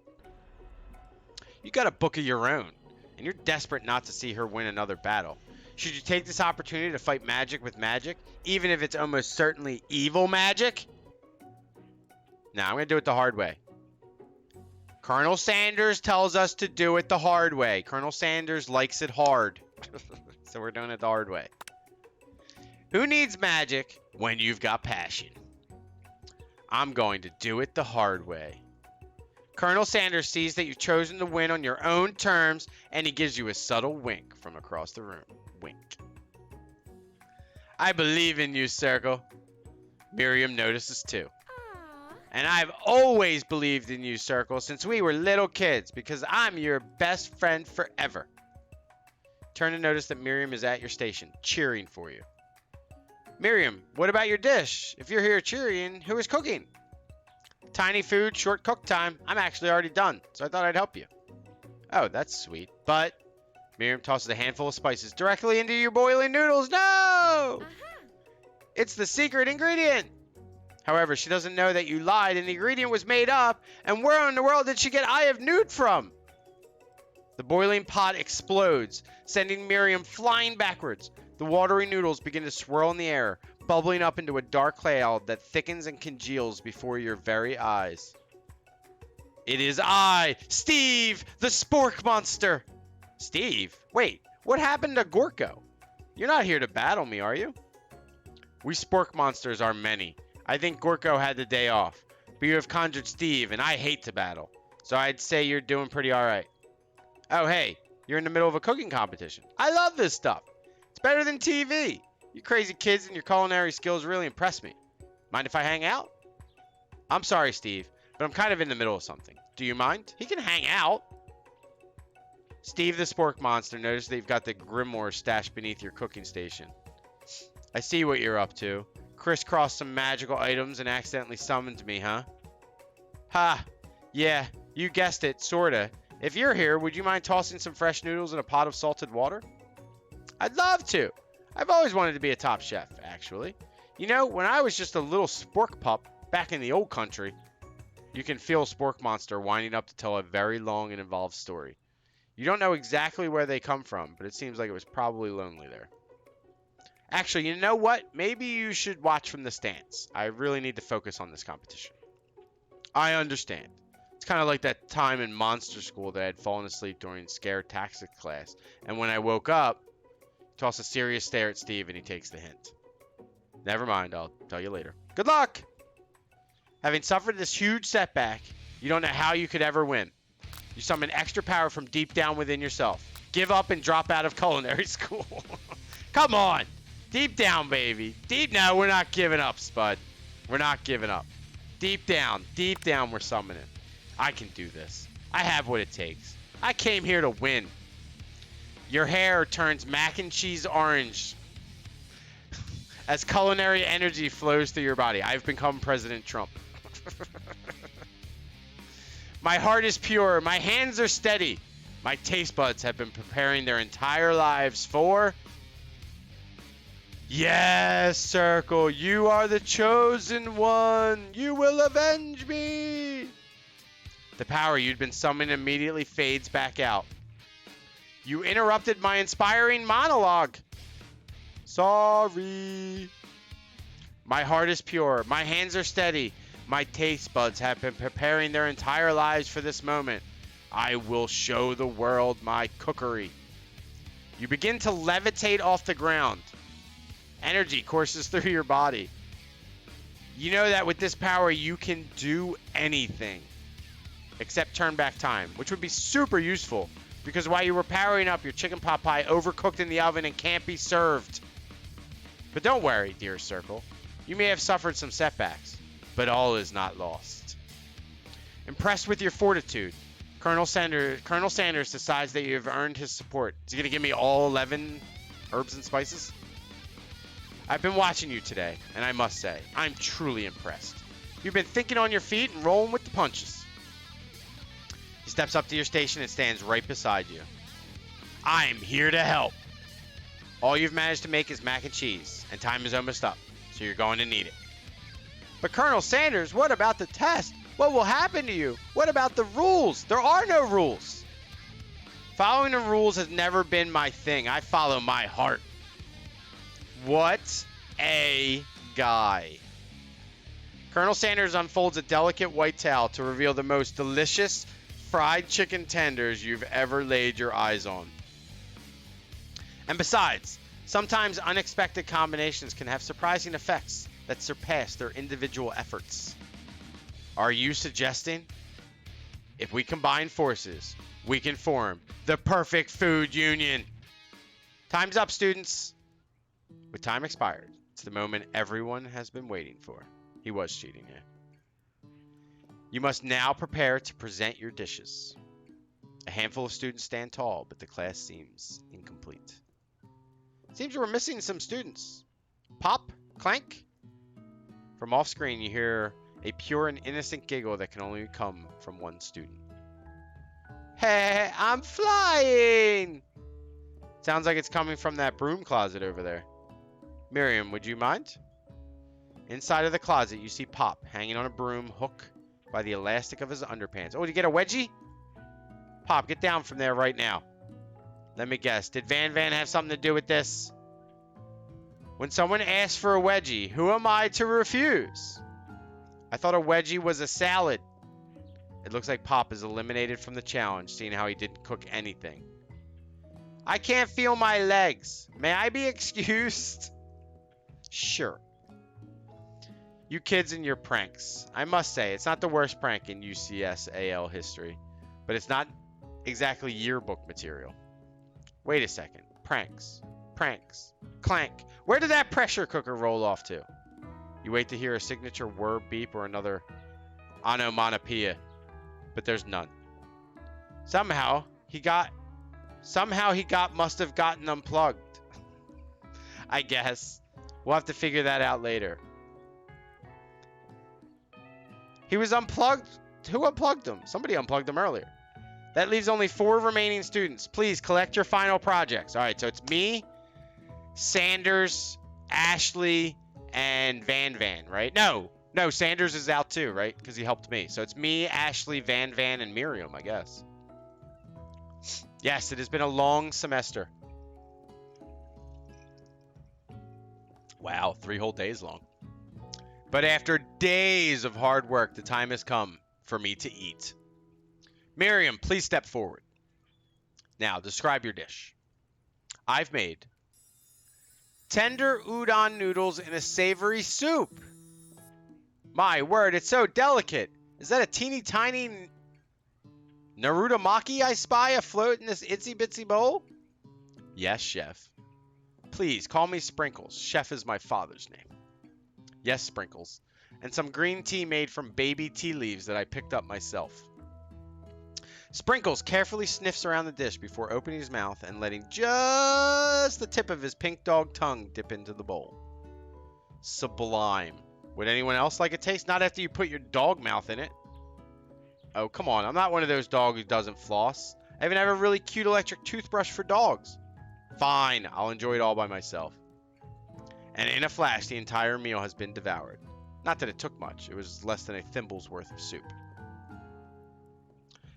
You got a book of your own, and you're desperate not to see her win another battle. Should you take this opportunity to fight magic with magic, even if it's almost certainly evil magic? Nah, I'm going to do it the hard way. Colonel Sanders tells us to do it the hard way. Colonel Sanders likes it hard. So we're doing it the hard way. Who needs magic when you've got passion? I'm going to do it the hard way. Colonel Sanders sees that you've chosen to win on your own terms, and he gives you a subtle wink from across the room. Wink. I believe in you, Circle. Miriam notices too. And I've always believed in you, Circle, since we were little kids, because I'm your best friend forever. Turn to notice that Miriam is at your station, cheering for you. Miriam, what about your dish? If you're here cheering, who is cooking? Tiny food, short cook time. I'm actually already done, so I thought I'd help you. Oh, that's sweet. But Miriam tosses a handful of spices directly into your boiling noodles. No! It's the secret ingredient. However, she doesn't know that you lied and the ingredient was made up, and where in the world did she get Eye of Newt from? The boiling pot explodes, sending Miriam flying backwards. The watery noodles begin to swirl in the air, bubbling up into a dark cloud that thickens and congeals before your very eyes. It is I, Steve, the spork monster. Steve? Wait, what happened to Gorko? You're not here to battle me, are you? We spork monsters are many. I think Gorko had the day off, but you have conjured Steve, and I hate to battle, so I'd say you're doing pretty alright. Oh, hey, you're in the middle of a cooking competition. I love this stuff. It's better than TV. You crazy kids and your culinary skills really impress me. Mind if I hang out? I'm sorry, Steve, but I'm kind of in the middle of something. Do you mind? He can hang out. Steve the Spork Monster noticed that you've got the grimoire stashed beneath your cooking station. I see what you're up to. crisscrossed some magical items and accidentally summoned me, huh? Ha! Yeah, you guessed it, sorta. If you're here, would you mind tossing some fresh noodles in a pot of salted water? I'd love to. I've always wanted to be a top chef, actually. You know, when I was just a little spork pup back in the old country, you can feel Spork Monster winding up to tell a very long and involved story. You don't know exactly where they come from, but it seems like it was probably lonely there. Actually, you know what? Maybe you should watch from the stands. I really need to focus on this competition. I understand. It's kind of like that time in monster school that I had fallen asleep during scare tactics class, and when I woke up, toss a serious stare at Steve and he takes the hint. Never mind, I'll tell you later. Good luck! Having suffered this huge setback, you don't know how you could ever win. You summon extra power from deep down within yourself. Give up and drop out of culinary school. Come on! Deep down, baby. No, we're not giving up, Spud. We're not giving up. Deep down, we're summoning. I can do this. I have what it takes. I came here to win. Your hair turns mac and cheese orange as culinary energy flows through your body. I've become President Trump. My heart is pure. My hands are steady. My taste buds have been preparing their entire lives for... Yes, Circle, you are the chosen one. You will avenge me. The power you'd been summoning immediately fades back out. You interrupted my inspiring monologue. Sorry. My heart is pure. My hands are steady. My taste buds have been preparing their entire lives for this moment. I will show the world my cookery. You begin to levitate off the ground. Energy courses through your body. You know that with this power, you can do anything except turn back time, which would be super useful because while you were powering up, your chicken pot pie overcooked in the oven and can't be served. But don't worry, dear Circle. You may have suffered some setbacks, but all is not lost. Impressed with your fortitude, Colonel Sanders decides that you have earned his support. Is he going to give me all 11 herbs and spices? I've been watching you today, and I must say, I'm truly impressed. You've been thinking on your feet and rolling with the punches. He steps up to your station and stands right beside you. I'm here to help. All you've managed to make is mac and cheese, and time is almost up, so you're going to need it. But Colonel Sanders, what about the test? What will happen to you? What about the rules? There are no rules. Following the rules has never been my thing. I follow my heart. What a guy. Colonel Sanders unfolds a delicate white towel to reveal the most delicious fried chicken tenders you've ever laid your eyes on. And besides, sometimes unexpected combinations can have surprising effects that surpass their individual efforts. Are you suggesting if we combine forces, we can form the perfect food union? Time's up, students. With time expired, it's the moment everyone has been waiting for. He was cheating, yeah. You must now prepare to present your dishes. A handful of students stand tall, but the class seems incomplete. Seems we're missing some students. Pop? Clank? From off screen, you hear a pure and innocent giggle that can only come from one student. Hey, I'm flying! Sounds like it's coming from that broom closet over there. Miriam, would you mind? Inside of the closet, you see Pop hanging on a broom hook by the elastic of his underpants. Oh, did you get a wedgie? Pop, get down from there right now. Let me guess. Did Van have something to do with this? When someone asks for a wedgie, who am I to refuse? I thought a wedgie was a salad. It looks like Pop is eliminated from the challenge, seeing how he didn't cook anything. I can't feel my legs. May I be excused? Sure. You kids and your pranks. I must say, it's not the worst prank in UCSAL history, but it's not exactly yearbook material. Wait a second. Pranks. Clank. Where did that pressure cooker roll off to? You wait to hear a signature word beep or another onomatopoeia, but there's none. Somehow he must have gotten unplugged. I guess. We'll have to figure that out later. He was unplugged. Who unplugged him? Somebody unplugged him earlier. That leaves only 4 remaining students. Please collect your final projects. All right, so it's me, Sanders, Ashley, and Van, right? No, Sanders is out too, right? Because he helped me. So it's me, Ashley, Van, and Miriam, I guess. Yes, it has been a long semester. Wow, 3 whole days long. But after days of hard work, the time has come for me to eat. Miriam, please step forward. Now, describe your dish. I've made tender udon noodles in a savory soup. My word, it's so delicate. Is that a teeny tiny Narudamaki I spy afloat in this itsy bitsy bowl? Yes, chef. Please, call me Sprinkles. Chef is my father's name. Yes, Sprinkles. And some green tea made from baby tea leaves that I picked up myself. Sprinkles carefully sniffs around the dish before opening his mouth and letting just the tip of his pink dog tongue dip into the bowl. Sublime. Would anyone else like a taste? Not after you put your dog mouth in it. Oh, come on. I'm not one of those dogs who doesn't floss. I even have a really cute electric toothbrush for dogs. Fine. I'll enjoy it all by myself. And in a flash, the entire meal has been devoured. Not that it took much. It was less than a thimble's worth of soup.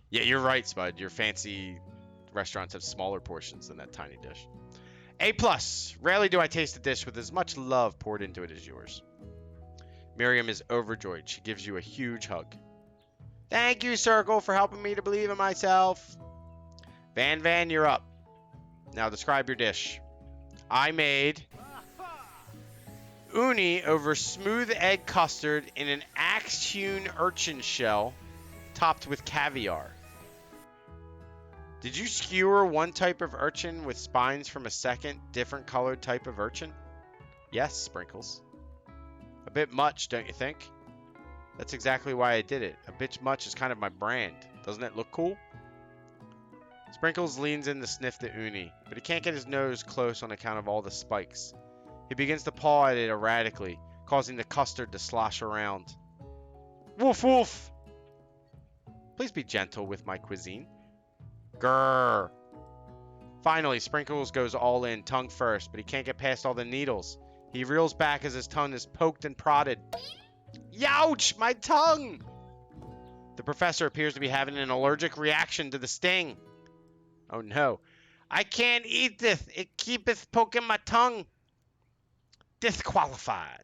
Yeah, you're right, Spud. Your fancy restaurants have smaller portions than that tiny dish. A+. Rarely do I taste a dish with as much love poured into it as yours. Miriam is overjoyed. She gives you a huge hug. Thank you, Circle, for helping me to believe in myself. Van, you're up. Now describe your dish. I made uni over smooth egg custard in an axe-hewn urchin shell topped with caviar. Did you skewer one type of urchin with spines from a second, different colored type of urchin? Yes, Sprinkles. A bit much, don't you think? That's exactly why I did it. A bit much is kind of my brand. Doesn't it look cool? Sprinkles leans in to sniff the uni, but he can't get his nose close on account of all the spikes. He begins to paw at it erratically, causing the custard to slosh around. Woof woof! Please be gentle with my cuisine. Grrr. Finally, Sprinkles goes all in, tongue first, but he can't get past all the needles. He reels back as his tongue is poked and prodded. Youch! My tongue! The professor appears to be having an allergic reaction to the sting. Oh no. I can't eat this. It keepeth poking my tongue. Disqualified.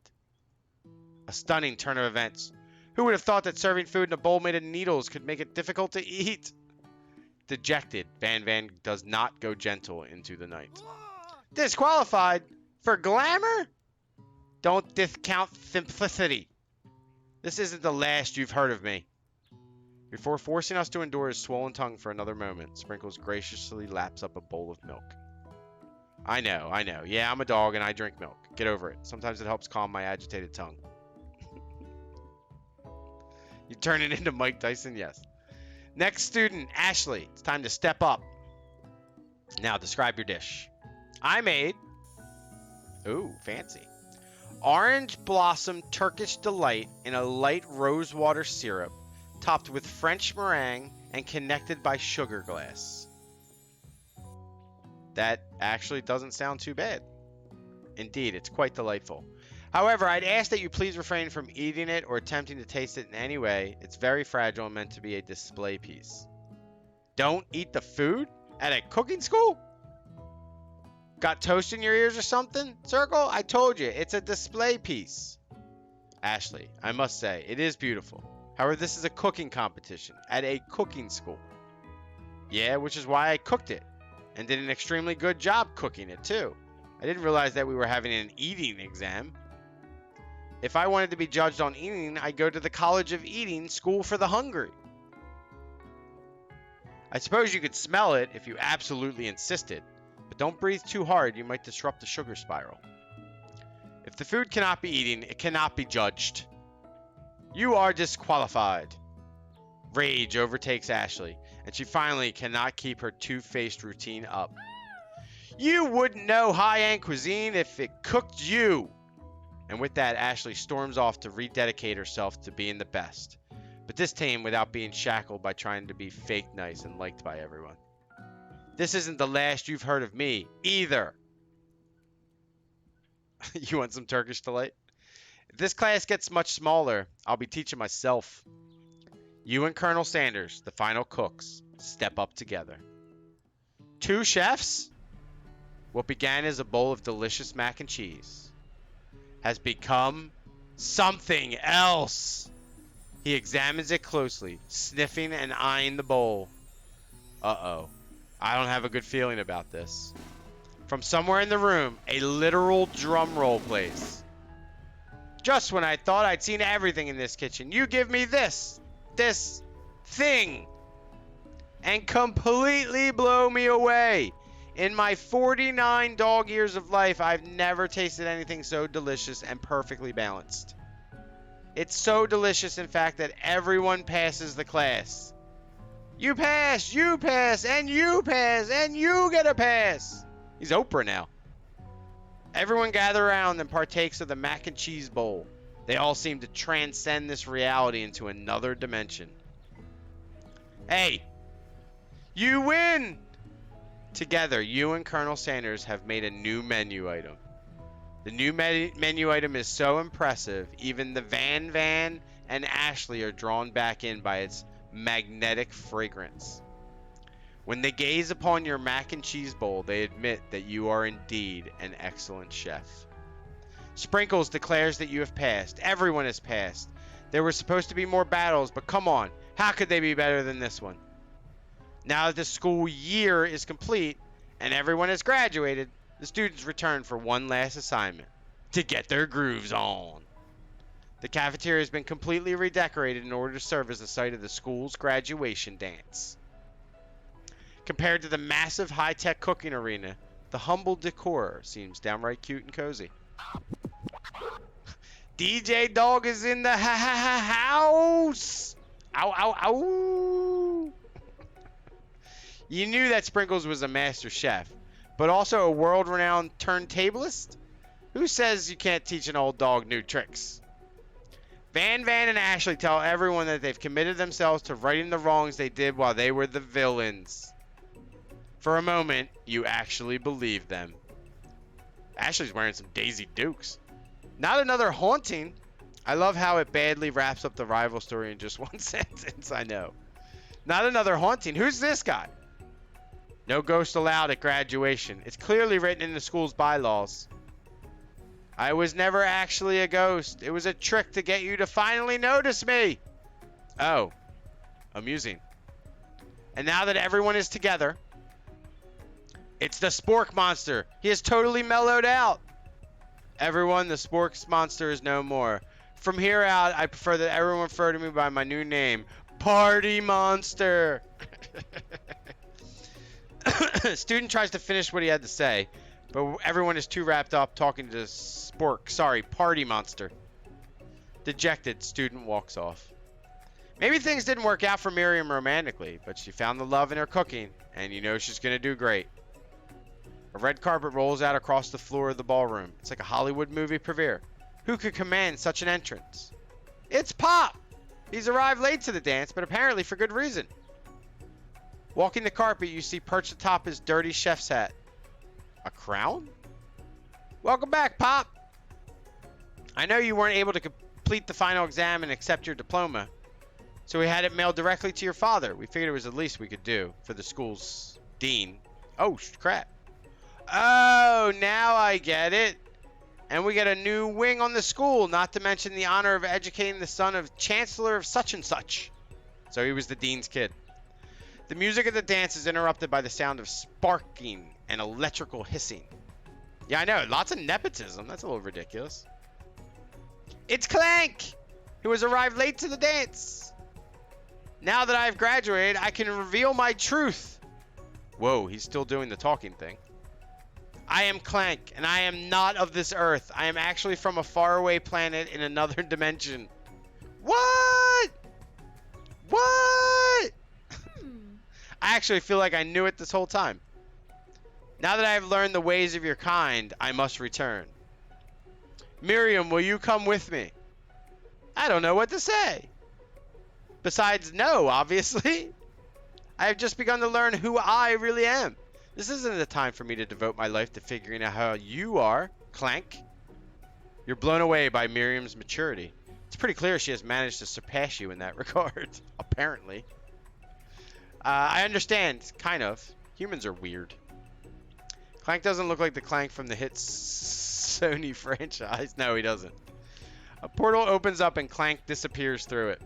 A stunning turn of events. Who would have thought that serving food in a bowl made of needles could make it difficult to eat? Dejected, Van does not go gentle into the night. Disqualified? For glamour? Don't discount simplicity. This isn't the last you've heard of me. Before forcing us to endure his swollen tongue for another moment, Sprinkles graciously laps up a bowl of milk. I know. Yeah, I'm a dog and I drink milk. Get over it. Sometimes it helps calm my agitated tongue. You turn it into Mike Tyson? Yes. Next student, Ashley. It's time to step up. Now, describe your dish. I made... Ooh, fancy. Orange Blossom Turkish Delight in a light rosewater syrup, topped with French meringue and connected by sugar glass. That actually doesn't sound too bad. Indeed, it's quite delightful. However, I'd ask that you please refrain from eating it or attempting to taste it in any way. It's very fragile and meant to be a display piece. Don't eat the food? At a cooking school? Got toast in your ears or something? Circle, I told you, it's a display piece. Ashley, I must say, it is beautiful. However, this is a cooking competition at a cooking school. Yeah, which is why I cooked it. And did an extremely good job cooking it, too. I didn't realize that we were having an eating exam. If I wanted to be judged on eating, I'd go to the College of Eating, School for the Hungry. I suppose you could smell it if you absolutely insisted, but don't breathe too hard, you might disrupt the sugar spiral. If the food cannot be eaten, it cannot be judged. You are disqualified. Rage overtakes Ashley, and she finally cannot keep her two-faced routine up. You wouldn't know high-end cuisine if it cooked you. And with that, Ashley storms off to rededicate herself to being the best. but this time without being shackled by trying to be fake nice and liked by everyone. This isn't the last you've heard of me, either. You want some Turkish delight? If this class gets much smaller, I'll be teaching myself. You and Colonel Sanders, the final cooks, step up together. 2 chefs? What began as a bowl of delicious mac and cheese has become something else. He examines it closely, sniffing and eyeing the bowl. Uh-oh. I don't have a good feeling about this. From somewhere in the room, a literal drum roll plays. Just when I thought I'd seen everything in this kitchen, you give me this thing, and completely blow me away. In my 49 dog years of life, I've never tasted anything so delicious and perfectly balanced. It's so delicious, in fact, that everyone passes the class. You pass, and you pass, and you get a pass. He's Oprah now. Everyone gather around and partakes of the mac and cheese bowl. They all seem to transcend this reality into another dimension. Hey, you win! Together, you and Colonel Sanders have made a new menu item. The new menu item is so impressive, even the Van and Ashley are drawn back in by its magnetic fragrance. When they gaze upon your mac and cheese bowl, they admit that you are indeed an excellent chef. Sprinkles declares that you have passed. Everyone has passed. There were supposed to be more battles, but come on, how could they be better than this one? Now that the school year is complete and everyone has graduated, the students return for one last assignment: to get their grooves on. The cafeteria has been completely redecorated in order to serve as the site of the school's graduation dance. Compared to the massive high-tech cooking arena, the humble decor seems downright cute and cozy. DJ Dog is in the house! Ow, ow, ow! You knew that Sprinkles was a master chef, but also a world-renowned turntablist? Who says you can't teach an old dog new tricks? Van and Ashley tell everyone that they've committed themselves to righting the wrongs they did while they were the villains. For a moment, you actually believe them. Ashley's wearing some Daisy Dukes. Not another haunting. I love how it badly wraps up the rival story in just one sentence, I know. Not another haunting. Who's this guy? No ghost allowed at graduation. It's clearly written in the school's bylaws. I was never actually a ghost. It was a trick to get you to finally notice me. Oh, amusing. And now that everyone is together, it's the Spork Monster. He has totally mellowed out. Everyone, the Spork Monster is no more. From here out, I prefer that everyone refer to me by my new name, Party Monster. Student tries to finish what he had to say, but everyone is too wrapped up talking to Party Monster. Dejected, student walks off. Maybe things didn't work out for Miriam romantically, but she found the love in her cooking, and you know she's gonna do great. A red carpet rolls out across the floor of the ballroom. It's like a Hollywood movie premiere. Who could command such an entrance? It's Pop! He's arrived late to the dance, but apparently for good reason. Walking the carpet, you see perched atop his dirty chef's hat. A crown? Welcome back, Pop! I know you weren't able to complete the final exam and accept your diploma, so we had it mailed directly to your father. We figured it was the least we could do for the school's dean. Oh, crap. Oh, now I get it. And we get a new wing on the school, not to mention the honor of educating the son of Chancellor of such and such. So he was the dean's kid. The music of the dance is interrupted by the sound of sparking and electrical hissing. Yeah, I know. Lots of nepotism. That's a little ridiculous. It's Clank, who has arrived late to the dance. Now that I've graduated, I can reveal my truth. Whoa, he's still doing the talking thing. I am Clank, and I am not of this earth. I am actually from a faraway planet in another dimension. What? What? I actually feel like I knew it this whole time. Now that I have learned the ways of your kind, I must return. Miriam, will you come with me? I don't know what to say. Besides, no, obviously. I have just begun to learn who I really am. This isn't the time for me to devote my life to figuring out how you are, Clank. You're blown away by Miriam's maturity. It's pretty clear she has managed to surpass you in that regard, apparently. I understand, kind of. Humans are weird. Clank doesn't look like the Clank from the hit Sony franchise. No, he doesn't. A portal opens up and Clank disappears through it.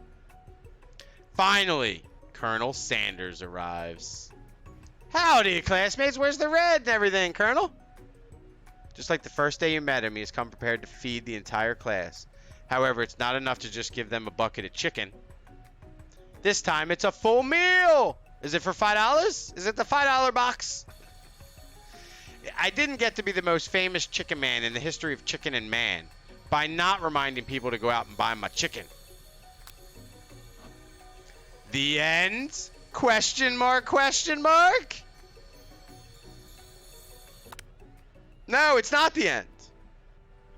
Finally, Colonel Sanders arrives. Howdy, classmates. Where's the red and everything, Colonel? Just like the first day you met him, he has come prepared to feed the entire class. However, it's not enough to just give them a bucket of chicken. This time, it's a full meal! Is it for $5? Is it the $5 box? I didn't get to be the most famous chicken man in the history of chicken and man by not reminding people to go out and buy my chicken. The end? Question mark, question mark? No, it's not the end.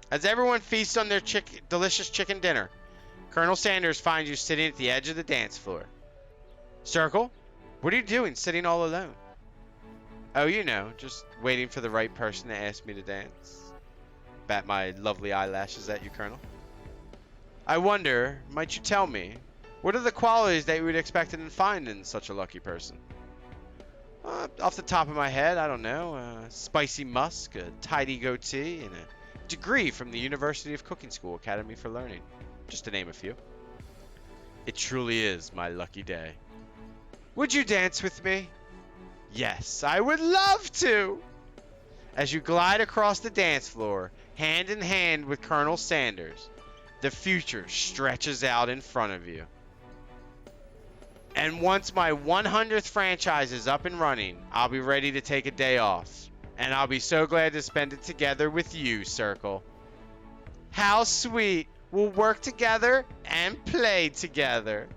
As everyone feasts on their delicious chicken dinner, Colonel Sanders finds you sitting at the edge of the dance floor. Circle, what are you doing sitting all alone? Oh, you know, just waiting for the right person to ask me to dance. Bat my lovely eyelashes at you, Colonel. I wonder, might you tell me, what are the qualities that you would expect and find in such a lucky person? Off the top of my head, I don't know. Spicy musk, a tidy goatee, and a degree from the University of Cooking School Academy for Learning. Just to name a few. It truly is my lucky day. Would you dance with me? Yes, I would love to! As you glide across the dance floor, hand in hand with Colonel Sanders, the future stretches out in front of you. And once my 100th franchise is up and running, I'll be ready to take a day off. And I'll be so glad to spend it together with you, Circle. How sweet! We'll work together and play together.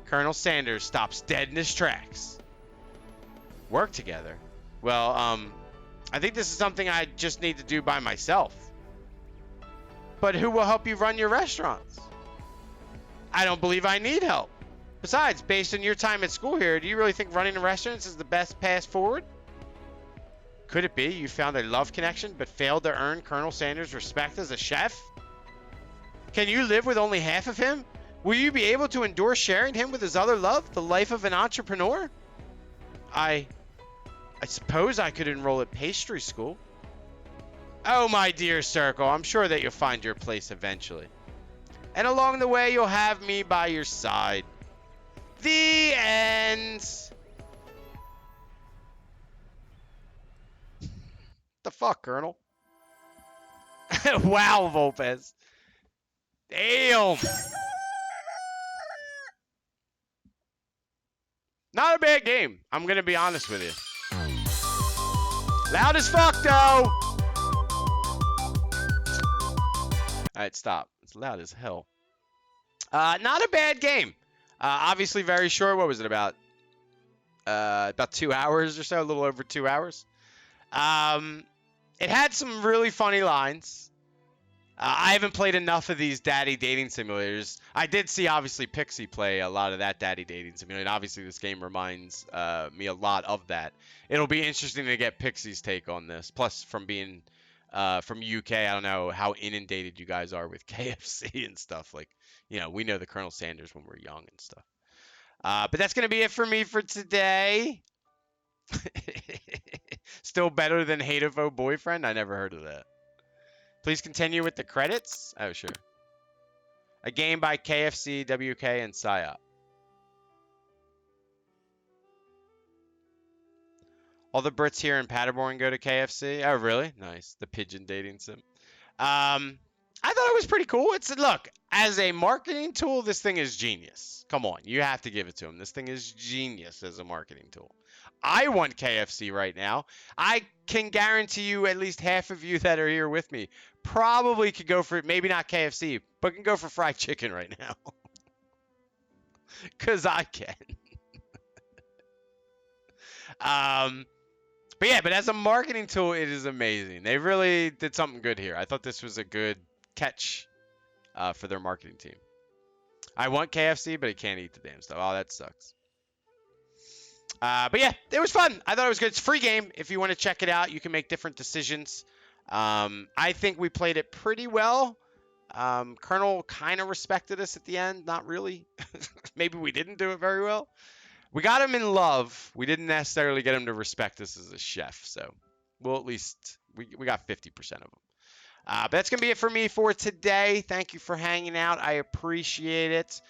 Colonel Sanders stops dead in his tracks. Work together? Well, I think this is something I just need to do by myself. But who will help you run your restaurants? I don't believe I need help. Besides, based on your time at school here, do you really think running a restaurant is the best path forward? Could it be you found a love connection but failed to earn Colonel Sanders' respect as a chef? Can you live with only half of him? Will you be able to endure sharing him with his other love, the life of an entrepreneur? I suppose I could enroll at pastry school. Oh, my dear Circle, I'm sure that you'll find your place eventually. And along the way, you'll have me by your side. The end. The fuck, Colonel? Wow, Volpez. Damn. Not a bad game. I'm gonna be honest with you. Loud as fuck, though. Alright, stop. It's loud as hell. Not a bad game. Obviously very short. What was it, about 2 hours or so? A little over 2 hours. It had some really funny lines. I haven't played enough of these daddy dating simulators. I did see, obviously, Pixie play a lot of that daddy dating simulator. Obviously, this game reminds me a lot of that. It'll be interesting to get Pixie's take on this. Plus, from being from UK, I don't know how inundated you guys are with KFC and stuff. Like, you know, we know the Colonel Sanders when we're young and stuff. But that's going to be it for me for today. Still better than Hateavo Boyfriend? I never heard of that. Please continue with the credits. Oh, sure. A game by KFC, WK, and PSYOP. All the Brits here in Paderborn go to KFC. Oh, really? Nice. The pigeon dating sim. I thought it was pretty cool. Look, as a marketing tool, this thing is genius. Come on, you have to give it to them. This thing is genius as a marketing tool. I want KFC right now. I can guarantee you at least half of you that are here with me probably could go for, maybe not KFC, but can go for fried chicken right now. Because I can. But yeah, but as a marketing tool, it is amazing. They really did something good here. I thought this was a good catch for their marketing team. I want KFC, but I can't eat the damn stuff. Oh, that sucks. But yeah, it was fun. I thought it was good. It's a free game. If you want to check it out, you can make different decisions. I think we played it pretty well. Colonel kind of respected us at the end. Not really. Maybe we didn't do it very well. We got him in love. We didn't necessarily get him to respect us as a chef. So we'll at least, we got 50% of him. But that's going to be it for me for today. Thank you for hanging out. I appreciate it.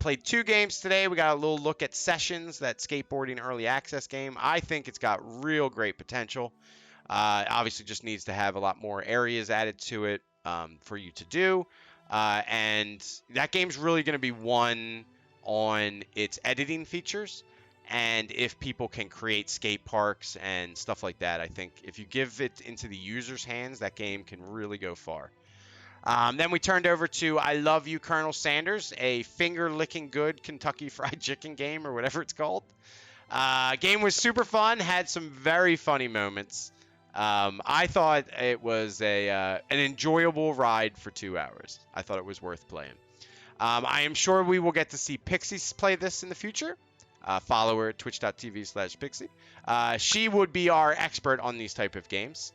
Played 2 games today. We got a little look at Sessions, that skateboarding early access game. I think it's got real great potential. Obviously, just needs to have a lot more areas added to it for you to do. And that game's really going to be won on its editing features. And if people can create skate parks and stuff like that, I think if you give it into the user's hands, that game can really go far. Then we turned over to I Love You, Colonel Sanders, a finger licking good Kentucky Fried Chicken game or whatever it's called. Game was super fun, had some very funny moments. I thought it was an enjoyable ride for 2 hours. I thought it was worth playing. I am sure we will get to see Pixie play this in the future. Follow her at twitch.tv/Pixie. She would be our expert on these type of games.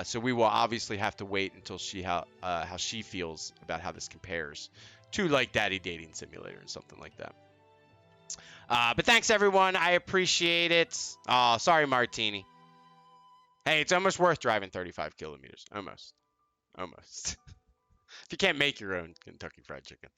So we will obviously have to wait until how she feels about how this compares to like Daddy Dating Simulator and something like that. But thanks everyone, I appreciate it. Oh, sorry Martini. Hey, it's almost worth driving 35 kilometers. Almost. If you can't make your own Kentucky Fried Chicken.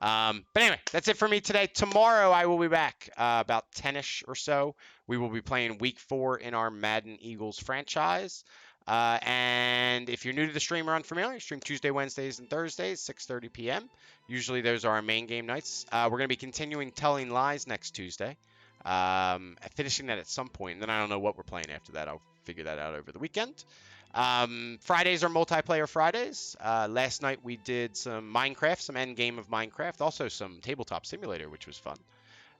But anyway, that's it for me today. Tomorrow I will be back about 10ish or so. We will be playing week 4 in our Madden Eagles franchise. And if you're new to the stream or unfamiliar, stream Tuesday, Wednesdays, and Thursdays, 6:30 p.m. Usually those are our main game nights. We're going to be continuing Telling Lies next Tuesday. Finishing that at some point, and then I don't know what we're playing after that. I'll figure that out over the weekend. Fridays are multiplayer Fridays. Last night we did some Minecraft, some end game of Minecraft, also some Tabletop Simulator, which was fun.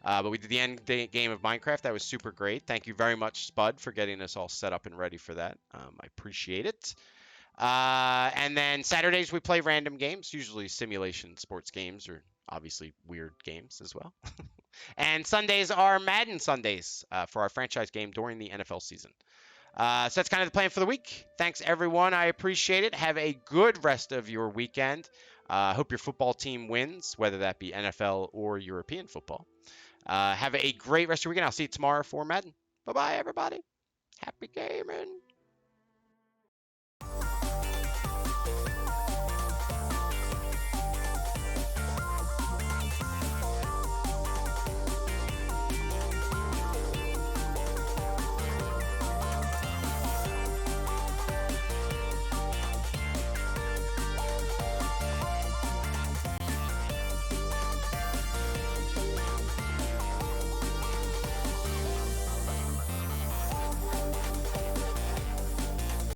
But we did the end game of Minecraft. That was super great. Thank you very much, Spud, for getting us all set up and ready for that. I appreciate it. And then Saturdays we play random games, usually simulation sports games or obviously weird games as well. And Sundays are Madden Sundays for our franchise game during the NFL season. So that's kind of the plan for the week. Thanks, everyone. I appreciate it. Have a good rest of your weekend. Hope your football team wins, whether that be NFL or European football. Have a great rest of your weekend. I'll see you tomorrow for Madden. Bye-bye, everybody. Happy gaming.